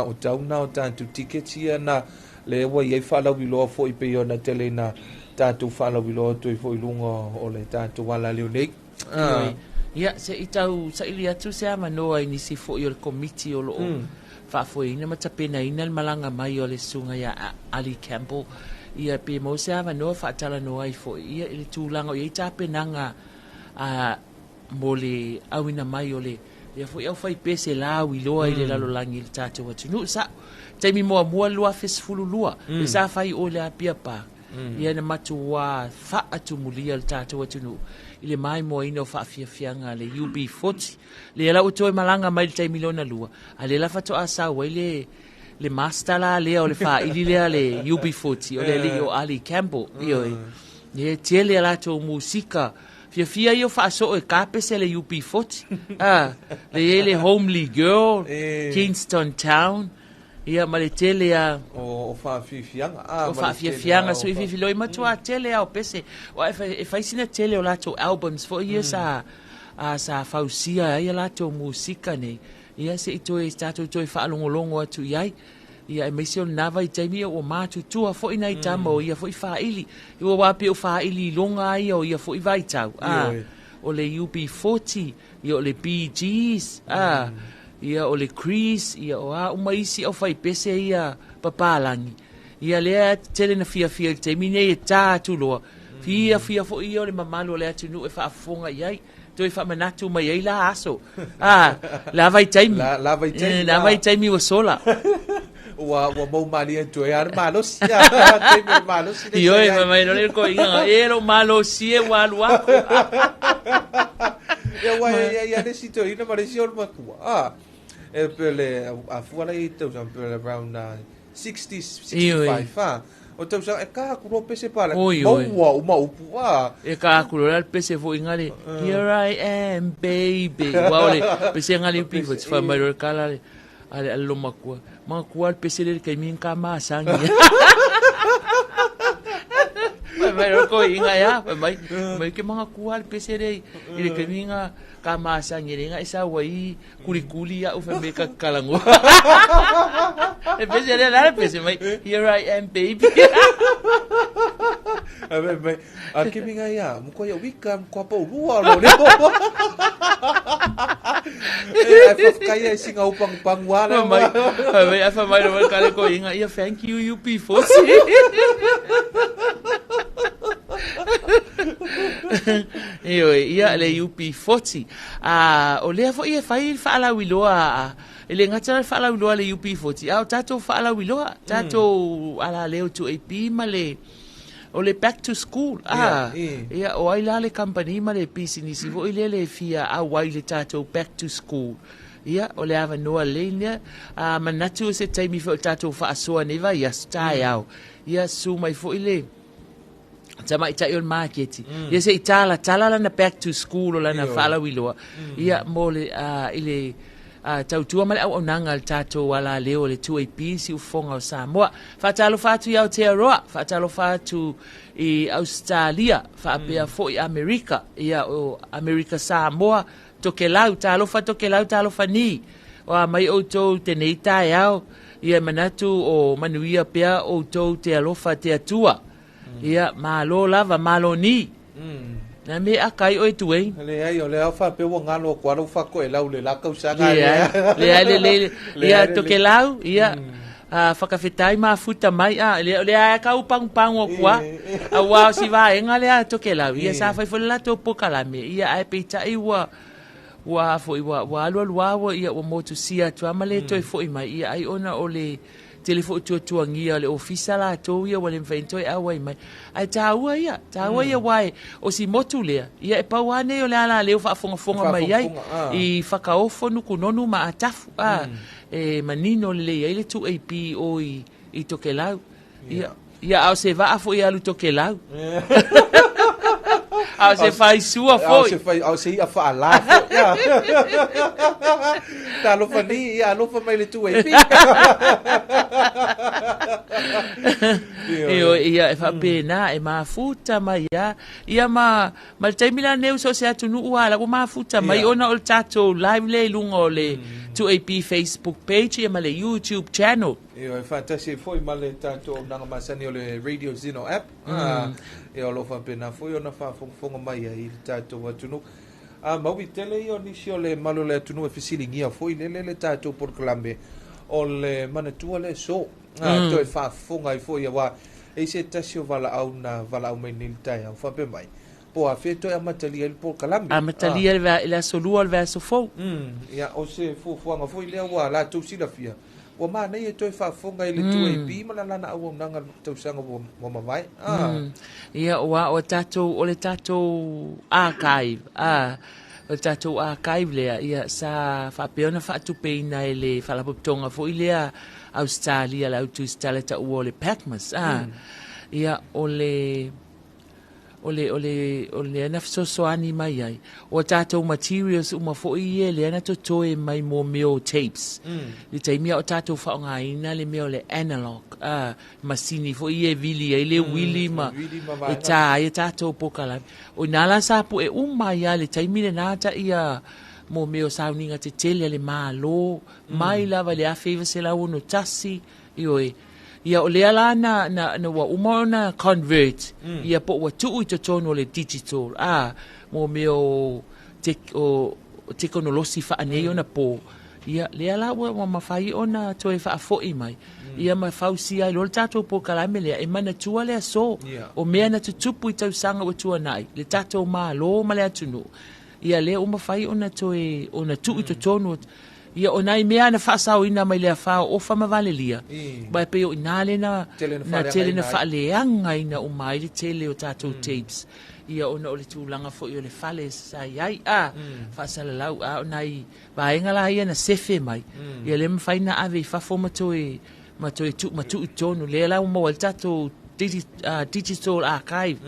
o tauna o tantu tickets ia na le wa iei whalawilo fo i pe ona tele na tantu whalawilo to i fo i lunga o le tantu wala leo nei ia se itau sa ili atu se ama noa i nisi fo i o le komiti o lo fo ina matapena ina malanga mai o le sunga ia Ali Campbell ia pe mo se ava no fa tala no ai fo ia ile tūlanga o ia tape nanga mole awina mai ole ia fo ia fai pese la wi loa ile la lo langi le tate watu no sa taimi mo lua fesfulu lua sa fai ole apia pa ia na matua fa atu mulia le tate watu no ile mai mo ino fa fianga le UB40 le la uto malanga mai le taimi lona lua ale la fa to asa wele le master la le o le fa ili le UB40 o le o Ali Campbell io e tele la to musica fia io fa so e capese le UB40 le homely girl Kingston Town ia ma le tele o fa fianga o fa fianga so i fi loi matua tele o pese o e fa sina tele o la to albums for years sa fausia ia la to musica ne ia se ito e stato to e whaalongolongo atu iai ia e meisio nava i taimi o mātu tua fo ina i tamo ia fo i whaili i o wapi o whaili longa ia o ia fo i vaitau o le UB40 ia o le BGs ia o le Crease ia o umaisi o whai pese ia papalangi ia lea tele na fia i taimi nei e tātu loa fia fo ia o le mamalo le atu nu e whaafonga iai toi fa manatu mai ai la aso la vai taimi wa sola wa mo mali to ar malos taimi malos io e mai non ko inga ero malos e wa lua ya de sito ina pareció makua e pele a fuala i to around 60s 65 o tau sa e ka kuro pese pala mau upua e ka kuro al pese fo ingale here I am baby wale pese ngale pivo fa mai kala ale allo makua al pese le kai min ka ma sangi mai ko inga ya mai ke mga kual pese dei ile ke minga ka masa ngiringa isa wai kuli ya ufa me ka kalango e pese dei la pese mai here I am baby mai ke minga ya mo ko ya wikam ko pa rua lo ne fa kaya singa upang pangwala mai afa mai lo ka ko inga ya thank you UP40 ia le UP40 o le fo ia fai fa la wiloa ele ngata fa la wiloa le UP40 au tato fa la wiloa tato ala leo to AP male o le back to school ia o ai la le company male business vo ile le fia a wai le tato back to school ia o le ava noa lenia manatu se taimi fo tato fa asoa neva ia stai au ia su mai fo ile tama ita yon market ia se tala na back to school la na fala wiloa ia mole ile tautua male au nanga tato wala leo le 2AP si ufonga o Samoa fatalo fatu ya Aotearoa fatalo fatu i Australia fa pea fo i America ia o America Samoa tokelau talo fani o mai o to teneita yao ia manatu o manuia pea o to te alofa te atua ia malo lava malo ni na me akai o tuei le ai o le afa pe wo ngalo kwa ro fa ko e lau le la ka usanga le ia tokelau ia whakawhetai mafuta mai le a ka upang o kwa a wao si va enga le a tokelau ia sa fai fola to pokalame ia ai peita i wa fo i wa alu ia o motu sia tu amale to fo i mai ia ai ona o le telefo tu ngia le ofisa la to ia wale mfento ai wai mai ai taua ia wai o si motu le ia e pawane o le ala le fa fonga mai ai i whakaofo nuku nonu ma atafu e manino le ia le 2AP o i tokelau ia au se va fo ia lu tokelau au se fai sua foi au se ia fa ala talofa ni ia alofa mai le 2AP ia e fa pena e mafuta mai ia ma taimila neu so se atu nu ala ko mafuta mai ona o tato live le lungo le 2AP Facebook page ia ma le YouTube channel e fantasy foi male tato nanga masani o le Radio Zino app e o lo fa pena foi ona fa fonga mai ai tato watunu maui tele io ni sio le malo le tunu e fisili ngia foi le tato por clambe o le manatua le so to e fa fonga i foi wa e se tasio vala au mai nil tai au fa pe mai po a feto e matalia il por clambe matalia la solua al verso fo ya o se fu nga foi le wa la tu sila fia o ma nei to e fa fonga ile 2AP ma la na au nanga to sanga mo mai ia o le tato archive o tato archive le ia sa fa peona fa tu peina ele fa la poptonga fo ile Australia la tu staleta o le Pacmas ia o le na so ani mai ai o tato materials uma fo ie le na to toe mai mo meo tapes le taimi o tato fa nga ina le meo le analog masini fo ie vili ile wili ma e tato pokala o nala sa pu e ia le taimi le nata ia mo meo sauninga te tele le malo mai lava le afeva se la uno tasi ia o lea la na wa umona convert ia po wa tu i tono le digital mo meo teknolosi fa anei ona po ia lea la wa mafai ona to e fa fo i mai ia ma fausi ai lo tato po kalame le e mana tua le so o mea na tutupu i tau sanga wa tua nai le tato ma lo ma le atunu ia le o mafai ona to e ona tu i tono ia ona i mea na whaasau ina mai lea whao o whamawalelia. Bai pe o inale na tele na whaaleanga ina o mai le tele o tātou tapes. Ia ona o le tūlanga fo i o le whale sai ai whaasala lau ona i vaenga la ia na sefe mai. Ia le mwhaina ave i whafo matu i tonu. Lea lau maua le tātou digital archive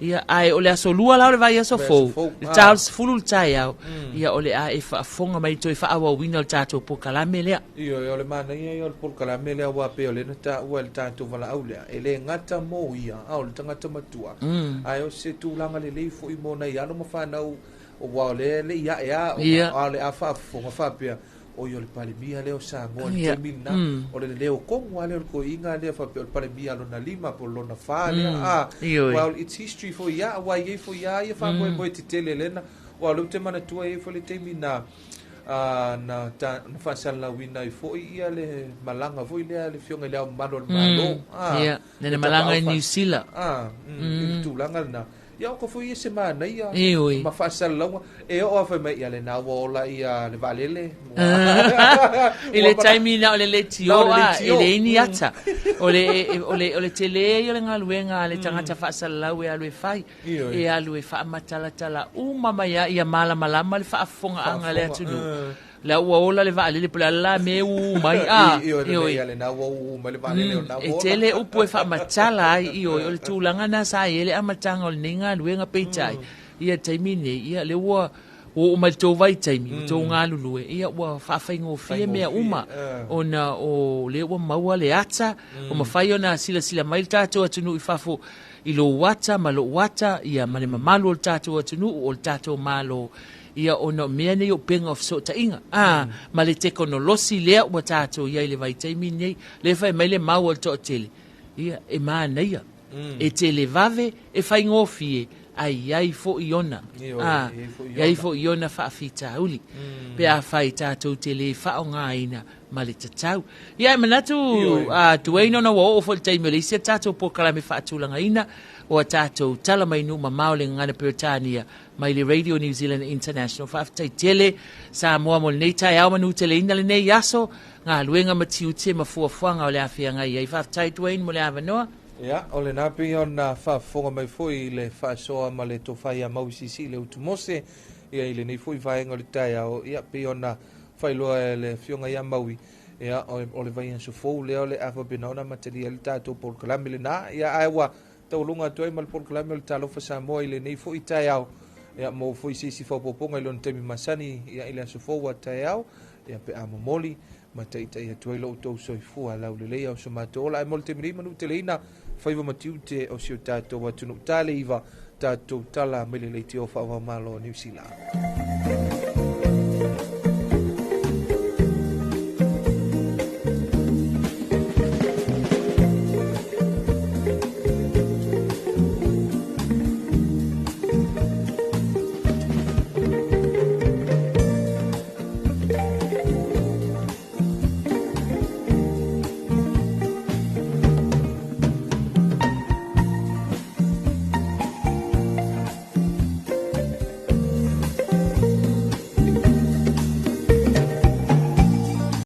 ia ai ole aso lua la le vai aso fo Charles fulu tai au ia ole a e fa fonga mai to e fa awa wina tato po kalame le io ole mana ia po kalame le wa pe ole ta wa tato vala au le ele ngata mo ia au le tangata matua ai o se tu langa le fo i mo na ia no ma fa na o wa le ia ole a fa fonga fa pe o yo le palemia leo sa mo le mina o le leo kong wale ko inga le fa pe palemia lo na lima po lo na fa le well it's history for ya wa ye for ya fa mo te tele lena wa lo te mana tua e fo le te mina na fa sala wina i fo ia le malanga fo ile le fionga le malo le malanga New Zealand tu langa na ia ko foi semana ia ma fa sala e o fa mai le na wola ia le valele ile time na le tio ile ni ata ole tele ile ngaluenga le tangata fa sala we alwe fai e alwe fa matala tala mama ia mala malama le fa fonga anga le tunu la wola le valele pula la me mai le na wo ma le valele na wola tele upo fa matala le tulanga na sa ile amatanga le ninga luenga peitai ia time ni ia le o ma to vai time to ngalulu ia wa fa faingo fie me ona o le wa maua le ata o ma fai ona sila mai tato atunu ifafo ilo wata malo wata ia mane malo tato atunu o tato malo ia ona mene yo ping of so ta inga ma le teknolosi le wa tato ia le vai time ni le fai mai le mau to tele ia e mana ia e tele vave e faingo fie ai fo iona ai fo iona fa fita uli pe a faita to tele fa onga ina malita tau ia manatu tuaino na wo fo te melisia tato po kala me fa tulanga ina o tato tala mai no maule ngana Britania mai le Radio New Zealand International fa tele sa mo mo nei tai au manu tele ina le nei yaso nga luenga matiu te mafuafuanga o le afia ngai ai fa tai tuaino mo le avanoa ia o le napi ona faafofoga mai foi le faasoa ma le tofai a mausisi le utumose ia i lenei foi vaega o le taeao ia pe ona failoa e le fioga ia maui ia o le vaia sofou lea o le afapena ona matalia le tatou polokalame lenā ia ae ua tauluga atu ai ma le polokalame o le talofa Samoa i lenei foi taeao ia mo foi sisi faupopoga i lona taimi masani ia i le asofou a taeao ia pe a momoli ma taitai atu ai lou tou soifua laulelei ao somatola ae mo le taimi lei manu teleina faiva matiu te o sio tatou atunu tale iva tatou tala mai le leiti o fa'aumalo New Zealand.